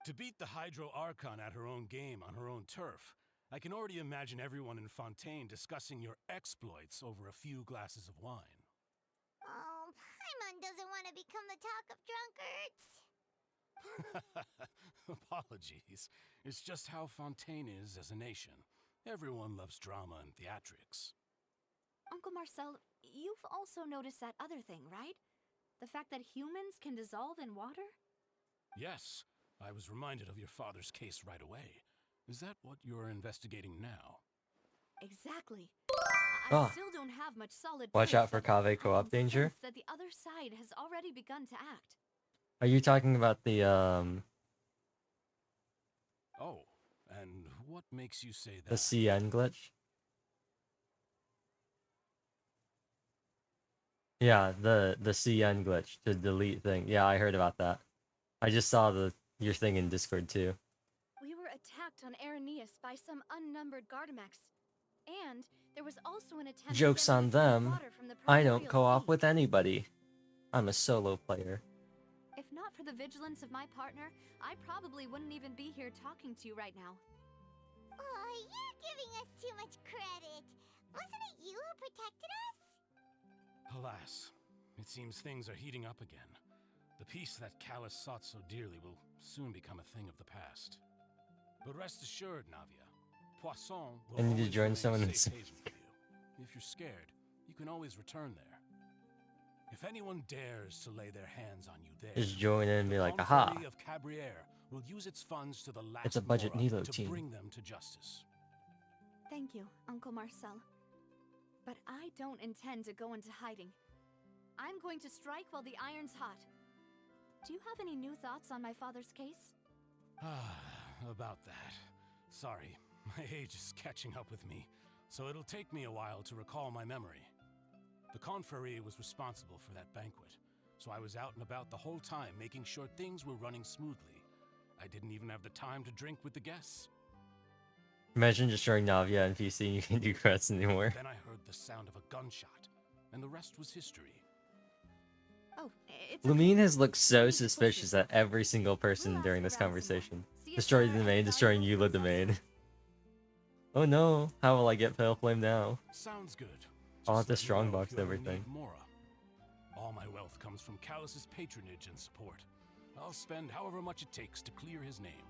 To beat the Hydro Archon at her own game on her own turf, I can already imagine everyone in Fontaine discussing your exploits over a few glasses of wine. Oh, Paimon doesn't want to become the talk of drunkards. Apologies. It's just how Fontaine is as a nation. Everyone loves drama and theatrics. Uncle Marcel, you've also noticed that other thing, right? The fact that humans can dissolve in water? Yes, I was reminded of your father's case right away. Is that what you're investigating now? Exactly. I Ah. still don't have much solid Watch proof, out for but Kave co-op I can danger. sense that the other side has already begun to act. Are you talking about the Oh, and what makes you say that? the CN glitch? Yeah, the CN glitch to delete thing. Yeah, I heard about that. I just saw your thing in Discord too. We were attacked on Araneus by some unnumbered Gardamex. And there was also an attempt Joke's to on them. water from the I don't primordial co-op sea. with anybody. I'm a solo player. If not for the vigilance of my partner, I probably wouldn't even be here talking to you right now. Oh, you're giving us too much credit. Wasn't it you who protected us? Alas, it seems things are heating up again. The peace that Callus sought so dearly will soon become a thing of the past. But rest assured, Navia, Poisson will I need to always join remain someone a in safe haven for you. If you're scared, you can always return there. If anyone dares to lay their hands on you there, Just join in and be the like, aha! Confrérie of Cabriere will use its funds to the last It's a budget Mora Nilo to team. bring them to justice. Thank you, Uncle Marcel. But I don't intend to go into hiding. I'm going to strike while the iron's hot. Do you have any new thoughts on my father's case? About that. Sorry, my age is catching up with me, so it'll take me a while to recall my memory. The Confrérie was responsible for that banquet, so I was out and about the whole time making sure things were running smoothly. I didn't even have the time to drink with the guests. Imagine destroying Navia and PC and you can't do quests anymore. Then I heard the sound of a gunshot, and the rest was history. Oh, it's Lumine okay. has looked so You need to push suspicious at yourself. every single person We'll during ask this around some more. conversation. See if Destroy there the are any domain, destroying valuable you, the clues domain. elsewhere. Oh no, how will I get Pale Flame now? Sounds good. I'll have Just to let me know strongbox if you ever everything. need Mora. All my wealth comes from Callus's patronage and support. I'll spend however much it takes to clear his name.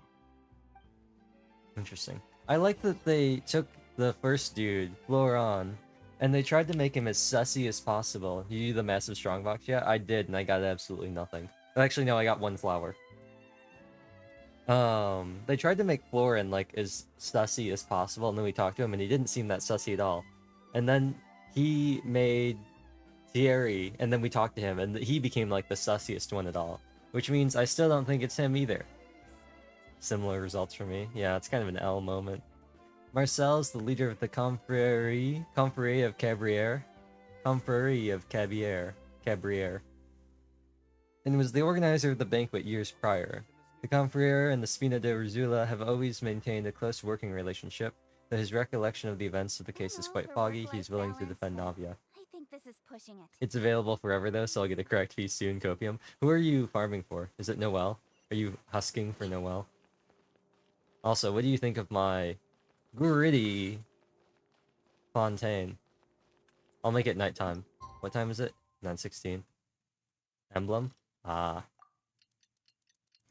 Interesting. I like that they took the first dude, Floron, and they tried to make him as sussy as possible. You do the massive strongbox yet? I did, and I got absolutely nothing. Actually, no, I got one flower. They tried to make Florin, like, as sussy as possible, and then we talked to him, and he didn't seem that sussy at all. And then he made Thierry, and then we talked to him, and he became, like, the sussiest one at all. Which means I still don't think it's him either. Similar results for me. Yeah, it's kind of an L moment. Marcel's the leader of the Confrérie of Cabriere. Confrérie of Cabriere. And was the organizer of the banquet years prior. The Confrérie and the Spina de Rizula have always maintained a close working relationship, though his recollection of the events of the case is quite foggy. He's willing to defend Navia. I think this is pushing it. It's available forever though, so I'll get a correct fee soon, Copium. Who are you farming for? Is it Noelle? Are you husking for Noelle? Also, what do you think of my gRitTy Fontaine? I'll make it nighttime. What time is it? 9:16. Emblem? Ah.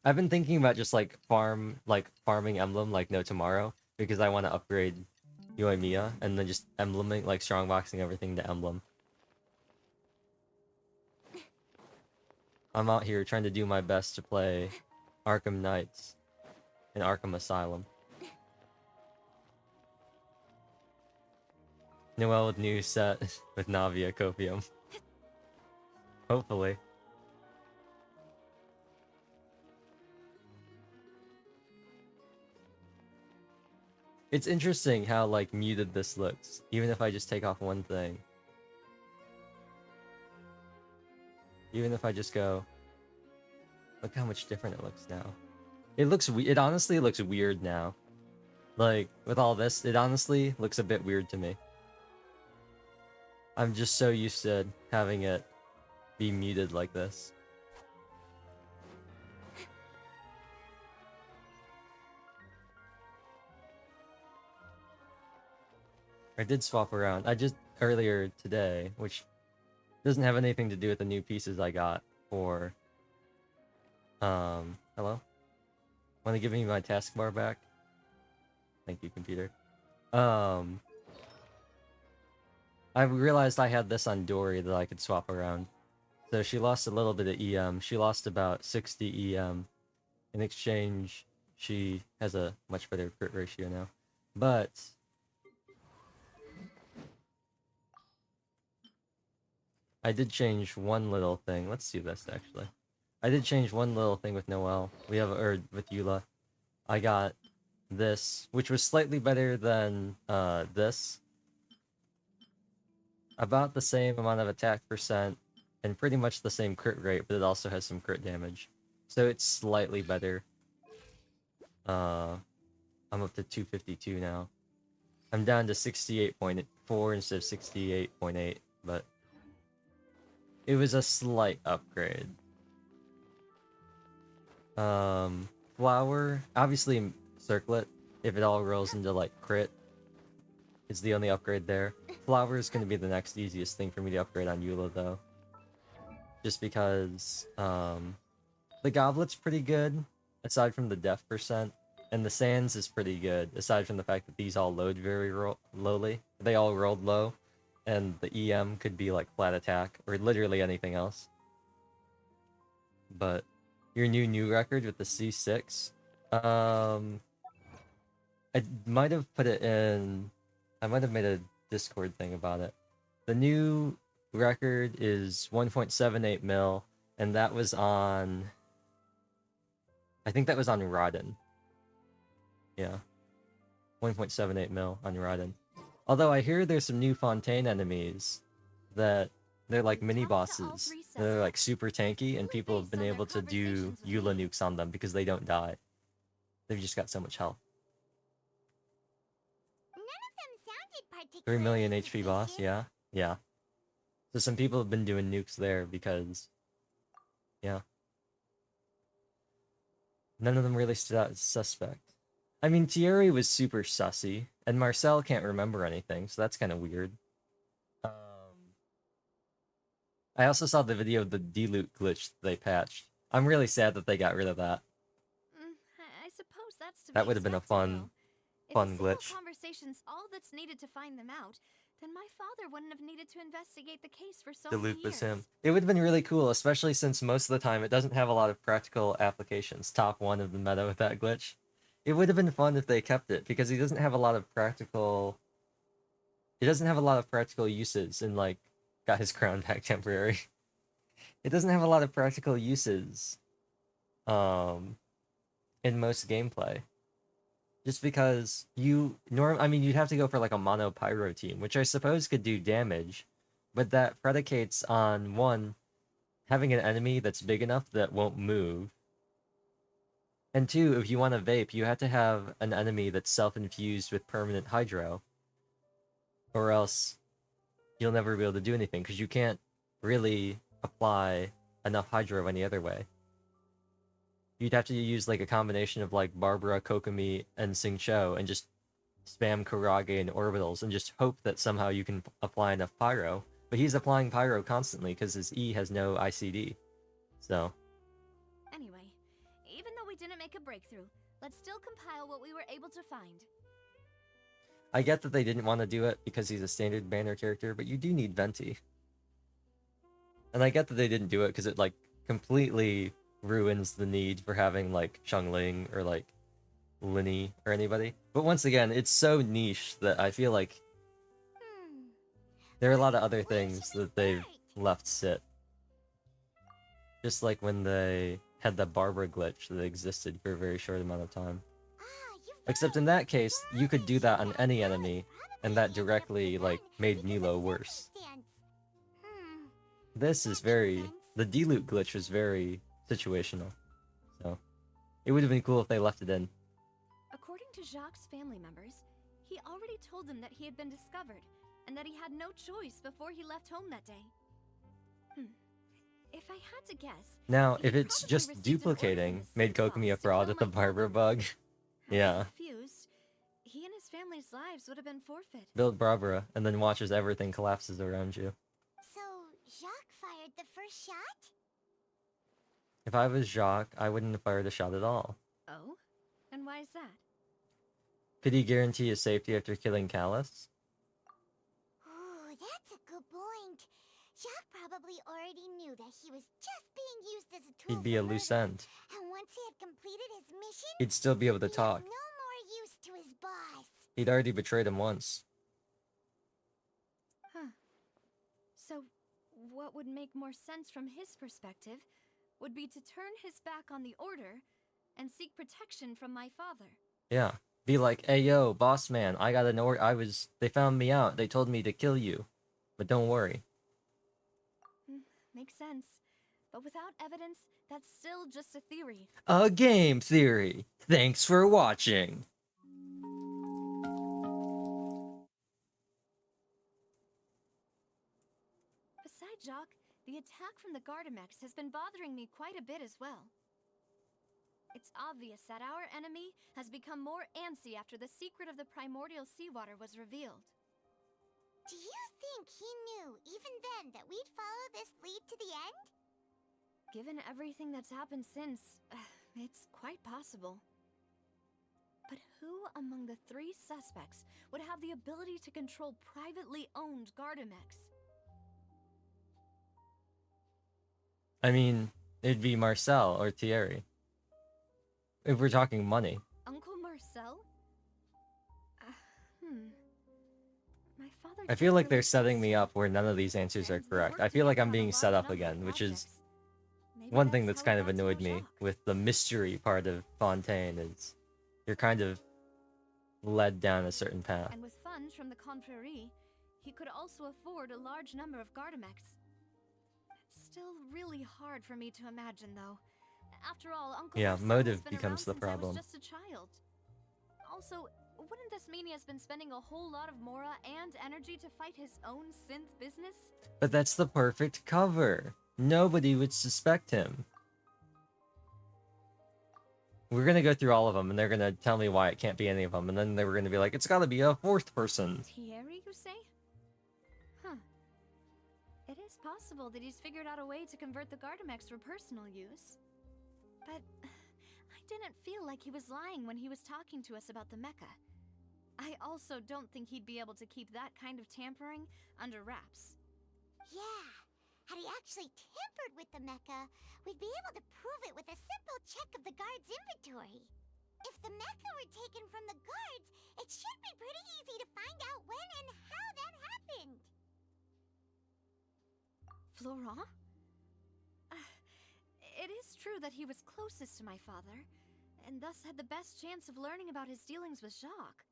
I've been thinking about just farming Emblem like no tomorrow because I want to upgrade Yoimiya and then just embleming, like strongboxing everything to Emblem. I'm out here trying to do my best to play Arkham Knights and Arkham Asylum. Noelle with new set with Navia Copium. Hopefully. It's interesting how, like, muted this looks, even if I just take off one thing. Even if I just go, look how much different it looks now. It honestly looks weird now. Like, with all this, it honestly looks a bit weird to me. I'm just so used to having it be muted like this. I did swap around. I just earlier today, which doesn't have anything to do with the new pieces I got for hello? Want to give me my taskbar back? Thank you, computer. I realized I had this on Dory that I could swap around. So she lost a little bit of EM. She lost about 60 EM. In exchange, she has a much better crit ratio now. But I did change one little thing. Let's do this, actually. I did change one little thing with Noelle. With Eula. I got this, which was slightly better than this. About the same amount of attack percent, and pretty much the same crit rate, but it also has some crit damage. So it's slightly better. I'm up to 252 now. I'm down to 68.4 instead of 68.8, but it was a slight upgrade. Flower, obviously Circlet, if it all rolls into like crit, is the only upgrade there. Flower is going to be the next easiest thing for me to upgrade on Eula, though. Just because, the Goblet's pretty good, aside from the death percent, and the Sands is pretty good, aside from the fact that these all load very lowly. They all rolled low, and the EM could be like flat attack, or literally anything else. But your new record with the C6, I might have put it in... I might have made a Discord thing about it. The new record is 1.78 mil, and that was on... I think that was on Rodden. Yeah. 1.78 mil on Rodden. Although I hear there's some new Fontaine enemies that they're like mini bosses. They're like super tanky, and people have been able to do Eula nukes on them because they don't die. They've just got so much health. 3 million HP boss, yeah. Yeah. So some people have been doing nukes there because... yeah. None of them really stood out as suspect. I mean, Thierry was super sussy, and Marcel can't remember anything, so that's kind of weird. I also saw the video of the D-loot glitch they patched. I'm really sad that they got rid of that. I suppose that's to That be would have been a fun glitch. If conversations all that's needed to find them out, then my father wouldn't have needed to investigate the case for so The many loop was years. him. It would have been really cool, especially since most of the time it doesn't have a lot of practical applications. Top 1 of the meta with that glitch. It would have been fun if they kept it, because he doesn't have a lot of practical... It doesn't have a lot of practical uses in, like, got his crown back temporary. It doesn't have a lot of practical uses, in most gameplay. Just because I mean, you'd have to go for like a mono pyro team, which I suppose could do damage, but that predicates on, one, having an enemy that's big enough that won't move. And two, if you want to vape, you have to have an enemy that's self-infused with permanent hydro. Or else you'll never be able to do anything, because you can't really apply enough hydro any other way. You'd have to use like a combination of like Barbara, Kokomi, and Xingqiu, and just spam Kurage and orbitals, and just hope that somehow you can apply enough pyro. But he's applying pyro constantly because his E has no ICD. So... Anyway, even though we didn't make a breakthrough, let's still compile what we were able to find. I get that they didn't want to do it because he's a standard banner character, but you do need Venti. And I get that they didn't do it because it, like, completely ruins the need for having like Chungling or like Linny or anybody. But once again, it's so niche that I feel like there are a lot of other things that they've left sit. Just like when they had the Barbara glitch that existed for a very short amount of time. Except in that case, you could do that on any enemy, and that directly, like, made Nilo worse. This is very... The D-loot glitch was very situational. So, it would have been cool if they left it in. According to Jacques' family members, he already told them that he had been discovered, and that he had no choice before he left home that day. If I had to guess... Now, if it's just duplicating made Kokomi a fraud with the Barbara bug, yeah. Refused, he and his family's lives would have been forfeit. Build Barbara, and then watch as everything collapses around you. So, Jacques fired the first shot? If I was Jacques, I wouldn't have fired a shot at all. Oh? And why is that? Could he guarantee his safety after killing Callus? Ooh, that's a good point. Jacques probably already knew that he was just being used as a tool. He'd be a loose end. And once he had completed his mission, He'd still be able to talk. no more use to his boss. He'd already betrayed him once. Huh. So, what would make more sense from his perspective would be to turn his back on the Order and seek protection from my father. Yeah. Be like, hey yo, boss man, I got an they found me out, they told me to kill you. But don't worry. Makes sense. But without evidence, that's still just a theory. A game theory! Thanks for watching! Besides Jacques, the attack from the Gardamex has been bothering me quite a bit as well. It's obvious that our enemy has become more antsy after the secret of the primordial seawater was revealed. Do you think he knew, even then, that we'd follow this lead to the end? Given everything that's happened since, it's quite possible. But who among the three suspects would have the ability to control privately owned Gardamex? I mean, it'd be Marcel or Thierry. If we're talking money. Uncle Marcel? My father I feel like they're setting me up where none of these answers are correct. I feel like I'm being set up again, which is one thing that's kind of annoyed me with the mystery part of Fontaine is you're kind of led down a certain path. And with funds from the Confrérie, he could also afford a large number of Gardamex. Still really hard for me to imagine, though. After all, Uncle Marcel motive has been becomes the around since I problem. was just a child. Also, wouldn't this mean he has been spending a whole lot of Mora and energy to fight his own synth business? But that's the perfect cover. Nobody would suspect him. We're gonna go through all of them, and they're gonna tell me why it can't be any of them, and then they were gonna be like, it's gotta be a fourth person. Thierry, you say? Huh. It is possible that he's figured out a way to convert the Gardamex for personal use. But I didn't feel like he was lying when he was talking to us about the mecha. I also don't think he'd be able to keep that kind of tampering under wraps. Yeah. Had he actually tampered with the mecha, we'd be able to prove it with a simple check of the guard's inventory. If the mecha were taken from the guards, it should be pretty easy to find out when and how that happened. Florent? It is true that he was closest to my father, and thus had the best chance of learning about his dealings with Jacques.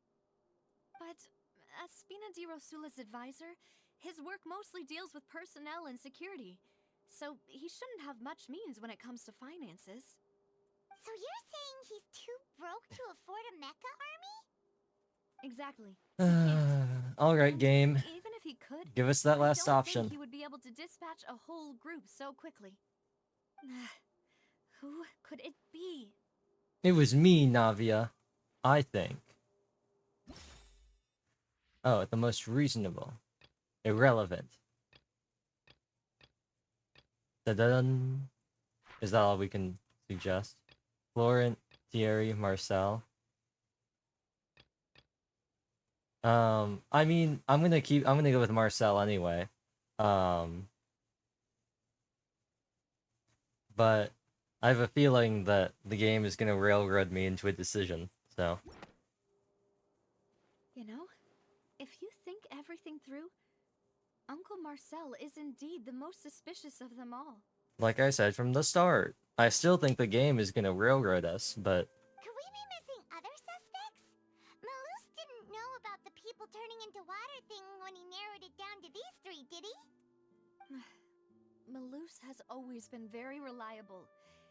But as Spina di Rosula's advisor, his work mostly deals with personnel and security, so he shouldn't have much means when it comes to finances. So you're saying he's too broke to afford a mecha army? Exactly. Alright, game. Even if he could, Give us that I last don't option. think he would be able to dispatch a whole group so quickly. Who could it be? It was me, Navia. I think. Oh, the most reasonable. Irrelevant. Da-da-dun. Is that all we can suggest? Florent, Thierry, Marcel. I mean, I'm gonna go with Marcel anyway. but I have a feeling that the game is gonna railroad me into a decision, so... You know, if you think everything through, Uncle Marcel is indeed the most suspicious of them all. Like I said from the start, I still think the game is gonna railroad us, but... Could we be missing other suspects? Malus didn't know about the people turning into water thing when he narrowed it down to these three, did he? Malus has always been very reliable,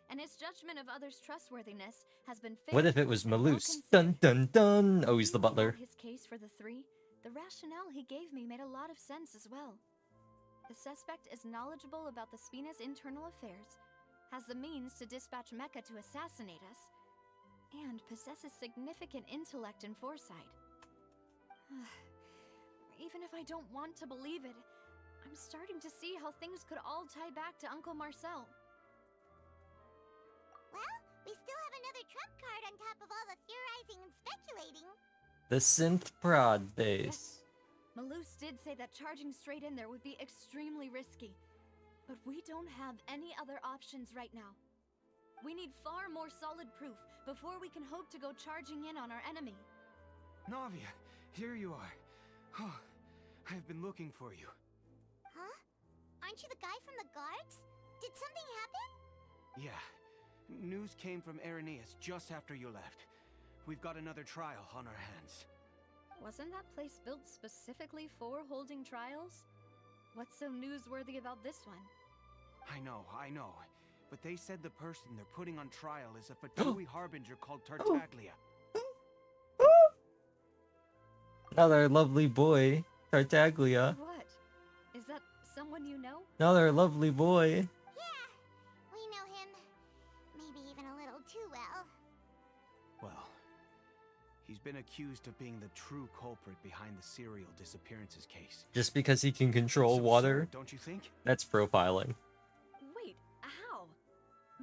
and his judgment of others' trustworthiness has been fair. What if it was and Malus? well-considered. Dun dun dun! Oh, he's the Laying butler. out his case for the three, the rationale he gave me made a lot of sense as well. The suspect is knowledgeable about the Spina's internal affairs, has the means to dispatch Mecha to assassinate us, and possesses significant intellect and foresight. Even if I don't want to believe it, I'm starting to see how things could all tie back to Uncle Marcel. Well, we still have another trump card on top of all the theorizing and speculating. The synth prod base. Malus did say that charging straight in there would be extremely risky, but we don't have any other options right now. We need far more solid proof before we can hope to go charging in on our enemy. Navia, here you are. Oh, I've been looking for you. Huh? Aren't you the guy from the guards? Did something happen? Yeah. News came from Irenaeus just after you left. We've got another trial on our hands. Wasn't that place built specifically for holding trials? What's so newsworthy about this one? I know. But they said the person they're putting on trial is a Fatui harbinger called Tartaglia. Another lovely boy, Tartaglia. What? Is that someone you know? Another lovely boy. Yeah, we know him. Maybe even a little too well. Well, he's been accused of being the true culprit behind the serial disappearances case. Just because he can control It's water? absurd, don't you think? That's profiling. Wait, how?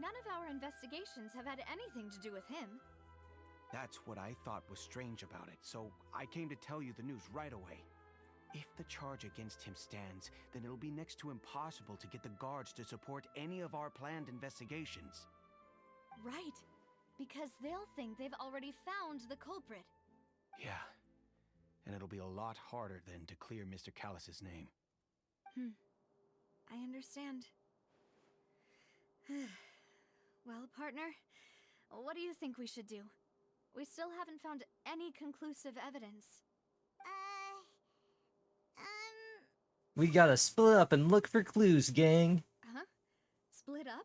None of our investigations have had anything to do with him. That's what I thought was strange about it, so I came to tell you the news right away. If the charge against him stands, then it'll be next to impossible to get the guards to support any of our planned investigations. Right, because they'll think they've already found the culprit. Yeah, and it'll be a lot harder then to clear Mr. Callus's name. I understand. Well, partner, what do you think we should do? We still haven't found any conclusive evidence. We gotta split up and look for clues, gang. Huh? Split up?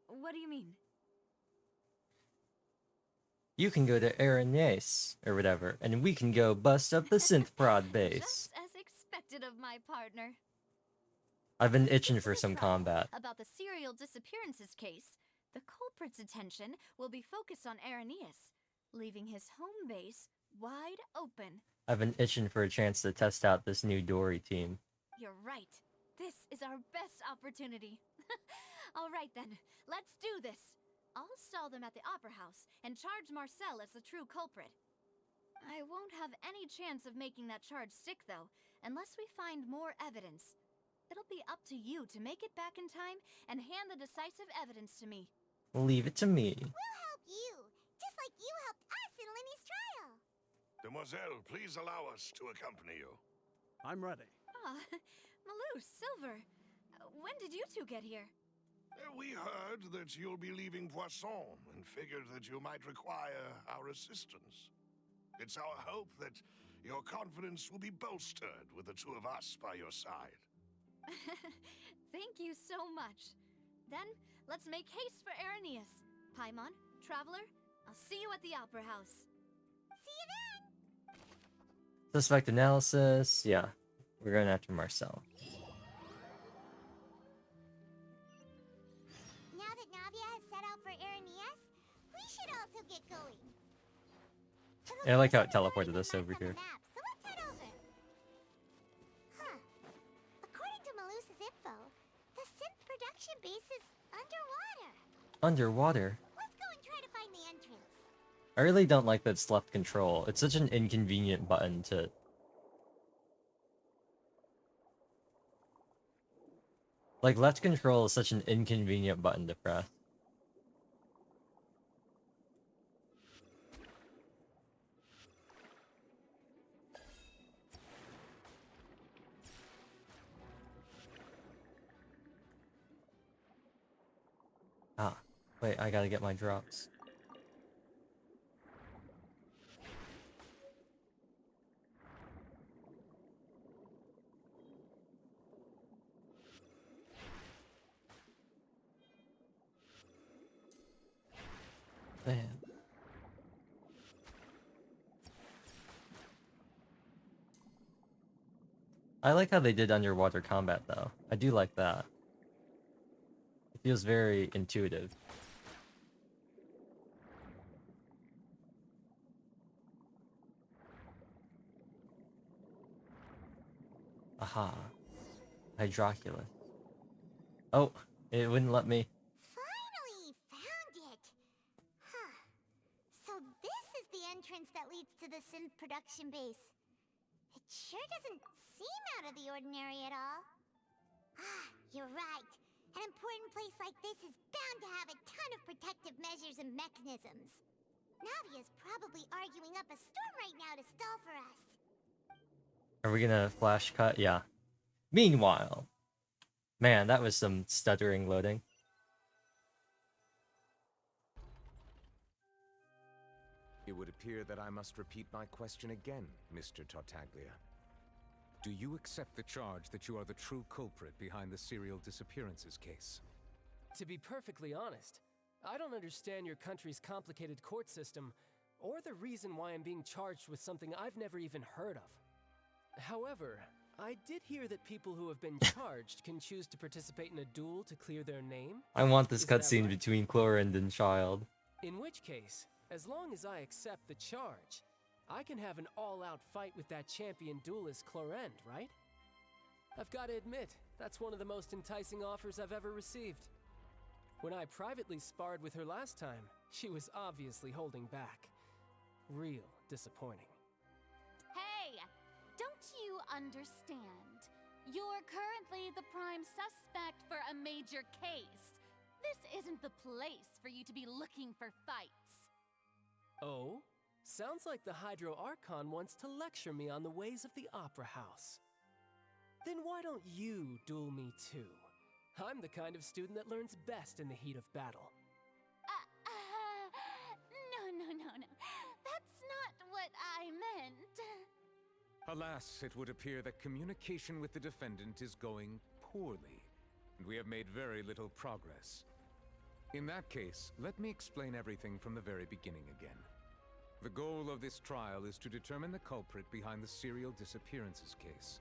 What do you mean? You can go to Irenaeus, or whatever, and we can go bust up the synth prod base. Just as expected of my partner. I've been itching for some combat. About the serial disappearances case, the culprit's attention will be focused on Irenaeus, leaving his home base wide open. I've been itching for a chance to test out this new Dory team. You're right. This is our best opportunity. All right then, let's do this. I'll stall them at the Opera House and charge Marcel as the true culprit. I won't have any chance of making that charge stick, though, unless we find more evidence. It'll be up to you to make it back in time and hand the decisive evidence to me. Leave it to me. We'll help you, just like you helped us in Lenny's trial. Demoiselle, please allow us to accompany you. I'm ready. Ah, Malus, Silver, when did you two get here? We heard that you'll be leaving Poisson and figured that you might require our assistance. It's our hope that your confidence will be bolstered with the two of us by your side. Thank you so much. Then, let's make haste for Irenaeus. Paimon, Traveler, I'll see you at the Opera House. See you then! Suspect analysis. Yeah, we're going after Marcel. Now that Navia has set out for Irenaeus, we should also get going. Yeah, I like how it teleported us over here. So let's head over. Huh. According to Malus's info, the synth production base is underwater. Underwater? Let's go and try to find the entrance. I really don't like that it's left control. It's such an inconvenient button to... Like, left control is such an inconvenient button to press. Ah, wait, I gotta get my drops. Man. I like how they did underwater combat, though. I do like that. It feels very intuitive. Aha. Hydroculus. Oh, it wouldn't let me. Finally found it! Huh. So this is the entrance that leads to the synth production base. It sure doesn't seem out of the ordinary at all. Ah, you're right. An important place like this is bound to have a ton of protective measures and mechanisms. Navia's probably arguing up a storm right now to stall for us. Are we gonna flash cut? Yeah. Meanwhile. Man, that was some stuttering loading. It would appear that I must repeat my question again, Mr. Tartaglia. Do you accept the charge that you are the true culprit behind the serial disappearances case? To be perfectly honest, I don't understand your country's complicated court system, or the reason why I'm being charged with something I've never even heard of. However, I did hear that people who have been charged can choose to participate in a duel to clear their name. I want this Is that cutscene right? between Chlorinde and Child. In which case, as long as I accept the charge, I can have an all-out fight with that champion duelist Chlorinde, right? I've got to admit, that's one of the most enticing offers I've ever received. When I privately sparred with her last time, she was obviously holding back. Real disappointing. Hey! Don't you understand? You're currently the prime suspect for a major case. This isn't the place for you to be looking for fights. Oh? Sounds like the Hydro Archon wants to lecture me on the ways of the Opera House. Then why don't you duel me too? I'm the kind of student that learns best in the heat of battle. No. That's not what I meant. Alas, it would appear that communication with the defendant is going poorly, and we have made very little progress. In that case, let me explain everything from the very beginning again. The goal of this trial is to determine the culprit behind the serial disappearances case.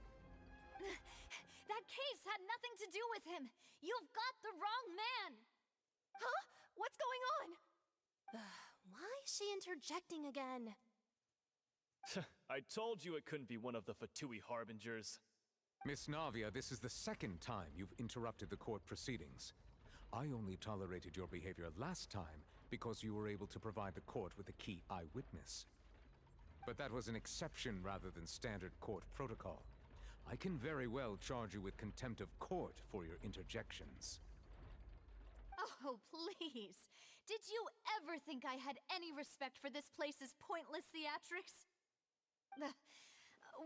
That case had nothing to do with him. You've got the wrong man. Huh? What's going on? Why is she interjecting again? I told you it couldn't be one of the Fatui Harbingers. Miss Navia, this is the second time you've interrupted the court proceedings. I only tolerated your behavior last time because you were able to provide the court with a key eyewitness. But that was an exception rather than standard court protocol. I can very well charge you with contempt of court for your interjections. Oh, please. Did you ever think I had any respect for this place's pointless theatrics?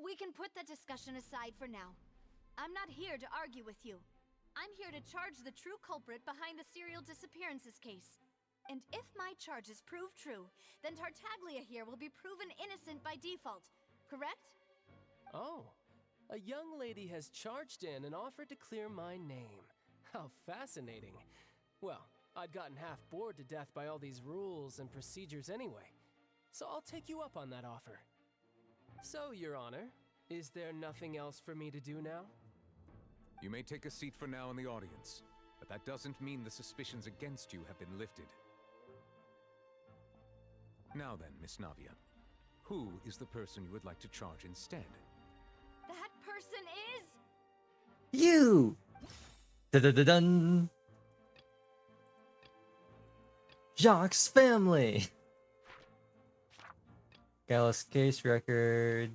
We can put that discussion aside for now. I'm not here to argue with you. I'm here to charge the true culprit behind the serial disappearances case. And if my charges prove true, then Tartaglia here will be proven innocent by default, correct? Oh, a young lady has charged in and offered to clear my name. How fascinating. Well, I'd gotten half bored to death by all these rules and procedures anyway, so I'll take you up on that offer. So, Your Honor, is there nothing else for me to do now? You may take a seat for now in the audience, but that doesn't mean the suspicions against you have been lifted. Now then, Miss Navia, who is the person you would like to charge instead? That person is... You! Da-da-da-dun! Jacques' family! Gallus case record.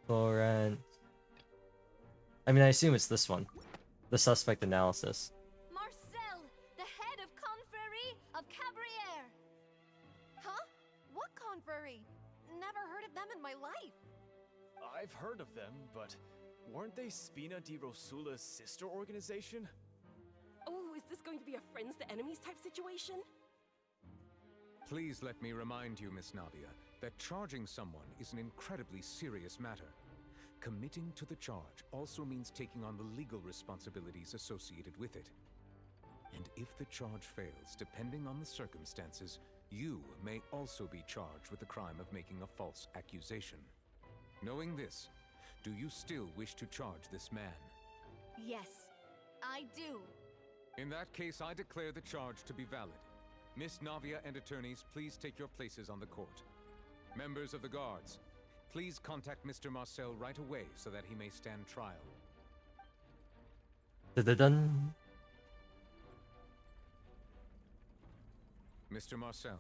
Florent. I mean, I assume it's this one. The suspect analysis. Marcel, the head of Confrérie of Cabriere. Huh? What confrérie? Never heard of them in my life. I've heard of them, but weren't they Spina di Rosula's sister organization? Oh, is this going to be a friends to enemies type situation? Please let me remind you, Miss Navia, that charging someone is an incredibly serious matter. Committing to the charge also means taking on the legal responsibilities associated with it. And if the charge fails, depending on the circumstances, you may also be charged with the crime of making a false accusation. Knowing this, do you still wish to charge this man? Yes, I do. In that case, I declare the charge to be valid. Miss Navia and attorneys, please take your places on the court. Members of the guards, please contact Mr. Marcel right away so that he may stand trial. Dun-dun-dun. Mr. Marcel,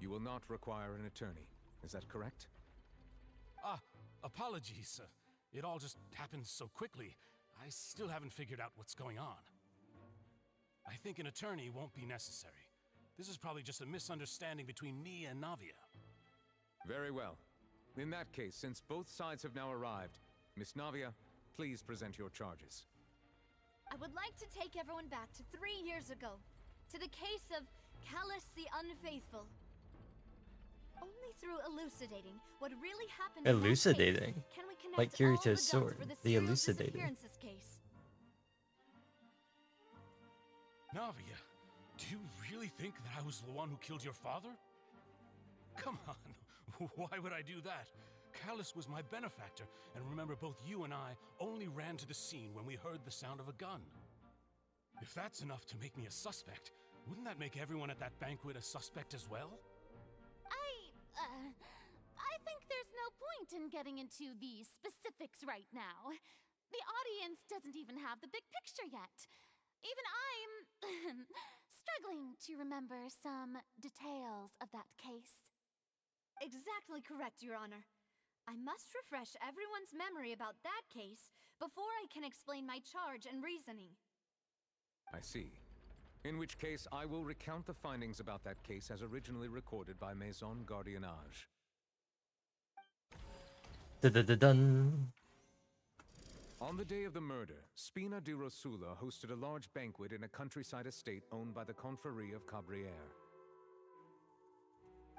you will not require an attorney. Is that correct? Apologies. It all just happened so quickly. I still haven't figured out what's going on. I think an attorney won't be necessary. This is probably just a misunderstanding between me and Navia. Very well. In that case, since both sides have now arrived, Miss Navia, please present your charges. I would like to take everyone back to 3 years ago, to the case of Callus the Unfaithful. Only through elucidating what really happened in that Elucidating? case can we connect Like all Kirito's the dots sword, for the serial elucidating. disappearances case. Navia, do you really think that I was the one who killed your father? Come on, why would I do that? Callus was my benefactor, and remember both you and I only ran to the scene when we heard the sound of a gun. If that's enough to make me a suspect, wouldn't that make everyone at that banquet a suspect as well? I think there's no point in getting into the specifics right now. The audience doesn't even have the big picture yet. Even I'm struggling to remember some details of that case. Exactly correct, Your Honor. I must refresh everyone's memory about that case before I can explain my charge and reasoning. I see. In which case, I will recount the findings about that case as originally recorded by Maison Gardiennage. Dun-dun-dun-dun. On the day of the murder, Spina di Rosula hosted a large banquet in a countryside estate owned by the Confrérie of Cabriere.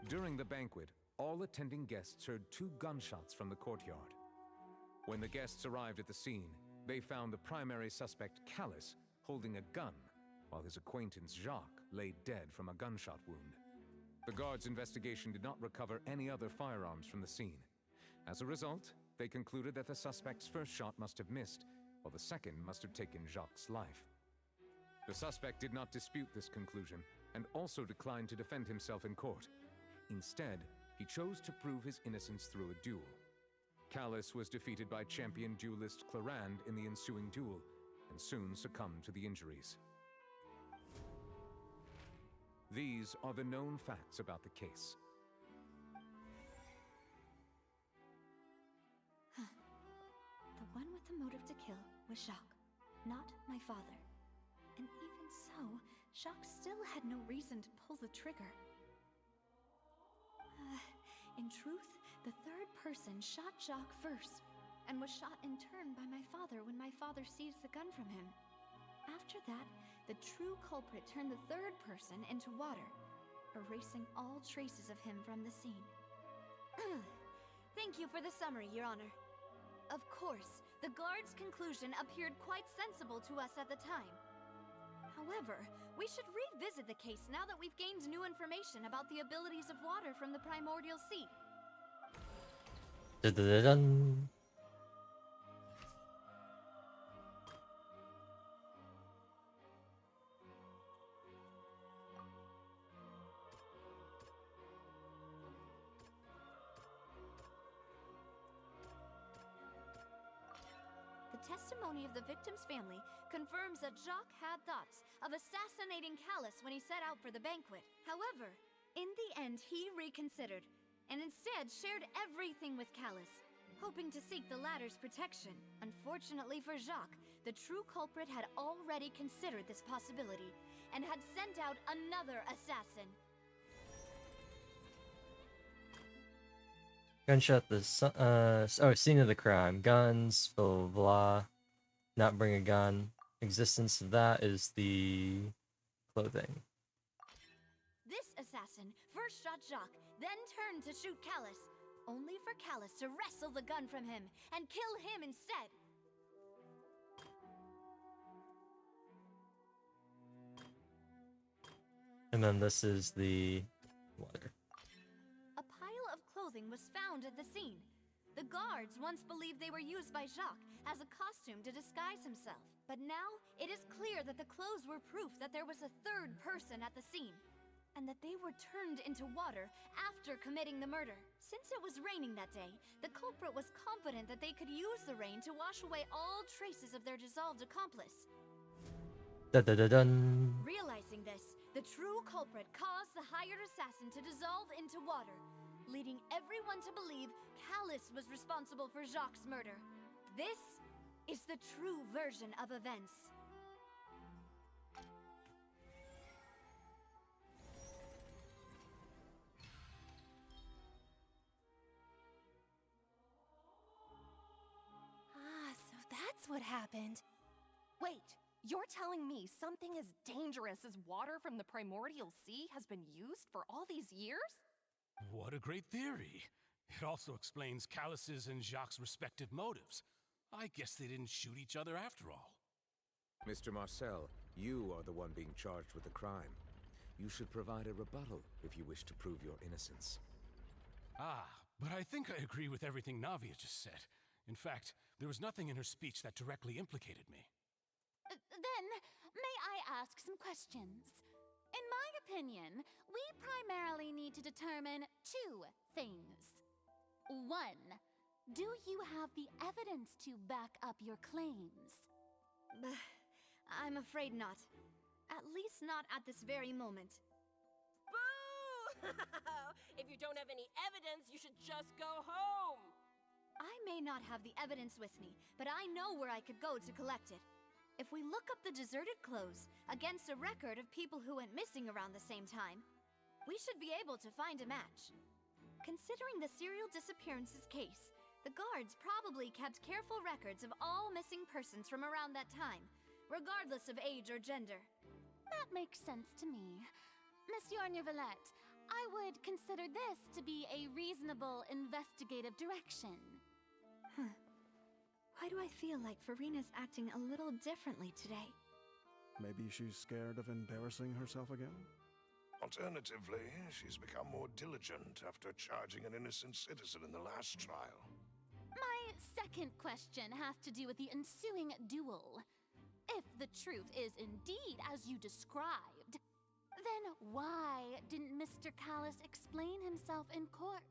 During the banquet, all attending guests heard 2 gunshots from the courtyard. When the guests arrived at the scene, they found the primary suspect, Callus, holding a gun, while his acquaintance Jacques lay dead from a gunshot wound. The guards' investigation did not recover any other firearms from the scene. As a result, they concluded that the suspect's first shot must have missed, while the second must have taken Jacques' life. The suspect did not dispute this conclusion, and also declined to defend himself in court. Instead, he chose to prove his innocence through a duel. Callus was defeated by champion duelist Clarand in the ensuing duel, and soon succumbed to the injuries. These are the known facts about the case. The one with the motive to kill was Jacques, not my father. And even so, Jacques still had no reason to pull the trigger. In truth, the third person shot Jacques first, and was shot in turn by my father when my father seized the gun from him. After that, the true culprit turned the third person into water, erasing all traces of him from the scene. Thank you for the summary, Your Honor. Of course, the guard's conclusion appeared quite sensible to us at the time. However, we should revisit the case now that we've gained new information about the abilities of water from the primordial sea. Dun-dun-dun-dun. The testimony of the victim's family confirms that Jacques had thoughts of assassinating Callus when he set out for the banquet. However, in the end, he reconsidered, and instead shared everything with Callus, hoping to seek the latter's protection. Unfortunately for Jacques, the true culprit had already considered this possibility and had sent out another assassin. Gunshot scene of the crime. Guns, blah, blah, blah. Not bring a gun. Existence of that is the clothing. This assassin first shot Jacques, then turned to shoot Callus, only for Callus to wrestle the gun from him and kill him instead. And then this is the water. A pile of clothing was found at the scene. The guards once believed they were used by Jacques as a costume to disguise himself. But now, it is clear that the clothes were proof that there was a third person at the scene, and that they were turned into water after committing the murder. Since it was raining that day, the culprit was confident that they could use the rain to wash away all traces of their dissolved accomplice. Dun-dun-dun-dun. Realizing this, the true culprit caused the hired assassin to dissolve into water, leading everyone to believe Callus was responsible for Jacques' murder. This is the true version of events. Ah, so that's what happened. Wait, you're telling me something as dangerous as water from the primordial sea has been used for all these years? What a great theory. It also explains Callus's and Jacques' respective motives. I guess they didn't shoot each other after all. Mr. Marcel, you are the one being charged with the crime. You should provide a rebuttal if you wish to prove your innocence. Ah, but I think I agree with everything Navia just said. In fact, there was nothing in her speech that directly implicated me. Then, may I ask some questions? In my opinion, we primarily need to determine two things. One, do you have the evidence to back up your claims? I'm afraid not. At least not at this very moment. Boo! If you don't have any evidence, you should just go home! I may not have the evidence with me, but I know where I could go to collect it. If we look up the deserted clothes against a record of people who went missing around the same time, we should be able to find a match. Considering the serial disappearances case, the guards probably kept careful records of all missing persons from around that time, regardless of age or gender. That makes sense to me. Monsieur Neuvillette, I would consider this to be a reasonable investigative direction. Why do I feel like Farina's acting a little differently today? Maybe she's scared of embarrassing herself again? Alternatively, she's become more diligent after charging an innocent citizen in the last trial. My second question has to do with the ensuing duel. If the truth is indeed as you described, then why didn't Mr. Callus explain himself in court?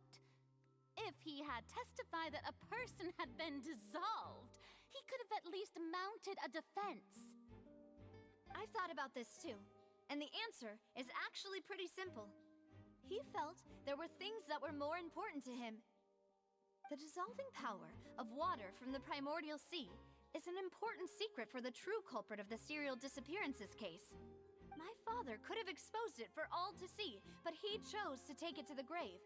If he had testified that a person had been dissolved, he could have at least mounted a defense. I've thought about this too, and the answer is actually pretty simple. He felt there were things that were more important to him. The dissolving power of water from the primordial sea is an important secret for the true culprit of the serial disappearances case. My father could have exposed it for all to see, but he chose to take it to the grave.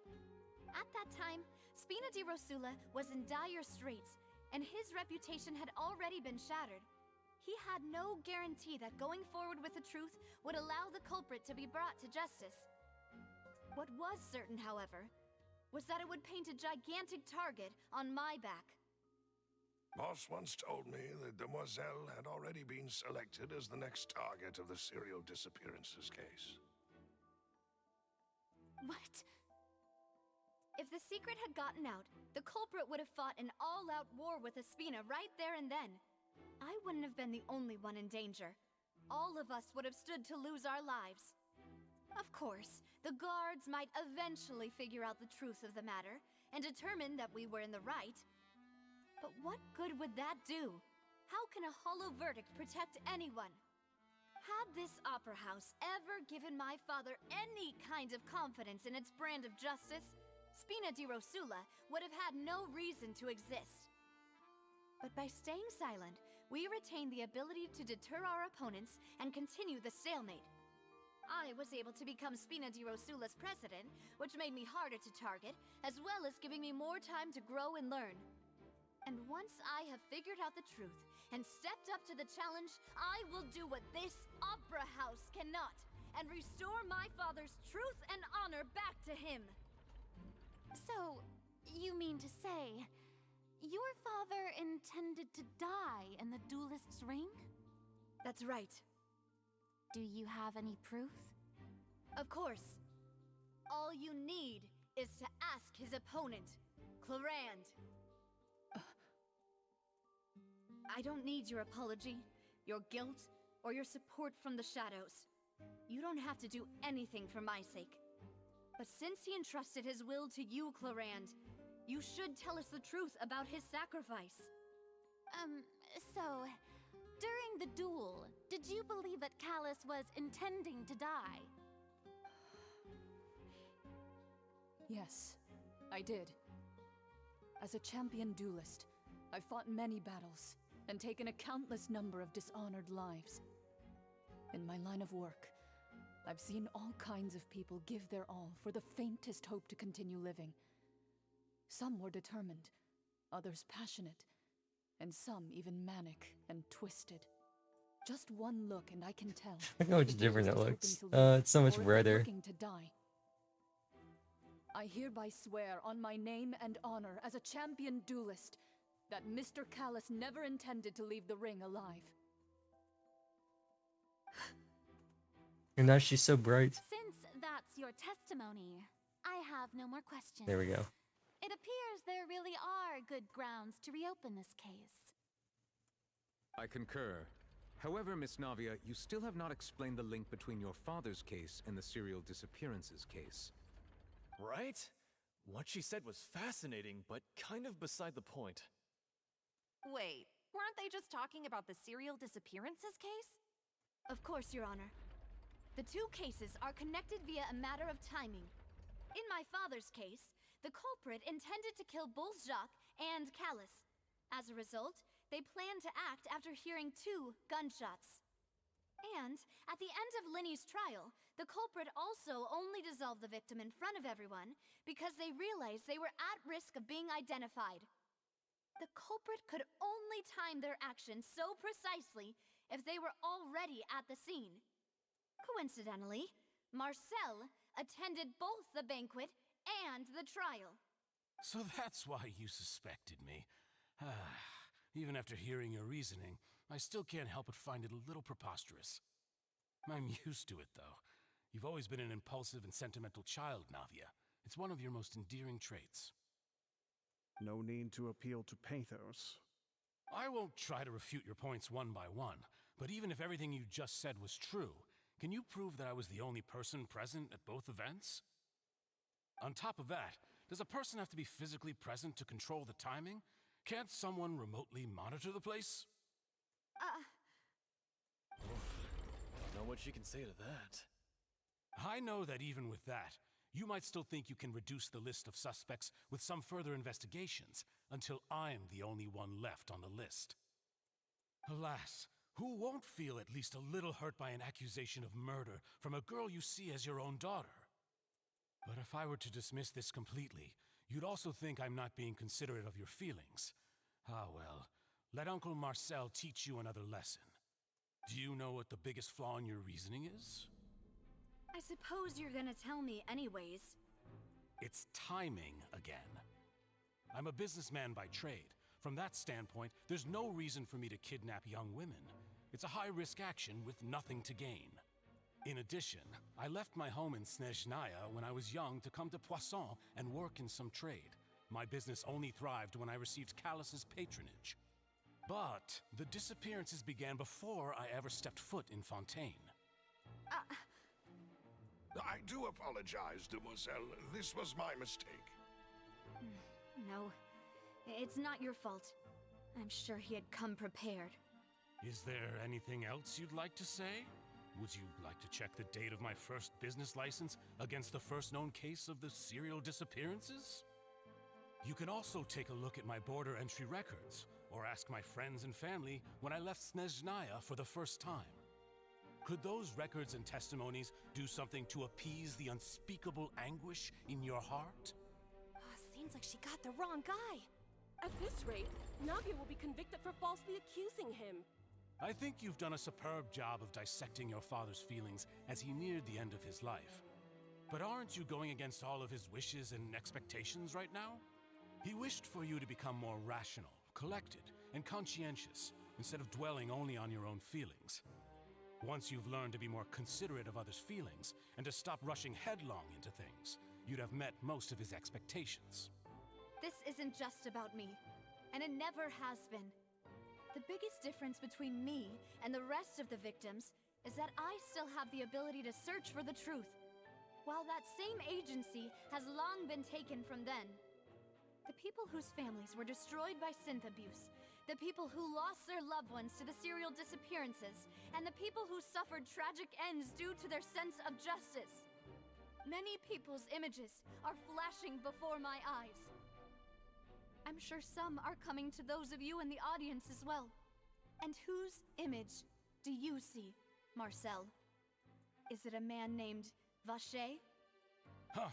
At that time, Spina di Rosula was in dire straits, and his reputation had already been shattered. He had no guarantee that going forward with the truth would allow the culprit to be brought to justice. What was certain, however, was that it would paint a gigantic target on my back. Boss once told me that Demoiselle had already been selected as the next target of the serial disappearances case. What? If the secret had gotten out, the culprit would have fought an all-out war with Espina right there and then. I wouldn't have been the only one in danger. All of us would have stood to lose our lives. Of course, the guards might eventually figure out the truth of the matter and determine that we were in the right. But what good would that do? How can a hollow verdict protect anyone? Had this opera house ever given my father any kind of confidence in its brand of justice, Spina di Rosula would have had no reason to exist. But by staying silent, we retain the ability to deter our opponents and continue the stalemate. I was able to become Spina di Rosula's president, which made me harder to target, as well as giving me more time to grow and learn. And once I have figured out the truth and stepped up to the challenge, I will do what this opera house cannot, and restore my father's truth and honor back to him. So, you mean to say, your father intended to die in the duelist's ring? That's right. Do you have any proof? Of course. All you need is to ask his opponent, Clarand. I don't need your apology, your guilt, or your support from the shadows. You don't have to do anything for my sake. But since he entrusted his will to you, Clarand, you should tell us the truth about his sacrifice. So, during the duel, did you believe that Callus was intending to die? Yes, I did. As a champion duelist, I've fought many battles and taken a countless number of dishonored lives. In my line of work, I've seen all kinds of people give their all for the faintest hope to continue living. Some were determined, others passionate, and some even manic and twisted. Just one look and I can tell. Look how much different it looks. It's so much brighter. Looking to die. I hereby swear on my name and honor as a champion duelist that Mr. Callus never intended to leave the ring alive. And now she's so bright. Since that's your testimony, I have no more questions. There we go. It appears there really are good grounds to reopen this case. I concur. However, Miss Navia, you still have not explained the link between your father's case and the serial disappearances case. Right? What she said was fascinating, but kind of beside the point. Wait, weren't they just talking about the serial disappearances case? Of course, Your Honor. The two cases are connected via a matter of timing. In my father's case, the culprit intended to kill both Jacques and Callus. As a result, they planned to act after hearing 2 gunshots. And at the end of Linny's trial, the culprit also only dissolved the victim in front of everyone because they realized they were at risk of being identified. The culprit could only time their actions so precisely if they were already at the scene. Coincidentally, Marcel attended both the banquet and the trial. So that's why you suspected me. Even after hearing your reasoning, I still can't help but find it a little preposterous. I'm used to it, though. You've always been an impulsive and sentimental child, Navia. It's one of your most endearing traits. No need to appeal to pathos. I won't try to refute your points one by one, but even if everything you just said was true, can you prove that I was the only person present at both events? On top of that, does a person have to be physically present to control the timing? Can't someone remotely monitor the place? Know what she can say to that. I know that even with that, you might still think you can reduce the list of suspects with some further investigations, until I'm the only one left on the list. Alas, who won't feel at least a little hurt by an accusation of murder from a girl you see as your own daughter? But if I were to dismiss this completely, you'd also think I'm not being considerate of your feelings. Ah well, let Uncle Marcel teach you another lesson. Do you know what the biggest flaw in your reasoning is? I suppose you're gonna tell me anyways. It's timing again. I'm a businessman by trade. From that standpoint, there's no reason for me to kidnap young women. It's a high-risk action with nothing to gain. In addition, I left my home in Snezhnaya when I was young to come to Poisson and work in some trade. My business only thrived when I received Callus's patronage. But the disappearances began before I ever stepped foot in Fontaine. I do apologize, demoiselle. This was my mistake. No, it's not your fault. I'm sure he had come prepared. Is there anything else you'd like to say? Would you like to check the date of my first business license against the first known case of the serial disappearances? You can also take a look at my border entry records, or ask my friends and family when I left Snezhnaya for the first time. Could those records and testimonies do something to appease the unspeakable anguish in your heart? Seems like she got the wrong guy. At this rate, Navia will be convicted for falsely accusing him. I think you've done a superb job of dissecting your father's feelings as he neared the end of his life. But aren't you going against all of his wishes and expectations right now? He wished for you to become more rational, collected, and conscientious, instead of dwelling only on your own feelings. Once you've learned to be more considerate of others' feelings, and to stop rushing headlong into things, you'd have met most of his expectations. This isn't just about me, and it never has been. The biggest difference between me and the rest of the victims is that I still have the ability to search for the truth, while that same agency has long been taken from them. The people whose families were destroyed by synth abuse, the people who lost their loved ones to the serial disappearances, and the people who suffered tragic ends due to their sense of justice. Many people's images are flashing before my eyes. I'm sure some are coming to those of you in the audience as well. And whose image do you see, Marcel? Is it a man named Vacher? Huh.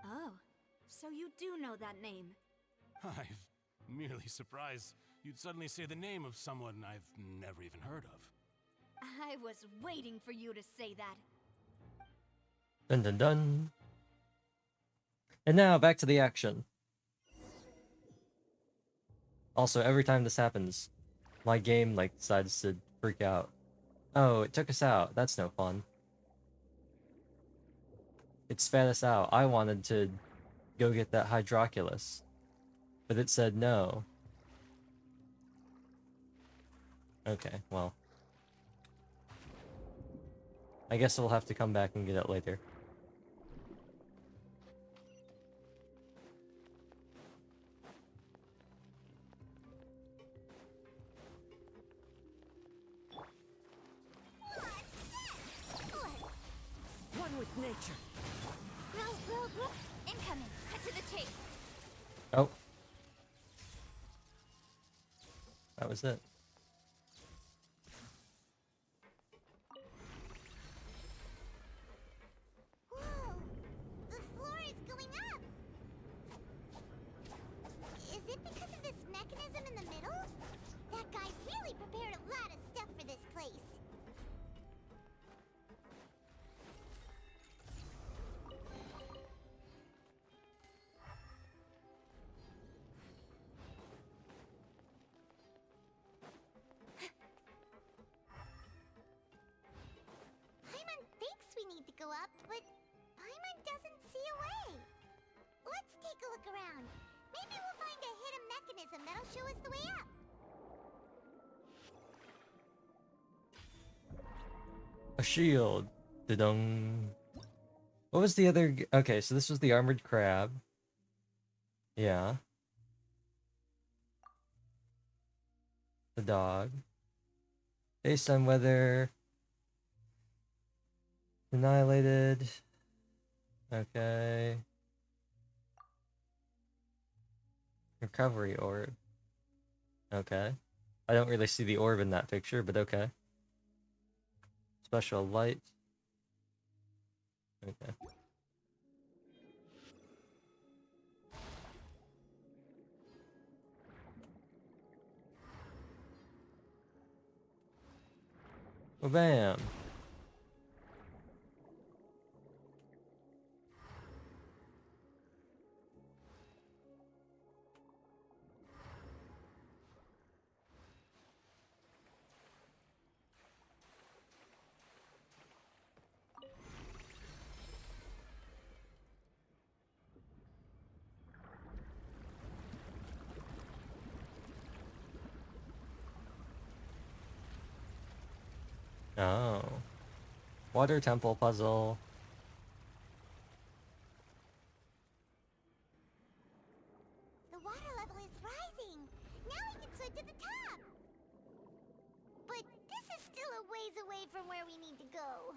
Oh, so you do know that name. I'm merely surprised you'd suddenly say the name of someone I've never even heard of. I was waiting for you to say that. Dun dun dun. And now back to the action. Also, every time this happens, my game like decides to freak out. Oh, it took us out. That's no fun. It spat us out. I wanted to go get that Hydroculus, but it said no. Okay, well. I guess we'll have to come back and get it later. One with nature. Incoming. Cut to the chase. Oh. That was it. Whoa! The floor is going up! Is it because of this mechanism in the middle? That guy really prepared a lot of stuff for this place. Paimon thinks we need to go up, but Paimon doesn't see a way. Let's take a look around. Maybe we'll find a hidden mechanism that'll show us the way up. A shield. Da-dung. What was the other... Okay, so this was the armored crab. Yeah. The dog. Based on whether... Annihilated. Okay. Recovery orb. Okay. I don't really see the orb in that picture, but okay. Special light. Okay. Well, bam. Oh. Water temple puzzle. The water level is rising. Now we can swim to the top. But this is still a ways away from where we need to go.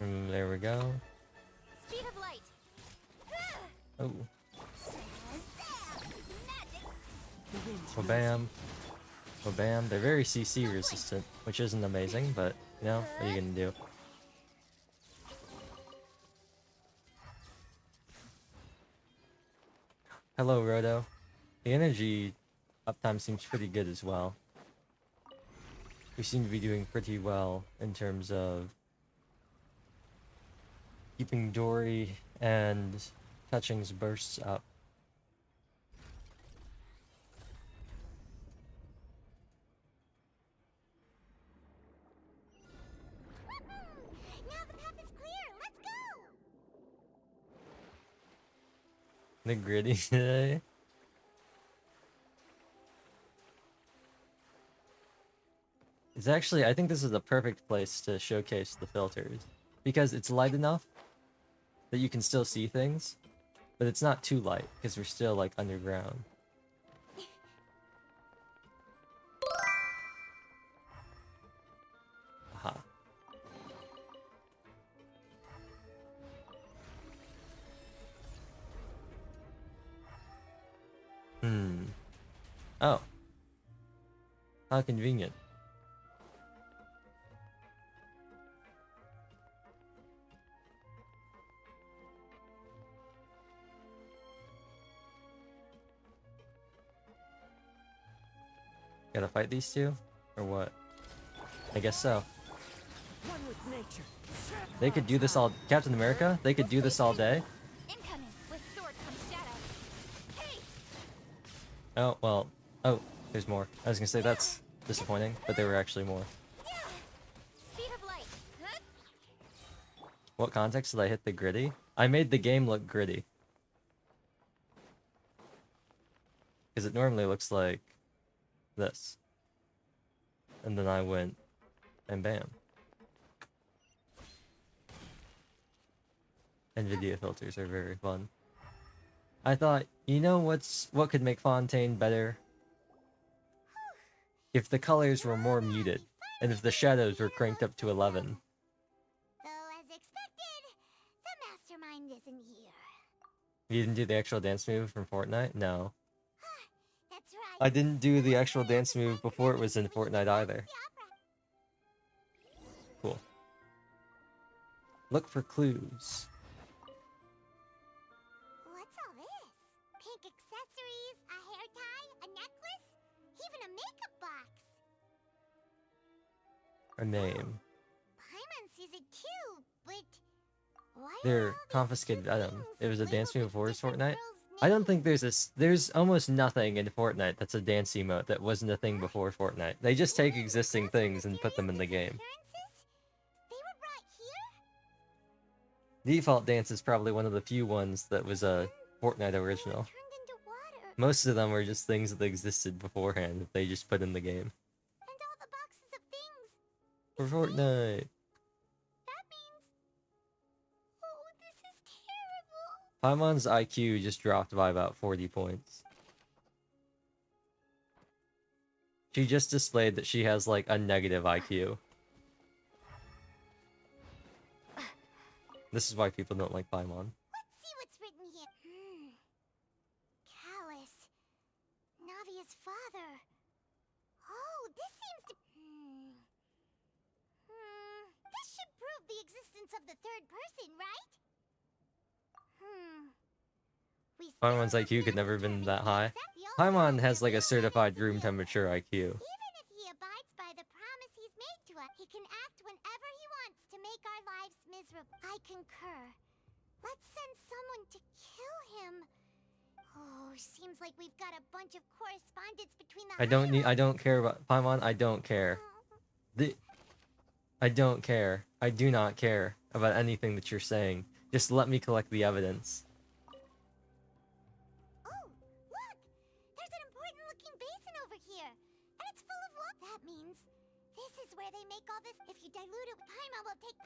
There we go. Speed of light. Oh. Well, bam. Well, bam. They're very CC resistant, which isn't amazing, but, you know, what are you gonna do? Hello, Roto. The energy uptime seems pretty good as well. We seem to be doing pretty well in terms of keeping Dory and Touching's bursts up. Now the path is clear. Let's go. The gritty today. It's actually, I think this is the perfect place to showcase the filters. Because it's light enough that you can still see things, but it's not too light, because we're still, like, underground. Aha. Oh. How convenient. Gotta fight these two? Or what? I guess so. They could do this all... Captain America? They could do this all day? Incoming. With sword comes shadow. Hey! Oh, well... Oh, there's more. I was gonna say that's disappointing, but there were actually more. Speed of light. What context did I hit the gritty? I made the game look gritty. Because it normally looks like this. And then I went and bam. NVIDIA filters are very fun. I thought, you know what could make Fontaine better? If the colors were more muted, and if the shadows were cranked up to 11. Though, as expected, the mastermind isn't here. You didn't do the actual dance move from Fortnite? No. That's right. I didn't do the actual dance move before it was in Fortnite either. Cool. Look for clues. What's all this? Pink accessories, a hair tie, a necklace, even a makeup box. A name. Paimon sees it too, but why They're confiscated items. It was a dance move before Fortnite? I don't think there's almost nothing in Fortnite that's a dance emote that wasn't a thing before Fortnite. They just take existing things and put them in the game. they were brought here? Default Dance is probably one of the few ones that was a Fortnite original. Most of them were just things that existed beforehand that they just put in the game. And all the boxes of things. For Fortnite. That means... Oh, this is terrible. Paimon's IQ just dropped by about 40 points. She just displayed that she has like a negative IQ. This is why people don't like Paimon. Let's see what's written here. Callus. Navia's father. Oh, this seems to... This should prove the existence of the third person, right? Paimon's IQ could never have been that high. Paimon has like a certified room temperature IQ. Even if he abides by the promise he's made to us, he can act whenever he wants to make our lives miserable. I concur. Let's send someone to kill him. Oh, seems like we've got a bunch of correspondence between the I don't care about Paimon, I don't care. I don't care. I do not care about anything that you're saying. Just let me collect the evidence. Oh, look! There's an important looking basin over here. And it's full of water. That means this is where they make all this. If you dilute it with Paimon, we'll take...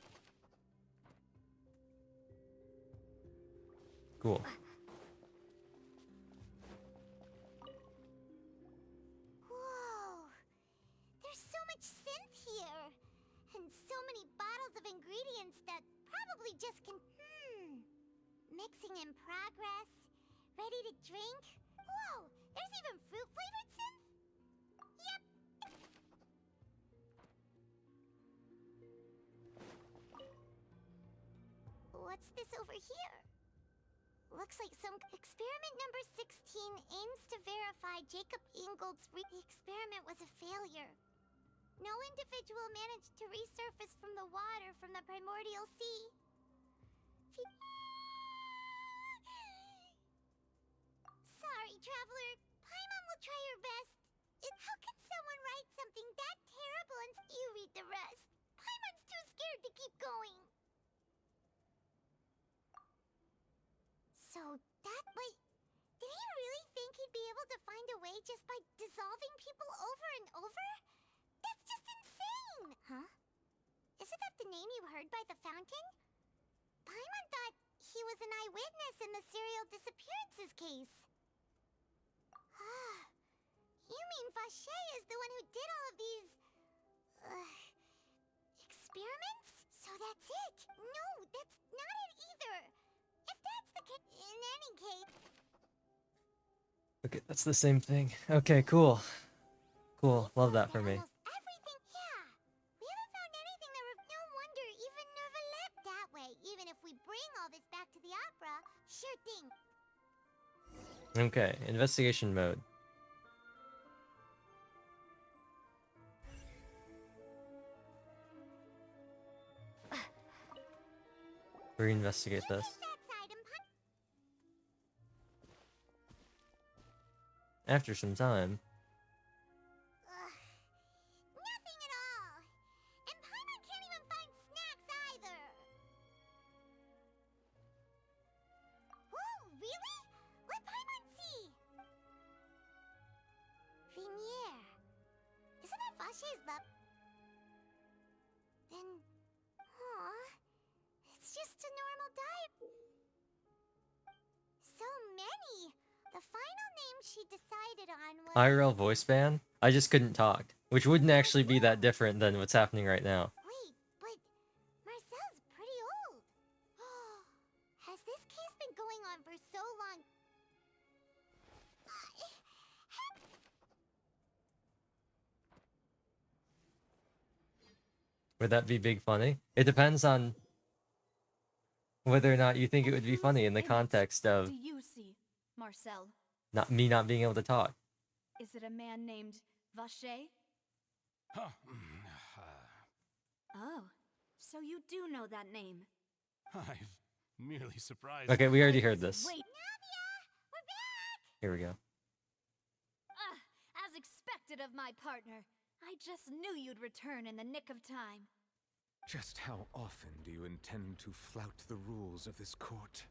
Cool. Whoa! There's so much synth here! And so many bottles of ingredients that Probably just mixing in progress. Ready to drink? Whoa! There's even fruit-flavored synth? Yep. What's this over here? Looks like some experiment number 16 aims to verify Jacob Ingold's the experiment was a failure. No individual managed to resurface from the water from the primordial sea. Sorry, traveler. Paimon will try her best. How can someone write something that terrible and you read the rest? Paimon's too scared to keep going. So wait, did he really think he'd be able to find a way just by dissolving people over and over? That's just insane! Huh? Isn't that the name you heard by the fountain? Paimon thought he was an eyewitness in the serial disappearances case. You mean Vache is the one who did all of these... experiments? So that's it? No, that's not it either! If that's the case... In any case... Okay, that's the same thing. Okay, cool. Cool. Love that for me. Everything, yeah. We haven't found anything that would... No wonder even Neuvillette that way. Even if we bring all this back to the opera, sure thing. Okay, investigation mode. Reinvestigate this. After some time. Nothing at all. And Paimon can't even find snacks either. Whoa, really? Let Paimon see. Vinier. Isn't that Vache's love? Then, it's just a normal diet. So many. The final name she decided on was... IRL voice ban? I just couldn't talk. Which wouldn't actually be that different than what's happening right now. Wait, but Marcel's pretty old. Has this case been going on for so long? Would that be big funny? It depends on whether or not you think it would be funny in the context of Do you see, Marcel? not being able to talk. Is it a man named Vache? Huh. Oh, so you do know that name. I've merely surprised. Okay, we already heard this. Wait. Here we go. As expected of my partner. I just knew you'd return in the nick of time. Just how often do you intend to flout the rules of this court?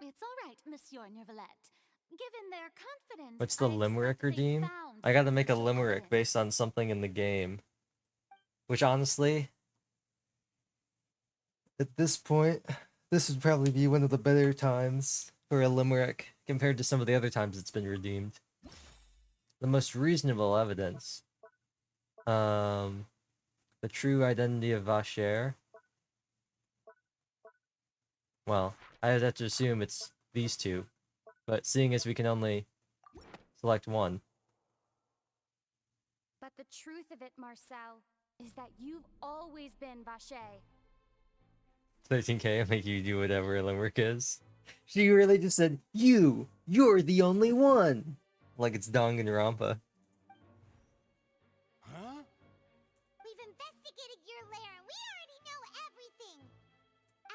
It's all right, Monsieur Neuvillette. Given their confidence, What's the limerick redeem? I gotta make a limerick based on something in the game. Which honestly, at this point, this would probably be one of the better times for a limerick compared to some of the other times it's been redeemed. The most reasonable evidence. The true identity of Vacher. Well, I'd have to assume it's these two. But seeing as we can only select one. But the truth of it, Marcel, is that you've always been Vache. 13k, I'll make you do whatever a limerick is. She really just said, you're the only one! Like it's Danganronpa. Huh? We've investigated your lair and we already know everything.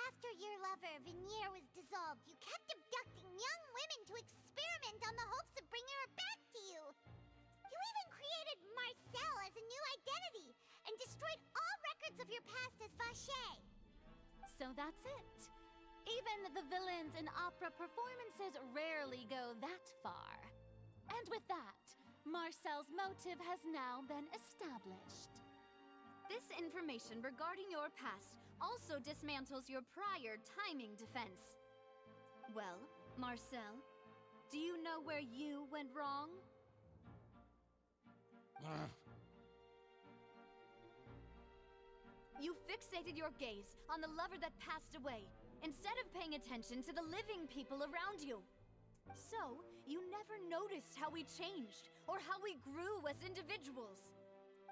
After your lover, Vinier, was dissolved, you kept abducting young women to experiment on the hopes of bringing her back to you. You even created Marcel as a new identity and destroyed all records of your past as Vache. So that's it. Even the villains in opera performances rarely go that far. And with that, Marcel's motive has now been established. This information regarding your past also dismantles your prior timing defense. Well, Marcel, do you know where you went wrong? You fixated your gaze on the lover that passed away, instead of paying attention to the living people around you. So, you never noticed how we changed, or how we grew as individuals.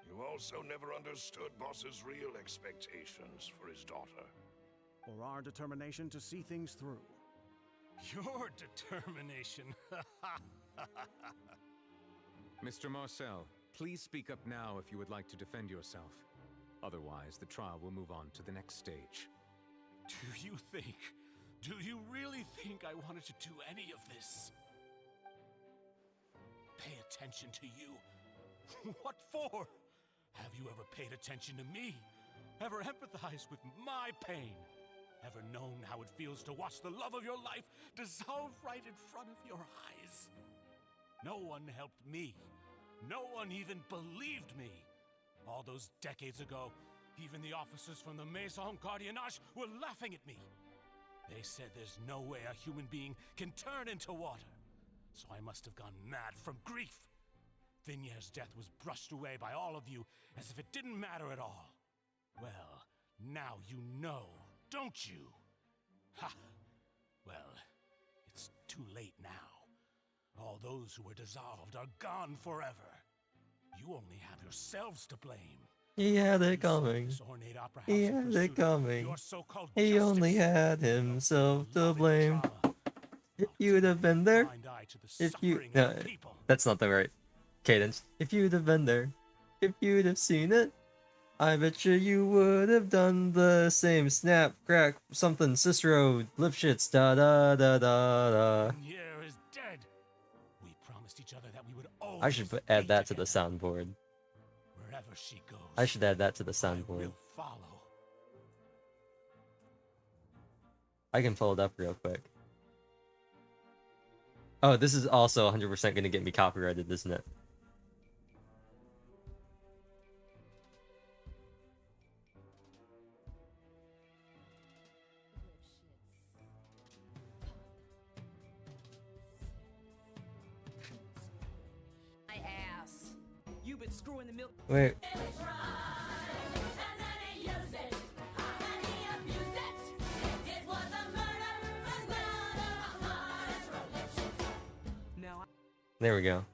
You also never understood Boss's real expectations for his daughter. Or our determination to see things through. Your determination. Mr. Marcel, please speak up now if you would like to defend yourself. Otherwise, the trial will move on to the next stage. Do you really think I wanted to do any of this? Pay attention to you? What for? Have you ever paid attention to me? Ever empathized with my pain? Ever known how it feels to watch the love of your life dissolve right in front of your eyes? No one helped me. No one even believed me. All those decades ago, even the officers from the Maison Gardiennage were laughing at me. They said there's no way a human being can turn into water. So I must have gone mad from grief. Vignère's death was brushed away by all of you as if it didn't matter at all. Well, now you know, don't you? Ha! Well, it's too late now. All those who were dissolved are gone forever. You only have yourselves to blame. He had it coming. He had it coming. He only had himself to blame. If you'd have been there, if you... No, that's not the right cadence. If you'd have been there, if you'd have seen it, I bet you would have done the same. Snap, crack, something, Cicero, lip shits, da da da da da. Vignère is dead. We promised each other that we would always I should add that to the soundboard. Wherever she goes, I should add that to the soundboard. follow. I can pull it up real quick. Oh, this is also 100% going to get me copyrighted, isn't it? My ass. You've been screwing the milk. Wait. There we go.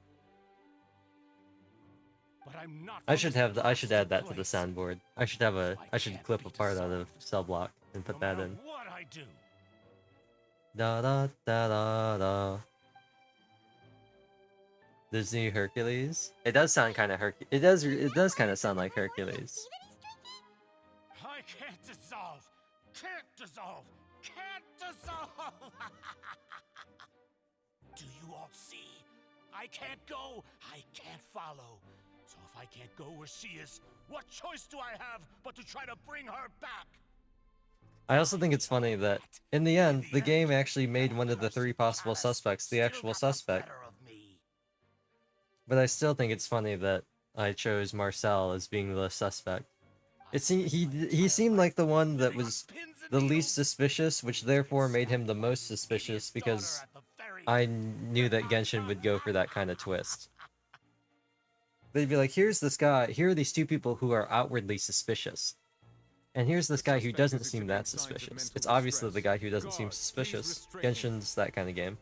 But I'm not I should add that to the soundboard. I should clip a part out of Cell Block and put that in. What I do. Da da da da da. Disney Hercules. It does sound kind of It does kind of sound like Hercules. I can't dissolve. Can't dissolve. Can't dissolve. Do you all see? I can't go. I can't follow. So if I can't go where she is, what choice do I have but to try to bring her back? I also think it's funny that, in the end, the game actually made one of the 3 possible suspects the actual suspect. But I still think it's funny that I chose Marcel as being the suspect. He seemed like the one that was the least suspicious, which therefore made him the most suspicious, because I knew that Genshin would go for that kind of twist. They'd be like, here's this guy, here are these 2 people who are outwardly suspicious. And here's this guy who doesn't seem that suspicious. It's obviously the guy who doesn't seem suspicious. Genshin's that kind of game.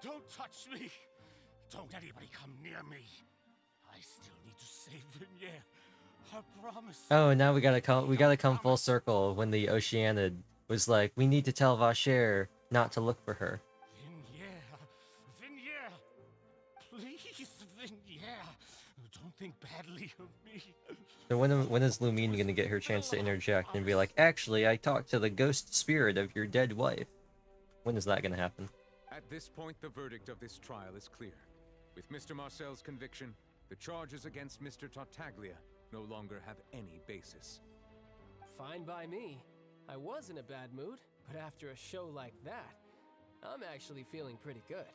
Don't touch me! Don't anybody come near me! I still need to save Vignère. I promise. Oh, now we gotta come full circle when the Oceanid was like, we need to tell Vacher not to look for her. Vignère! Please, Vignère! Don't think badly of me. So when is Lumine gonna get her chance to interject and be like, actually, I talked to the ghost spirit of your dead wife? When is that gonna happen? At this point, the verdict of this trial is clear. With Mr. Marcel's conviction, the charges against Mr. Tartaglia no longer have any basis. Fine by me. I was in a bad mood, but after a show like that, I'm actually feeling pretty good.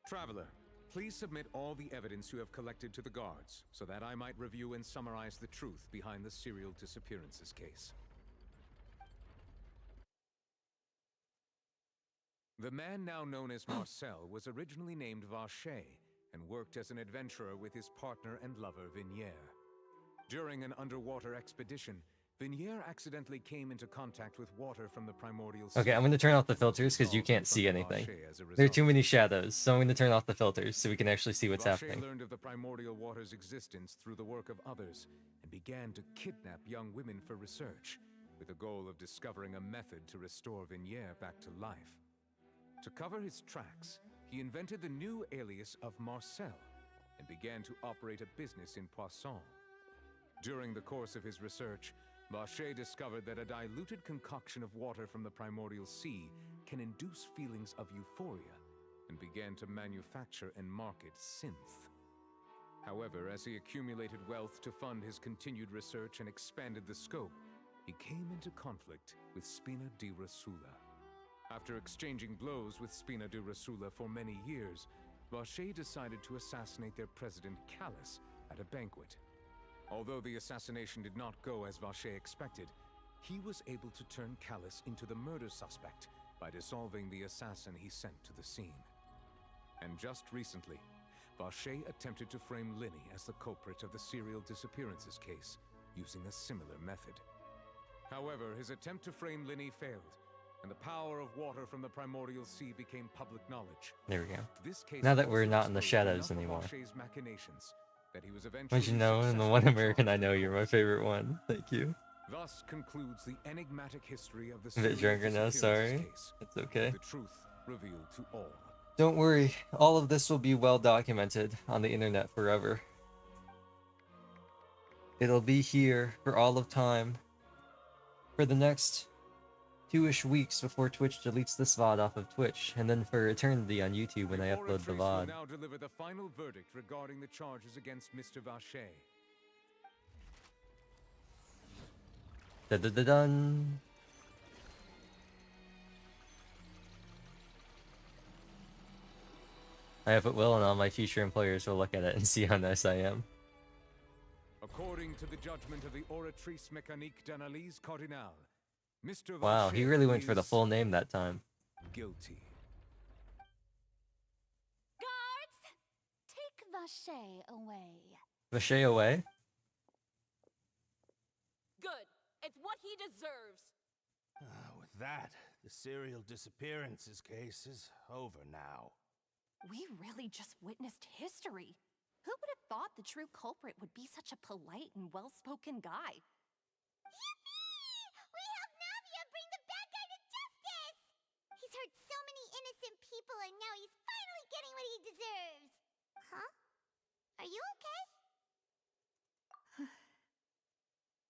Traveler, please submit all the evidence you have collected to the guards, so that I might review and summarize the truth behind the serial disappearances case. The man now known as Marcel was originally named Vacher and worked as an adventurer with his partner and lover Vignère. During an underwater expedition, Vinier accidentally came into contact with water from the primordial sea. Okay, I'm going to turn off the filters because you can't see anything. There are too many shadows, so I'm going to turn off the filters so we can actually see what's happening. Learned of the primordial water's existence through the work of others and began to kidnap young women for research, with the goal of discovering a method to restore Vinier back to life. To cover his tracks, he invented the new alias of Marcel and began to operate a business in Poisson. During the course of his research, Vacher discovered that a diluted concoction of water from the primordial sea can induce feelings of euphoria, and began to manufacture and market synth. However, as he accumulated wealth to fund his continued research and expanded the scope, he came into conflict with Spina di Rosula. After exchanging blows with Spina di Rosula for many years, Vacher decided to assassinate their president Callus at a banquet. Although the assassination did not go as Vacher expected, he was able to turn Callus into the murder suspect by dissolving the assassin he sent to the scene. And just recently, Vacher attempted to frame Linny as the culprit of the serial disappearances case, using a similar method. However, his attempt to frame Linny failed, and the power of water from the primordial sea became public knowledge. There we go. This case Now that we're also not in the exposed shadows enough of anymore. Vacher's machinations that he was Don't you eventually know, in the one American I know, you're my favorite one. Thank you. Thus concludes the enigmatic history of the A bit serial drunker now, disappearances sorry. case. It's okay. The truth revealed to all. Don't worry, all of this will be well documented on the internet forever. It'll be here for all of time. For the next 2-ish weeks before Twitch deletes this VOD off of Twitch, and then for eternity on YouTube when I upload the Will VOD. now deliver the final verdict regarding the charges against Mr. Vacher. Dun. I hope it will, and all my future employers will look at it and see how nice I am. According to the judgment of the Oratrice Mécanique d'Analyse Cardinale, Mr. Wow, he Vacher really went for the is full name that time. guilty. Guards! Take Vacher away. Vacher away? Good. It's what he deserves. With that, the serial disappearances case is over now. We really just witnessed history. Who would have thought the true culprit would be such a polite and well-spoken guy? We helped Navia bring the bad guy to justice! He's hurt so many innocent people and now he's finally getting what he deserves! Huh? Are you okay?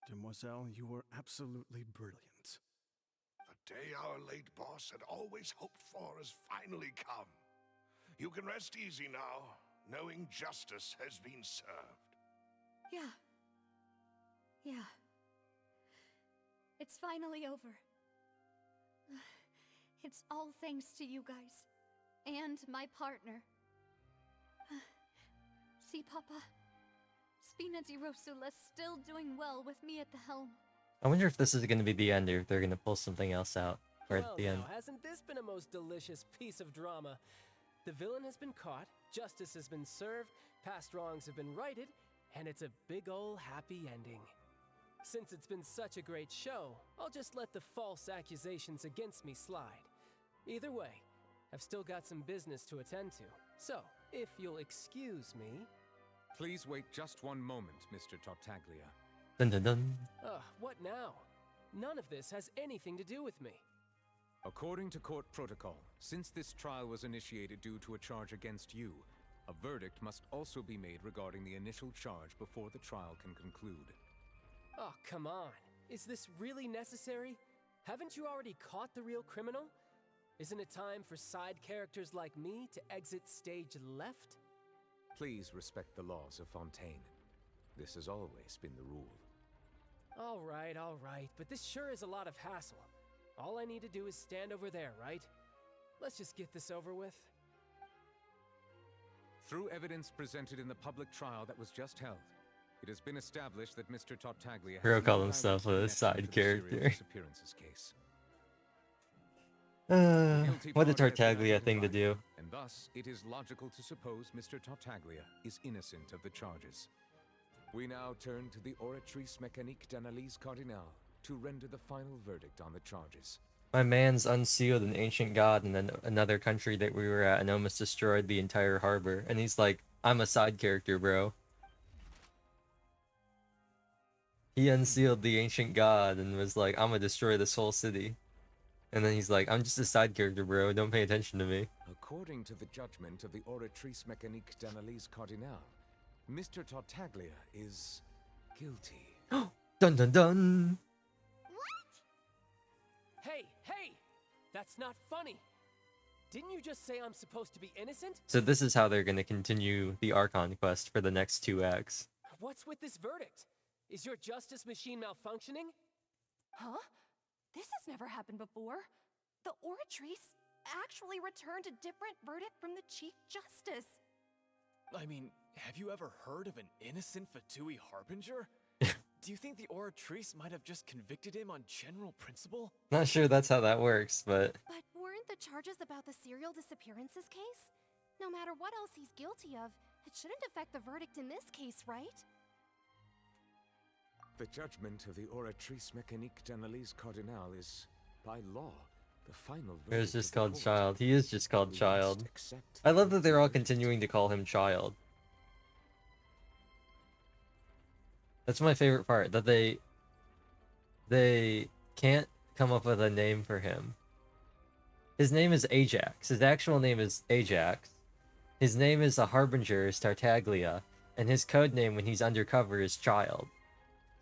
Demoiselle, you were absolutely brilliant. The day our late boss had always hoped for has finally come. You can rest easy now, knowing justice has been served. Yeah. It's finally over. It's all thanks to you guys. And my partner. See, Papa? Spina di Rosula's still doing well with me at the helm. I wonder if this is going to be the end or if they're going to pull something else out. Or at Well, the end. now, hasn't this been a most delicious piece of drama? The villain has been caught, justice has been served, past wrongs have been righted, and it's a big ol' happy ending. Since it's been such a great show, I'll just let the false accusations against me slide. Either way, I've still got some business to attend to. So, if you'll excuse me... Please wait just one moment, Mr. Tartaglia. Dun. What now? None of this has anything to do with me. According to court protocol, since this trial was initiated due to a charge against you, a verdict must also be made regarding the initial charge before the trial can conclude. Oh, come on. Is this really necessary? Haven't you already caught the real criminal? Isn't it time for side characters like me to exit stage left? Please respect the laws of Fontaine. This has always been the rule. All right, but this sure is a lot of hassle. All I need to do is stand over there, right? Let's just get this over with. Through evidence presented in the public trial that was just held, it has been established that Mr. Tartaglia has Hero call no himself direct a connection side to the serial character. disappearances case. What a Tartaglia thing to do. And thus, it is logical to suppose Mr. Tartaglia is innocent of the charges. We now turn to the Oratrice Mécanique d'Analyse Cardinale to render the final verdict on the charges. My man's unsealed an ancient god in another country that we were at and almost destroyed the entire harbor. And he's like, I'm a side character, bro. He unsealed the ancient god and was like, I'm gonna destroy this whole city. And then he's like, I'm just a side character, bro. Don't pay attention to me. According to the judgment of the Oratrice Mécanique d'Analyse Cardinale, Mr. Tartaglia is guilty. Dun dun dun! Hey, hey! That's not funny! Didn't you just say I'm supposed to be innocent? So this is how they're gonna continue the Archon quest for the next 2 acts. What's with this verdict? Is your justice machine malfunctioning? Huh? This has never happened before. The Oratrice actually returned a different verdict from the Chief Justice. I mean, have you ever heard of an innocent Fatui Harbinger? Do you think the Oratrice might have just convicted him on general principle? Not sure that's how that works, but... But weren't the charges about the serial disappearances case? No matter what else he's guilty of, it shouldn't affect the verdict in this case, right? The judgment of the Oratrice Mécanique d'Analyse Cardinale is, by law, the final verdict. It was just called Child. He is just called Child. I love that they're all continuing to call him Child. That's my favorite part, that they can't come up with a name for him. His name is Ajax. His actual name is Ajax. His name is a Harbinger, is Tartaglia, and his code name when he's undercover is Child.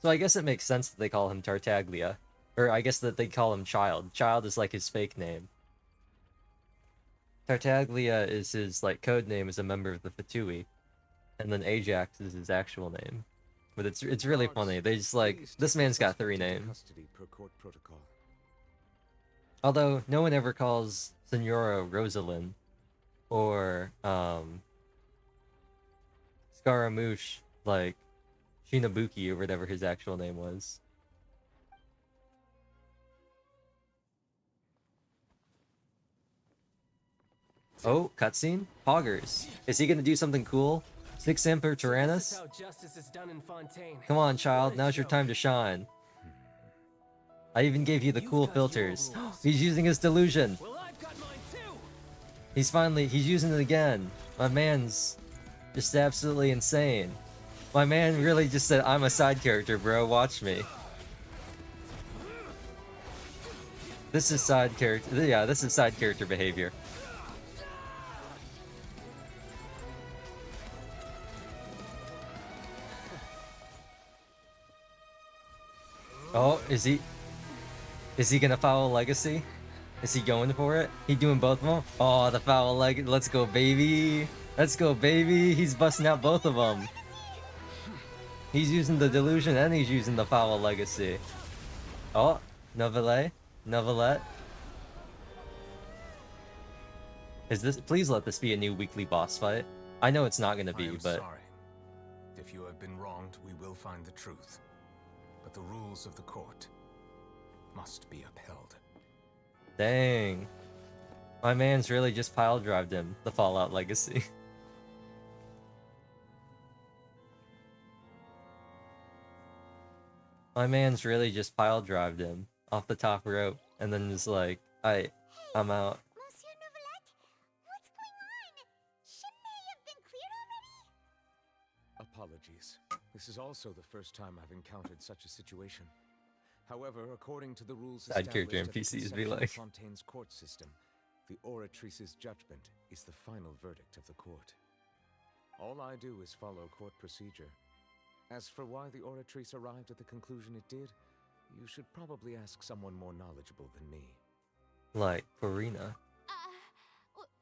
So I guess it makes sense that they call him Tartaglia. Or I guess that they call him Child. Child is like his fake name. Tartaglia is his like code name as a member of the Fatui. And then Ajax is his actual name. But it's really funny. They just like, this man's got 3 names. Although no one ever calls Senora Rosalind or Scaramouche like Shinobuki or whatever his actual name was. Oh, cutscene? Poggers. Is he gonna do something cool? Six Emperor Tyrannus? This is how justice is done in Fontaine. Come on, child. Now's your time to shine. I even gave you the cool filters. He's using his delusion. Well, I've got mine too. He's using it again. My man's just absolutely insane. My man really just said, I'm a side character, bro. Watch me. This is side character. Yeah, this is side character behavior. Oh, is he gonna foul legacy? Is he going for it? He doing both of them? Oh, the foul leg. Let's go, baby. Let's go, baby. He's busting out both of them. He's using the delusion and he's using the foul legacy. Oh, Novelette. Is this? Please let this be a new weekly boss fight. I know it's not gonna be, but. Sorry. If you have been wronged, we will find the truth. But the rules of the court must be upheld. Dang. My man's really just pile drived him, the Fallout Legacy. My man's really just pile drived him off the top rope and then just like, I'm out. Monsieur Novelette, what's going on? Shouldn't they have been cleared already? Apologies. This is also the first time I've encountered such a situation. However, according to the rules Side character established at the NPCs be conception of like. Fontaine's court system, the Oratrice's judgment is the final verdict of the court. All I do is follow court procedure. As for why the Oratrice arrived at the conclusion it did, you should probably ask someone more knowledgeable than me. Like, Farina.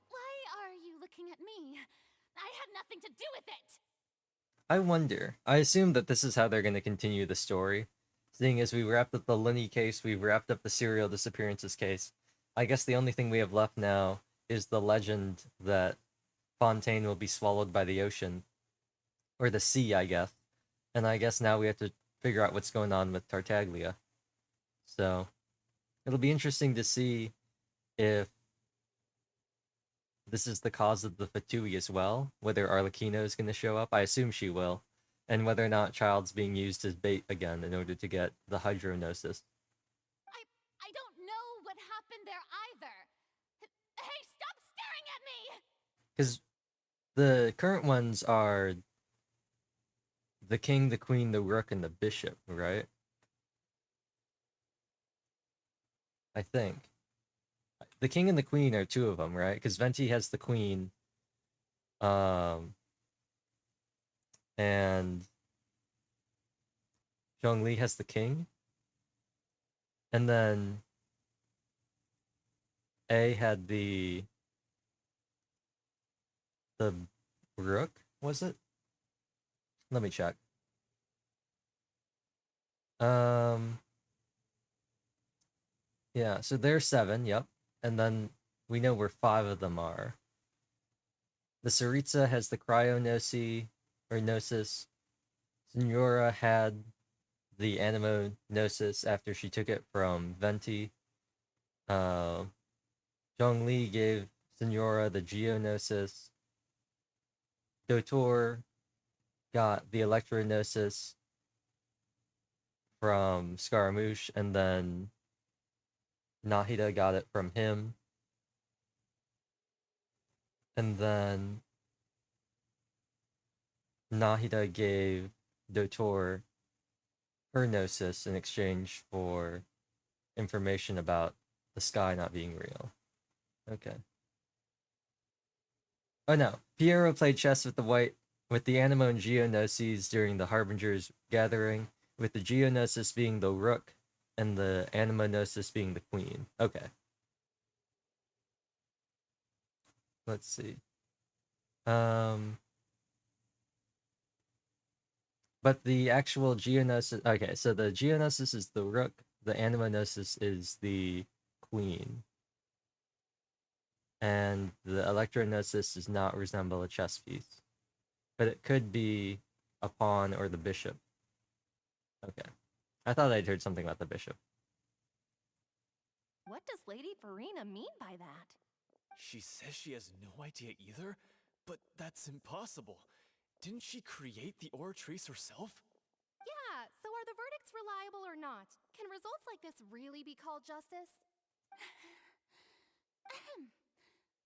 Why are you looking at me? I had nothing to do with it! I wonder. I assume that this is how they're going to continue the story. Seeing as we wrapped up the Lenny case, we've wrapped up the serial disappearances case. I guess the only thing we have left now is the legend that Fontaine will be swallowed by the ocean. Or the sea, I guess. And I guess now we have to figure out what's going on with Tartaglia. So, it'll be interesting to see if this is the cause of the Fatui as well. Whether Arlecchino is going to show up. I assume she will. and whether or not Child's being used as bait again in order to get the hydronosis. I don't know what happened there either. Hey, stop staring at me! Because the current ones are the king, the queen, the rook, and the bishop, right? I think. The king and the queen are two of them, right? Because Venti has the queen. And Zhongli has the king. And then A had the rook, was it? Let me check. Yeah, so there's 7, yep. And then we know where 5 of them are. The Saritsa has the cryonocy or gnosis. Senora had the animo-gnosis after she took it from Venti. Zhongli gave Senora the geognosis. Dotor got the electrognosis from Scaramouche, and then Nahida got it from him. And then Nahida gave Dotor her gnosis in exchange for information about the sky not being real. Okay. Oh no, Piero played chess with the Animo and Geonoses during the Harbinger's gathering, with the Geonosis being the rook and the Animonosis being the queen. Okay. Let's see. But the actual Geonosis... Okay, so the Geonosis is the rook, the Animonosis is the queen. And the Electronosis does not resemble a chess piece. But it could be a pawn or the bishop. Okay. I thought I'd heard something about the bishop. What does Lady Farina mean by that? She says she has no idea either, but that's impossible. Didn't she create the Oratrice herself? Yeah, so are the verdicts reliable or not? Can results like this really be called justice?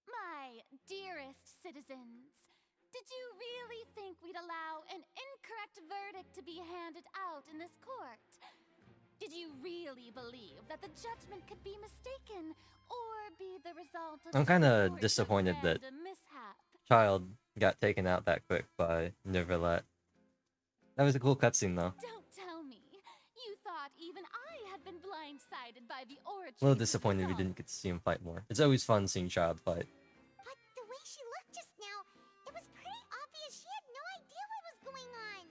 My dearest citizens, did you really think we'd allow an incorrect verdict to be handed out in this court? Did you really believe that the judgment could be mistaken or be the result of I'm kind some of sort disappointed that random mishap? Child got taken out that quick by Neuvillette. That was a cool cutscene, though. Don't tell me. You thought even I had been blindsided by the A Oratrice's little disappointed we result. didn't get to see him fight more. It's always fun seeing Child fight. But the way she looked just now, it was pretty obvious she had no idea what was going on.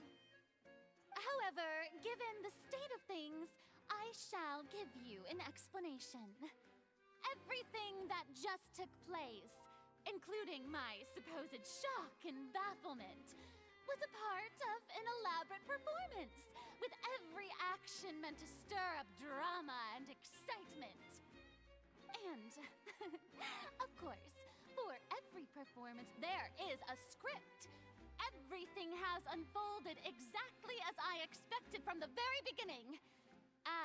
However, given the state of things, I shall give you an explanation. Everything that just took place, including my supposed shock and bafflement, was a part of an elaborate performance, with every action meant to stir up drama and excitement. And, of course, for every performance there is a script. Everything has unfolded exactly as I expected from the very beginning.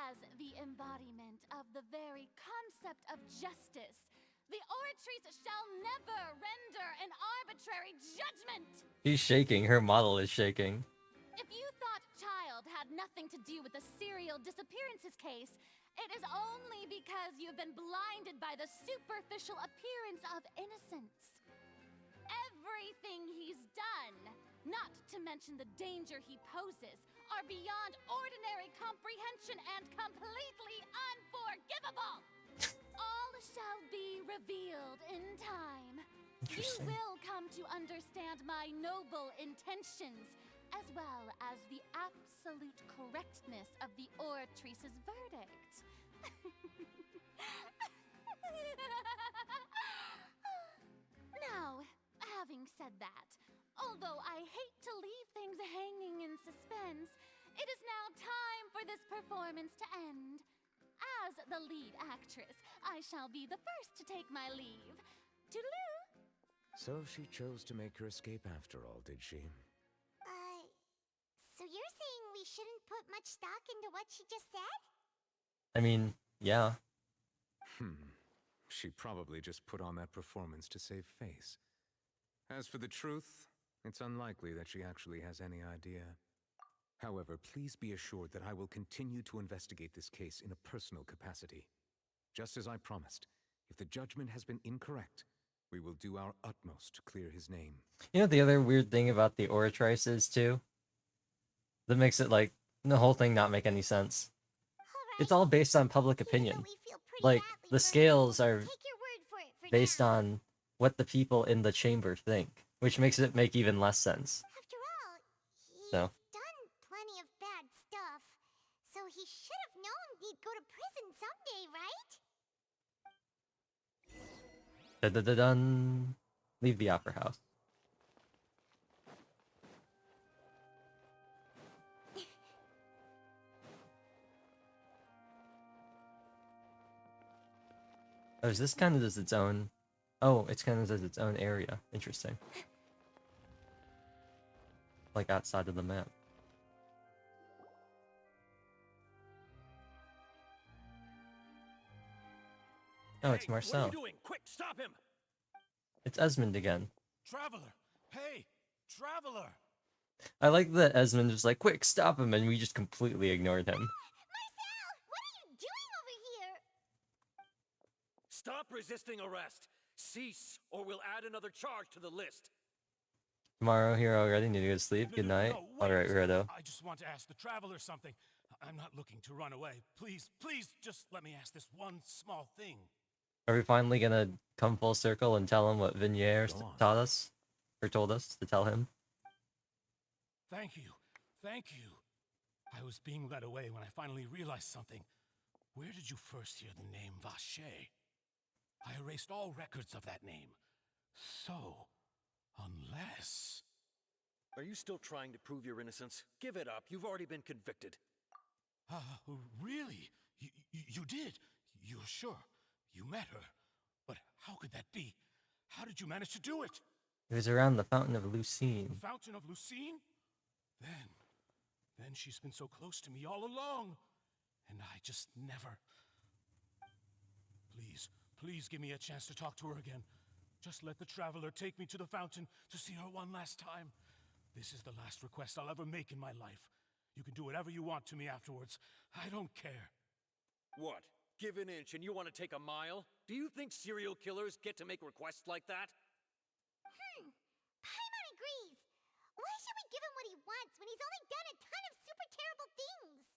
As the embodiment of the very concept of justice, the Oratrice shall never render an arbitrary judgment! She's shaking. Her model is shaking. If you thought Child had nothing to do with the serial disappearances case, it is only because you've been blinded by the superficial appearance of innocence. Everything he's done, not to mention the danger he poses, are beyond ordinary comprehension and completely unforgivable! All shall be revealed in time. You will come to understand my noble intentions, as well as the absolute correctness of the Oratrice's verdict. Now, having said that, although I hate to leave things hanging in suspense, it is now time for this performance to end. As the lead actress, I shall be the first to take my leave. Toodaloo! So she chose to make her escape after all, did she? shouldn't put much stock into what she just said? I mean, yeah. She probably just put on that performance to save face. As for the truth, it's unlikely that she actually has any idea. However, please be assured that I will continue to investigate this case in a personal capacity. Just as I promised, if the judgment has been incorrect, we will do our utmost to clear his name. You know the other weird thing about the Oratrice is, too? That makes it, like, the whole thing not make any sense. It's all based on public opinion. Like, the scales are based on what the people in the chamber think, which makes it make even less sense. After all, he's So. done plenty of bad stuff, so he should have known he'd go to prison someday, right? Dun-dun-dun-dun. Leave the opera house. Oh, is this kind of just its own... Oh, it's kind of just its own area. Interesting. Like outside of the map. Oh, it's Marcel. What are you doing? Quick, stop him! It's Esmond again. Traveler! Hey! Traveler! I like that Esmond was like, quick, stop him, and we just completely ignored him. Marcel, what are you doing over here? Stop resisting arrest! Cease, or we'll add another charge to the list. Tomorrow here already, need to go to sleep. Good night. Alright, Redo. I just want to ask the Traveler something. I'm not looking to run away. Please, please, just let me ask this one small thing. Are we finally gonna come full circle and tell him what Vignier taught us? Or told us to tell him? Thank you. Thank you. I was being led away when I finally realized something. Where did you first hear the name Vacher? I erased all records of that name. So, unless... Are you still trying to prove your innocence? Give it up. You've already been convicted. Really? You did? You're sure? You met her? But how could that be? How did you manage to do it? It was around the Fountain of Lucine. The Fountain of Lucine? Then she's been so close to me all along. And I just never... Please, please give me a chance to talk to her again. Just let the Traveler take me to the fountain to see her one last time. This is the last request I'll ever make in my life. You can do whatever you want to me afterwards. I don't care. What? Give an inch and you want to take a mile? Do you think serial killers get to make requests like that? Paimon agrees. Why should we give him what he wants when he's only done a ton of super terrible things?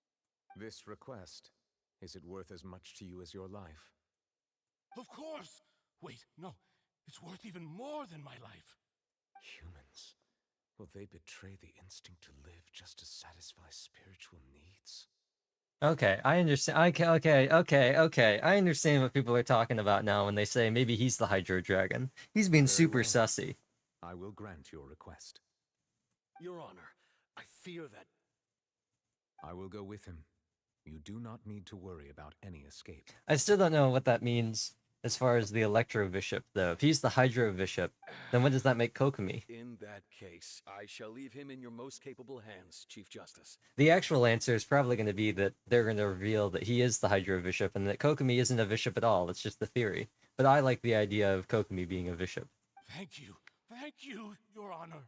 This request, is it worth as much to you as your life? Of course! Wait, no. It's worth even more than my life. Humans. Will they betray the instinct to live just to satisfy spiritual needs? Okay, I understand. Okay. I understand what people are talking about now when they say maybe he's the Hydro Dragon. He's being super sussy. I will grant your request. Your Honor, I fear that... I will go with him. You do not need to worry about any escape. I still don't know what that means as far as the Electro Bishop, though. If he's the Hydro Bishop, then what does that make Kokomi? In that case, I shall leave him in your most capable hands, Chief Justice. The actual answer is probably going to be that they're going to reveal that he is the Hydro Bishop and that Kokomi isn't a bishop at all. It's just the theory. But I like the idea of Kokomi being a bishop. Thank you, Your Honor.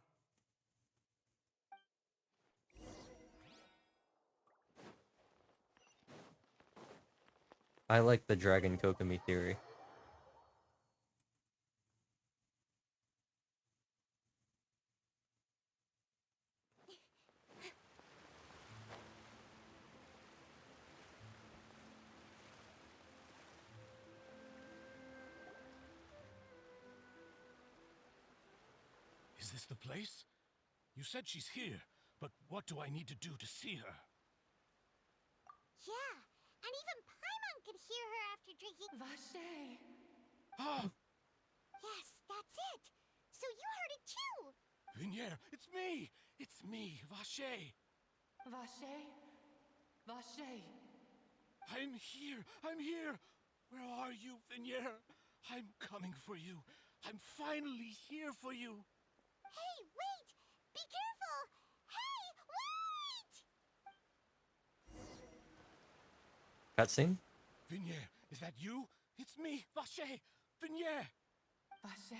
I like the Dragon Kokomi theory. Is this the place? You said she's here, but what do I need to do to see her? Yeah, and even Paimon could hear her after drinking... Vacher! Yes, that's it! So you heard it too! Vignier, it's me! It's me, Vacher! Vacher? Vacher! I'm here! Where are you, Vignier? I'm coming for you. I'm finally here for you. Hey, wait! Be careful! Hey, wait! Cutscene? Vignier, is that you? It's me, Vache! Vignier! Vache,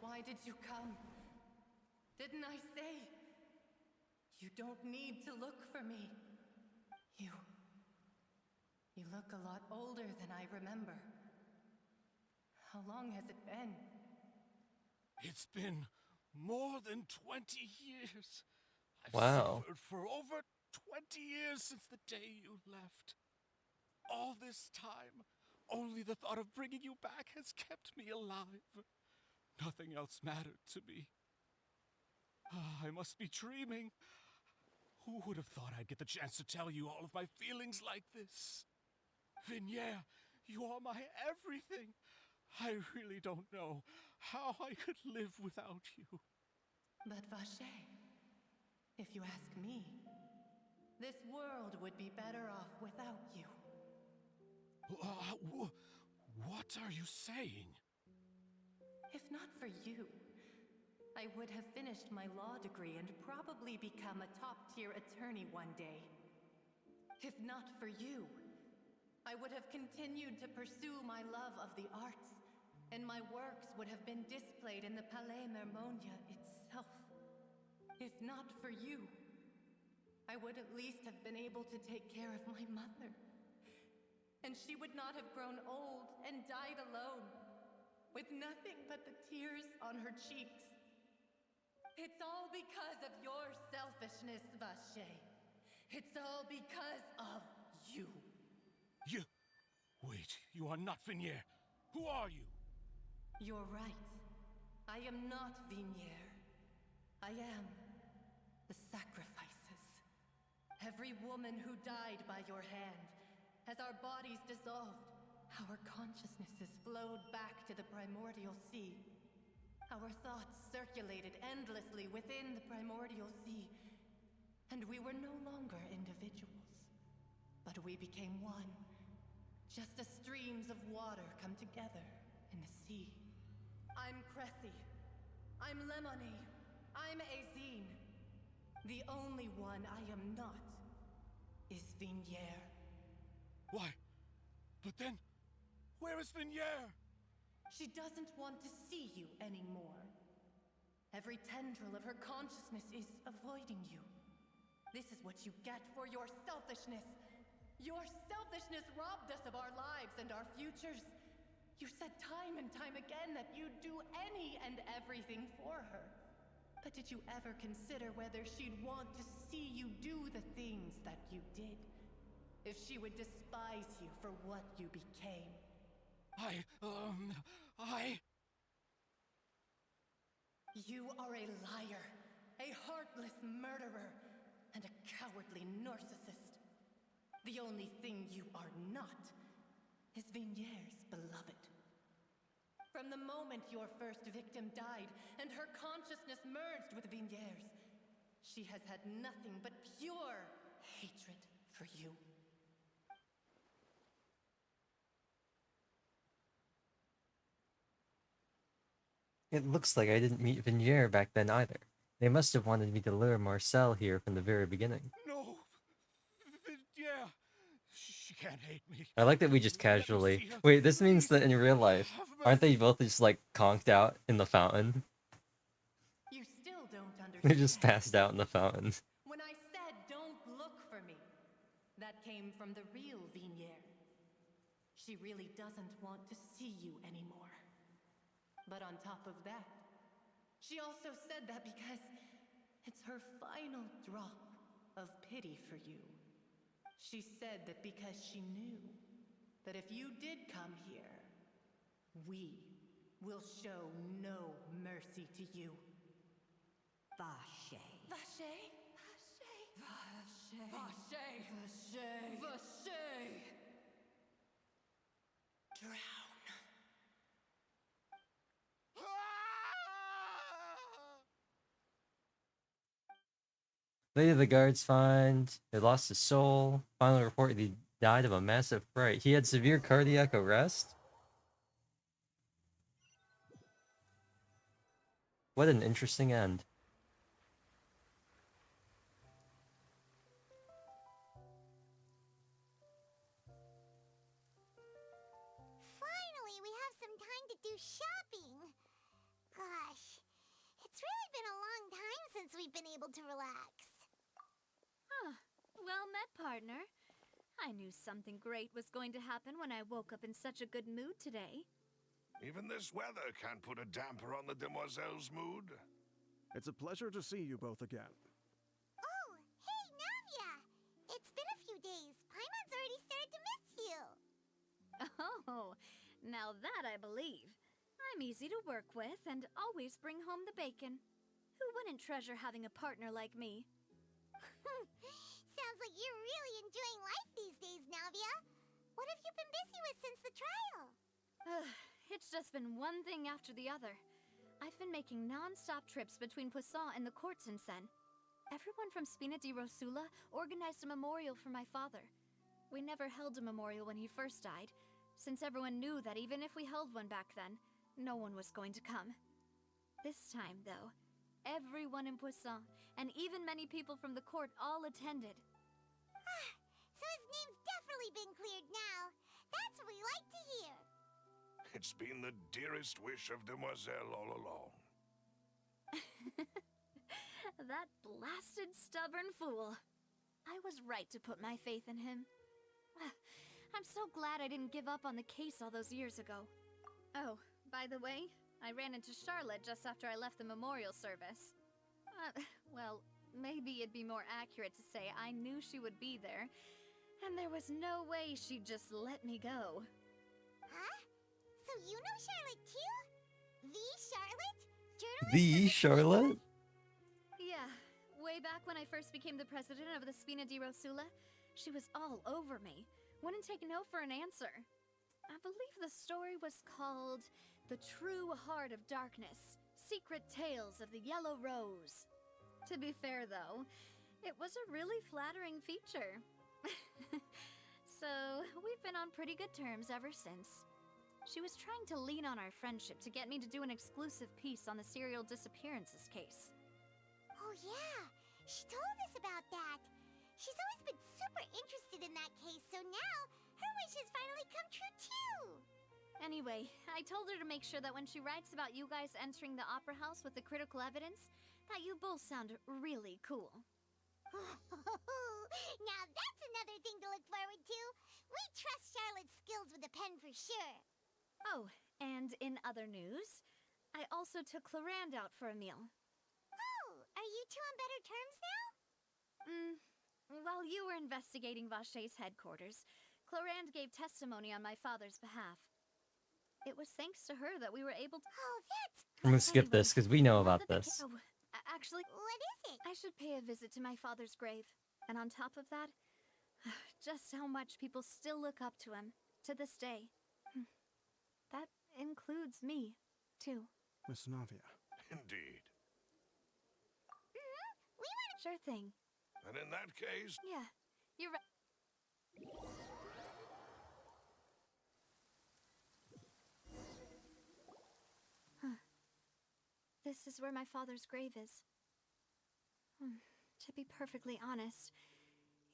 why did you come? Didn't I say? You don't need to look for me. You look a lot older than I remember. How long has it been? It's been more than 20 years. I've Wow. suffered for over 20 years since the day you left. All this time, only the thought of bringing you back has kept me alive. Nothing else mattered to me. I must be dreaming. Who would have thought I'd get the chance to tell you all of my feelings like this? Vignier, you are my everything. I really don't know how I could live without you. But Vache, if you ask me, this world would be better off without you. What are you saying? If not for you, I would have finished my law degree and probably become a top-tier attorney one day. If not for you, I would have continued to pursue my love of the arts, and my works would have been displayed in the Palais Mermonia itself. If not for you, I would at least have been able to take care of my mother. And she would not have grown old and died alone, with nothing but the tears on her cheeks. It's all because of your selfishness, Vache. It's all because of you. You... Wait, you are not Vignier. Who are you? You're right. I am not Vignier. I am the sacrifices. Every woman who died by your hand, as our bodies dissolved, our consciousnesses flowed back to the primordial sea. Our thoughts circulated endlessly within the primordial sea, and we were no longer individuals, but we became one, just as streams of water come together in the sea. I'm Cressy. I'm Lemony. I'm Azine. The only one I am not is Vignier. Why? But then, where is Vignier? She doesn't want to see you anymore. Every tendril of her consciousness is avoiding you. This is what you get for your selfishness. Your selfishness robbed us of our lives and our futures. You said time and time again that you'd do any and everything for her. But did you ever consider whether she'd want to see you do the things that you did? If she would despise you for what you became? You are a liar, a heartless murderer, and a cowardly narcissist. The only thing you are not is Vignier's beloved. From the moment your first victim died and her consciousness merged with Vignier's, she has had nothing but pure hatred for you. It looks like I didn't meet Vignier back then either. They must have wanted me to lure Marcel here from the very beginning. No! Vignier! She can't hate me. I like that we just casually... Wait, this means that in real life, aren't they both just like conked out in the fountain? You still don't understand. They just passed out in the fountain. When I said don't look for me, that came from the real Vignier. She really doesn't want to see you anymore. But on top of that, she also said that because it's her final drop of pity for you. She said that because she knew that if you did come here, we will show no mercy to you. Vache. Vache? Vache. Vache. Vache. Vache. Drown. Later, the guards find he lost his soul. Finally report he died of a massive fright. He had severe cardiac arrest? What an interesting end. some time to do shopping. Gosh, it's really been a long time since we've been able to relax. Huh. Well met, partner. I knew something great was going to happen when I woke up in such a good mood today. Even this weather can't put a damper on the demoiselle's mood. It's a pleasure to see you both again. Oh, hey, Navia! It's been a few days. Paimon's already started to miss you. Oh, now that I believe. I'm easy to work with and always bring home the bacon. Who wouldn't treasure having a partner like me? Sounds like you're really enjoying life these days, Navia. What have you been busy with since the trial? It's just been one thing after the other. I've been making non-stop trips between Poisson and the courts in Sen. Everyone from Spina di Rosula organized a memorial for my father. We never held a memorial when he first died, since everyone knew that even if we held one back then, no one was going to come. This time, though, everyone in Poisson, and even many people from the court, all attended. So his name's definitely been cleared now. That's what we like to hear. It's been the dearest wish of Demoiselle all along. That blasted stubborn fool. I was right to put my faith in him. I'm so glad I didn't give up on the case all those years ago. Oh, by the way, I ran into Charlotte just after I left the memorial service. Well, maybe it'd be more accurate to say I knew she would be there, and there was no way she'd just let me go. Huh? So you know Charlotte too? The Charlotte? Journalist? The Charlotte? Yeah, way back when I first became the president of the Spina di Rosula, she was all over me. Wouldn't take no for an answer. I believe the story was called The True Heart of Darkness, Secret Tales of the Yellow Rose. To be fair, though, it was a really flattering feature. So, we've been on pretty good terms ever since. She was trying to lean on our friendship to get me to do an exclusive piece on the serial disappearances case. Oh yeah, she told us about that. She's always been super interested in that case, so now her wish has finally come true too. Anyway, I told her to make sure that when she writes about you guys entering the opera house with the critical evidence, that you both sound really cool. Now that's another thing to look forward to. We trust Charlotte's skills with a pen for sure. Oh, and in other news, I also took Clorand out for a meal. Oh, are you two on better terms now? While you were investigating Vache's headquarters, Clorand gave testimony on my father's behalf. It was thanks to her that we were able to— Oh, that's I'm gonna skip this because we know about this. Actually, what is it? I should pay a visit to my father's grave. And on top of that, just how much people still look up to him, to this day. That includes me, too. Miss Navia. Indeed. We want Sure thing. And in that case... Yeah, you're right. This is where my father's grave is. To be perfectly honest,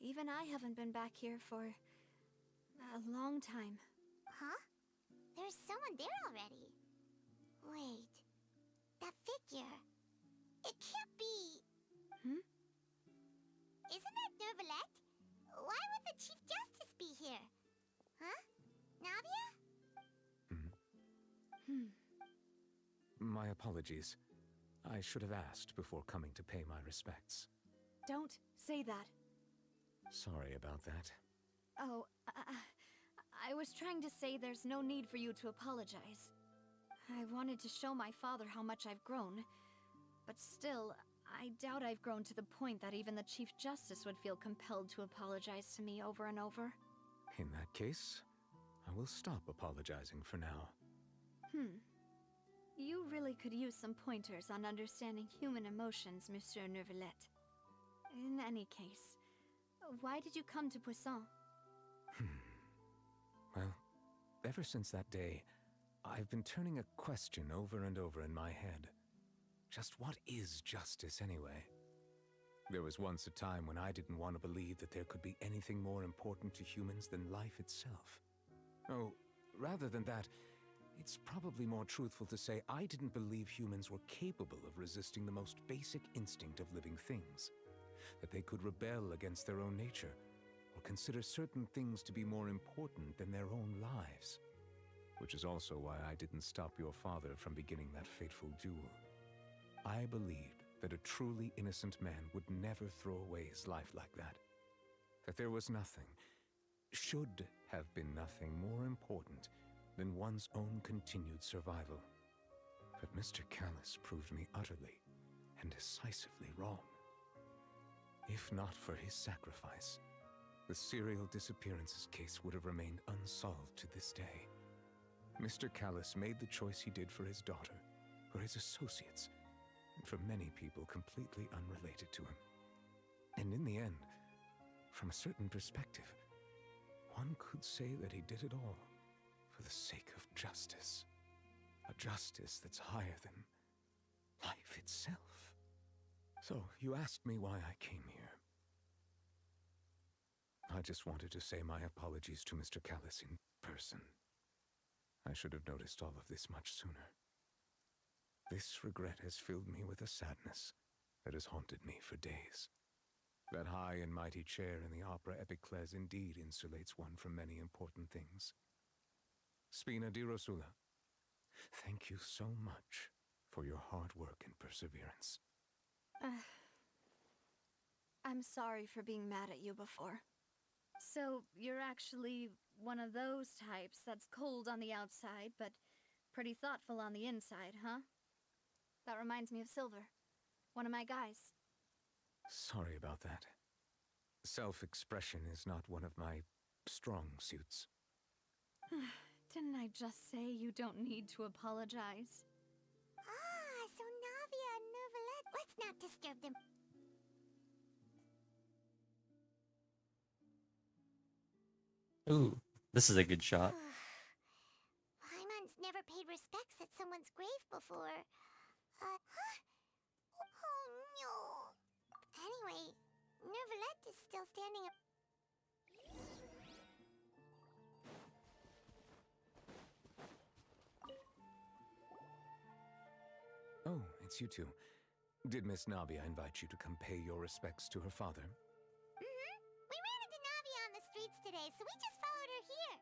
even I haven't been back here for a long time. Huh? There's someone there already. Wait. That figure. It can't be... Isn't that Nervalette? Why would the Chief Justice be here? Huh? Navia? My apologies. I should have asked before coming to pay my respects. Don't say that. Sorry about that. Oh, I was trying to say there's no need for you to apologize. I wanted to show my father how much I've grown. But still, I doubt I've grown to the point that even the Chief Justice would feel compelled to apologize to me over and over. In that case, I will stop apologizing for now. You really could use some pointers on understanding human emotions, Monsieur Nervalette. In any case, why did you come to Poisson? Well, ever since that day, I've been turning a question over and over in my head. Just what is justice anyway? There was once a time when I didn't want to believe that there could be anything more important to humans than life itself. Oh, rather than that, It's probably more truthful to say I didn't believe humans were capable of resisting the most basic instinct of living things. That they could rebel against their own nature, or consider certain things to be more important than their own lives. Which is also why I didn't stop your father from beginning that fateful duel. I believed that a truly innocent man would never throw away his life like that. That there was nothing, should have been nothing more important than one's own continued survival. But Mr. Callus proved me utterly and decisively wrong. If not for his sacrifice, the serial disappearances case would have remained unsolved to this day. Mr. Callus made the choice he did for his daughter, for his associates, and for many people completely unrelated to him. And in the end, from a certain perspective, one could say that he did it all for the sake of justice. A justice that's higher than life itself. So, you asked me why I came here. I just wanted to say my apologies to Mr. Callus in person. I should have noticed all of this much sooner. This regret has filled me with a sadness that has haunted me for days. That high and mighty chair in the opera Epiclese indeed insulates one from many important things. Spina di Rosula, thank you so much for your hard work and perseverance. I'm sorry for being mad at you before. So, you're actually one of those types that's cold on the outside, but pretty thoughtful on the inside, huh? That reminds me of Silver, one of my guys. Sorry about that. Self-expression is not one of my strong suits. Didn't I just say you don't need to apologize? Ah, so Navia and Neuvillette. Let's not disturb them. Ooh, this is a good shot. Paimon's never paid respects at someone's grave before. Huh? Oh no. Anyway, Neuvillette is still standing up. Oh, it's you two. Did Miss Navia invite you to come pay your respects to her father? We ran into Navia on the streets today, so we just followed her here.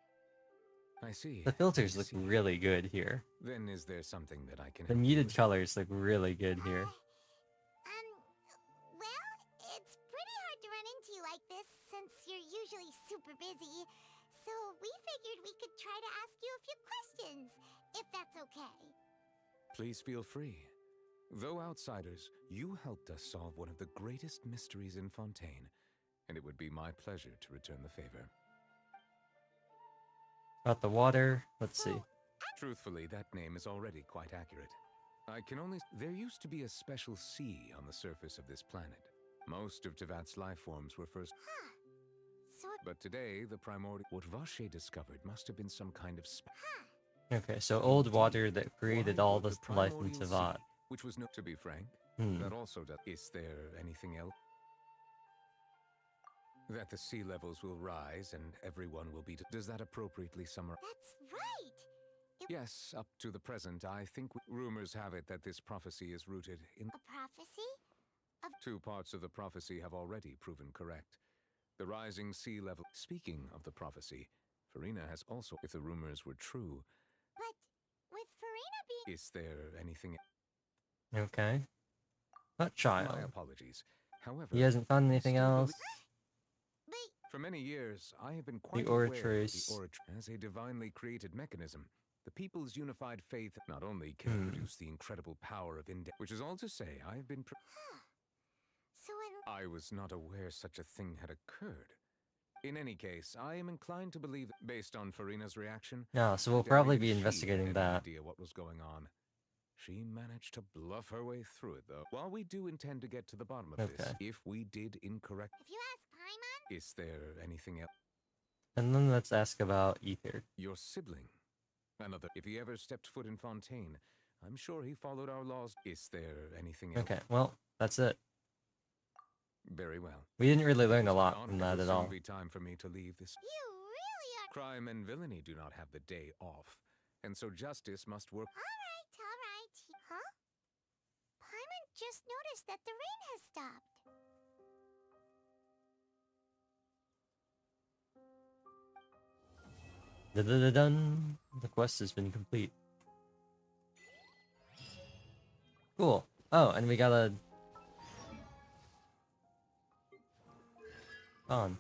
I see. The filters look really good here. Then is there something that I can The help you muted with? colors look really good here. Well, it's pretty hard to run into you like this since you're usually super busy. So we figured we could try to ask you a few questions, if that's okay. Please feel free. Though outsiders, you helped us solve one of the greatest mysteries in Fontaine, and it would be my pleasure to return the favor. About the water, let's see. Truthfully, that name is already quite accurate. I can only... There used to be a special sea on the surface of this planet. Most of Tevat's life forms were first... But today, the primordial... What Vache discovered must have been some kind of... Okay, so old water that created all this life in primordial Tevat. sea, which was to be frank, that also does... Is there anything else? That the sea levels will rise and everyone will be... Does that appropriately summarize? That's right! Yes, up to the present, I think rumors have it that this prophecy is rooted in... A prophecy? Two parts of the prophecy have already proven correct. The rising sea level... Speaking of the prophecy, Farina has also... If the rumors were true... But with Farina being... Is there anything... Okay. Not child. My apologies. However... He hasn't found anything else. For many years, I have been quite The aware of the Oratrice. Oratrice as a divinely created mechanism. The people's unified faith not only can it produce the incredible power of Index, which is all to say, I have been... So I was not aware such a thing had occurred. In any case, I am inclined to believe, based on Farina's reaction... Yeah, so we'll that probably maybe be she investigating had that. no idea what was going on. She managed to bluff her way through it, though. While we do intend to get to the bottom of this, Okay. if we did incorrect... If you ask Paimon... Is there anything else? And then let's ask about Ether. Your sibling. Another. If he ever stepped foot in Fontaine, I'm sure he followed our laws. Is there anything else? Okay, well, that's it. Very well. We didn't really learn a It's lot my from honor. that It at will soon all. be time for me to leave this. You really are... Crime and villainy do not have the day off. and so justice must work. Alright. Huh? Paimon just noticed that the rain has stopped. Dun. The quest has been complete. Cool. Oh, and we got a con.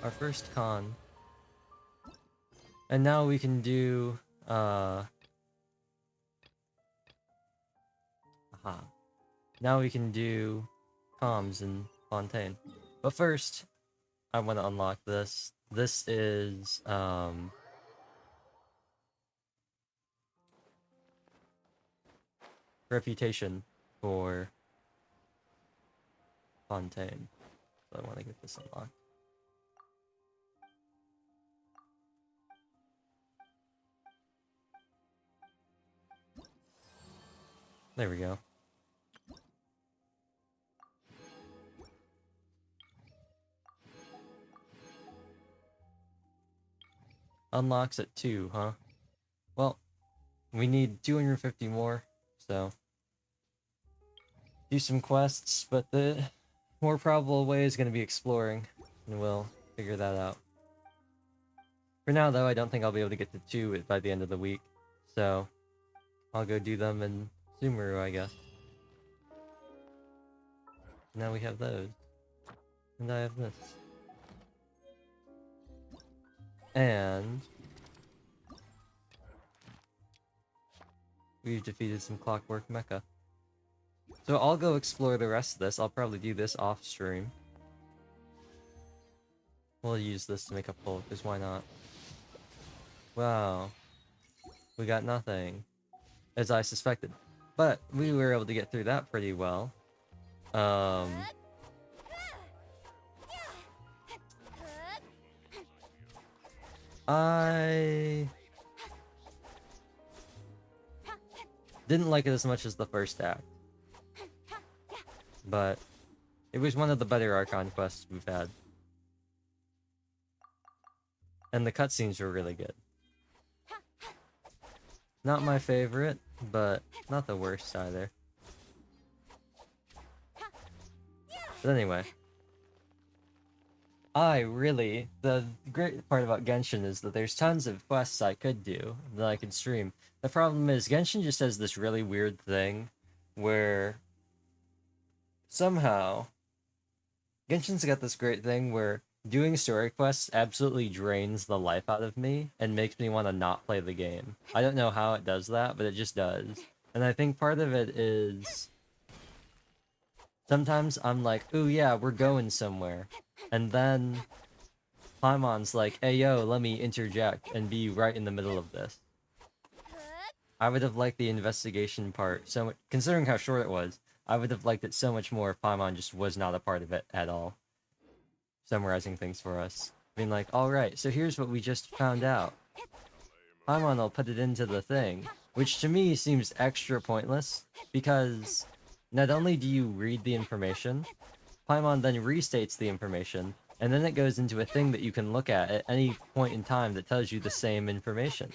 Our first con. And now we can do aha. Now we can do comms in Fontaine. But first, I want to unlock this. This is reputation for Fontaine. So I want to get this unlocked. There we go. Unlocks at 2, huh? Well, we need 250 more, so do some quests, but the more probable way is going to be exploring, and we'll figure that out. For now, though, I don't think I'll be able to get to 2 by the end of the week, so I'll go do them in Sumeru, I guess. Now we have those. And I have this. And we've defeated some Clockwork Mecha. So I'll go explore the rest of this. I'll probably do this off stream. We'll use this to make a pull, because why not? Wow. We got nothing. As I suspected. But we were able to get through that pretty well. I didn't like it as much as the first act. But it was one of the better Archon quests we've had. And the cutscenes were really good. Not my favorite, but not the worst either. But anyway. The great part about Genshin is that there's tons of quests I could do, that I could stream. The problem is, Genshin just has this really weird thing, where somehow, Genshin's got this great thing where doing story quests absolutely drains the life out of me, and makes me want to not play the game. I don't know how it does that, but it just does. And I think part of it is, sometimes I'm like, ooh yeah, we're going somewhere. And then Paimon's like, hey yo, let me interject and be right in the middle of this. I would have liked the investigation part so much, considering how short it was, I would have liked it so much more if Paimon just was not a part of it at all. Summarizing things for us. Being like, alright, so here's what we just found out. Paimon will put it into the thing, which to me seems extra pointless, because not only do you read the information, Paimon then restates the information, and then it goes into a thing that you can look at any point in time that tells you the same information.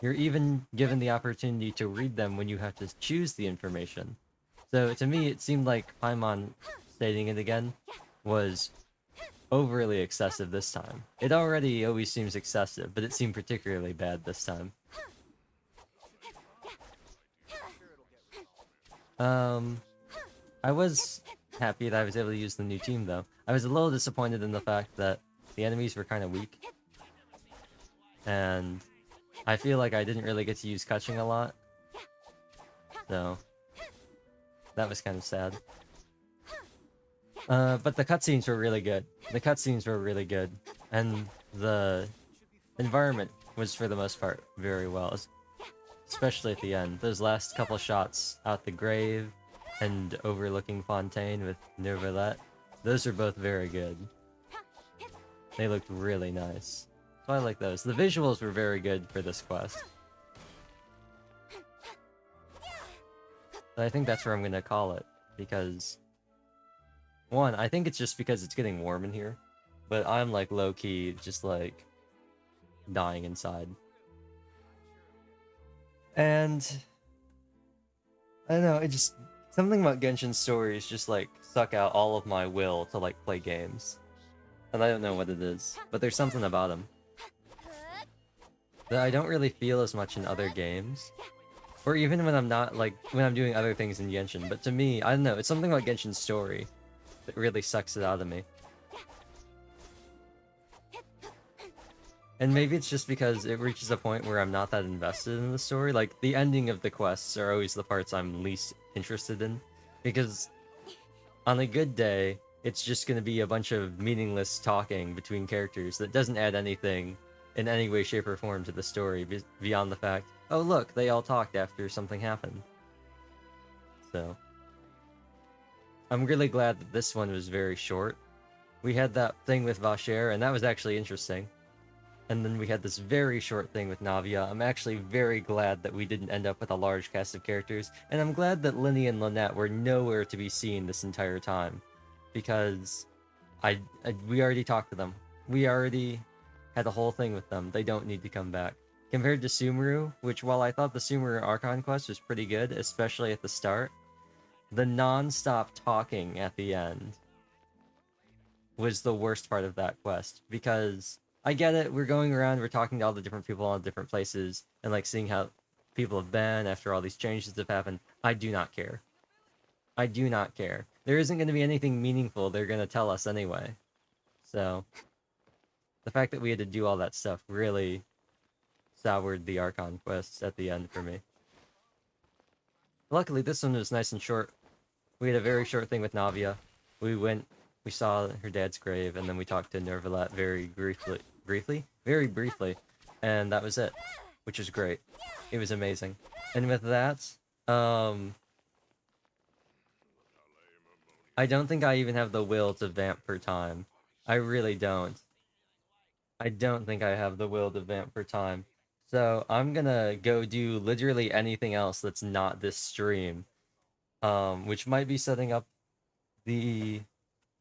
You're even given the opportunity to read them when you have to choose the information. So to me, it seemed like Paimon stating it again was overly excessive this time. It already always seems excessive, but it seemed particularly bad this time. I was happy that I was able to use the new team, though. I was a little disappointed in the fact that the enemies were kind of weak. And I feel like I didn't really get to use Kutching a lot. So that was kind of sad. But the cutscenes were really good. The cutscenes were really good. And the environment was, for the most part, very well. Especially at the end. Those last couple shots out the grave and overlooking Fontaine with Neuvillette, those are both very good. They looked really nice. So I like those. The visuals were very good for this quest. But I think that's where I'm gonna call it, because one, I think it's just because it's getting warm in here, but I'm like low-key just like dying inside. And I don't know, it just something about Genshin's stories just like suck out all of my will to like play games. And I don't know what it is, but there's something about them that I don't really feel as much in other games. Or even when I'm not, like, when I'm doing other things in Genshin. But to me, I don't know, it's something about Genshin's story that really sucks it out of me. And maybe it's just because it reaches a point where I'm not that invested in the story. Like, the ending of the quests are always the parts I'm least interested in. Because on a good day, it's just gonna be a bunch of meaningless talking between characters that doesn't add anything in any way, shape, or form to the story beyond the fact, oh look, they all talked after something happened. So, I'm really glad that this one was very short. We had that thing with Vasher, and that was actually interesting. And then we had this very short thing with Navia. I'm actually very glad that we didn't end up with a large cast of characters, and I'm glad that Linny and Lynette were nowhere to be seen this entire time. Because we already talked to them. We already had a whole thing with them. They don't need to come back. Compared to Sumeru, which while I thought the Sumeru Archon quest was pretty good, especially at the start, the non-stop talking at the end was the worst part of that quest. Because, I get it, we're going around, we're talking to all the different people in different places, and like seeing how people have been after all these changes have happened. I do not care. I do not care. There isn't going to be anything meaningful they're going to tell us anyway. So, the fact that we had to do all that stuff really soured the Archon quests at the end for me. Luckily, this one was nice and short. We had a very short thing with Navia. We saw her dad's grave, and then we talked to Nervalet very briefly, and that was it, which was great. It was amazing. And with that, I don't think I even have the will to vamp for time. I really don't. I don't think I have the will to vamp for time. So I'm gonna go do literally anything else that's not this stream. Which might be setting up the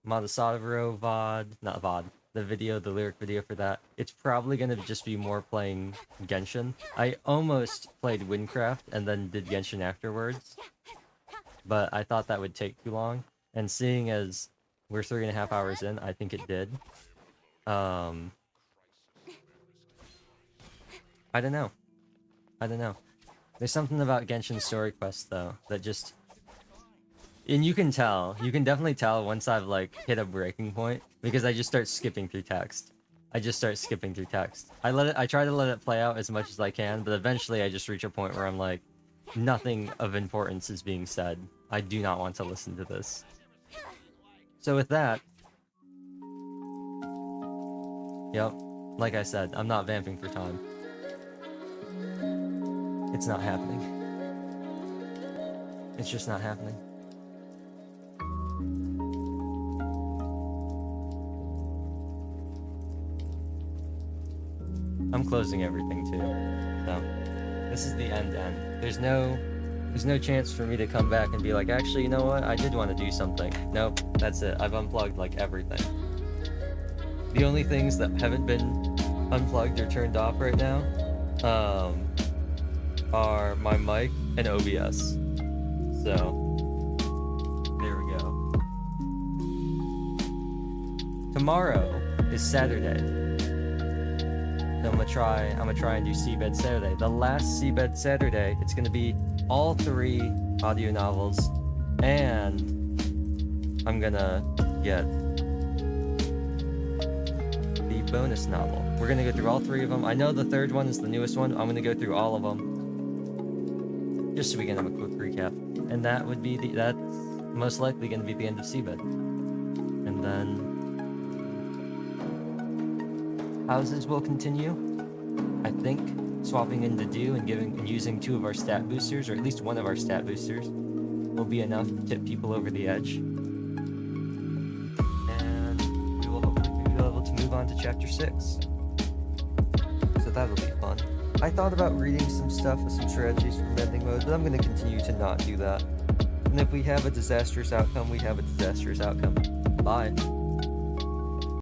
Madasavro VOD, the lyric video for that. It's probably gonna just be more playing Genshin. I almost played Windcraft and then did Genshin afterwards. But I thought that would take too long. And seeing as we're 3.5 hours in, I think it did. I don't know. There's something about Genshin story quests, though, that just... And you can definitely tell once I've, like, hit a breaking point, because I just start skipping through text. I try to let it play out as much as I can, but eventually I just reach a point where I'm like, nothing of importance is being said. I do not want to listen to this. So with that... Yep, like I said, I'm not vamping for time. It's not happening. It's just not happening. I'm closing everything too. So, this is the end. There's no chance for me to come back and be like, actually, you know what? I did want to do something. Nope, that's it. I've unplugged like everything. The only things that haven't been unplugged or turned off right now, are my mic and OBS. So, there we go. Tomorrow is Saturday. So I'm gonna try and do Seabed Saturday. The last Seabed Saturday, it's gonna be all 3 audio novels, and I'm gonna get the bonus novel. We're gonna go through all 3 of them. I know the 3rd one is the newest one. I'm gonna go through all of them, just so we can have a quick recap. And that would be that's most likely gonna be the end of Seabed. And then houses will continue. I think swapping into Dew and using 2 of our stat boosters, or at least 1 of our stat boosters, will be enough to tip people over the edge. And we will hopefully be able to move on to chapter 6. So that'll be fun. I thought about reading some stuff with some strategies for mending mode, but I'm going to continue to not do that. And if we have a disastrous outcome, we have a disastrous outcome. Bye.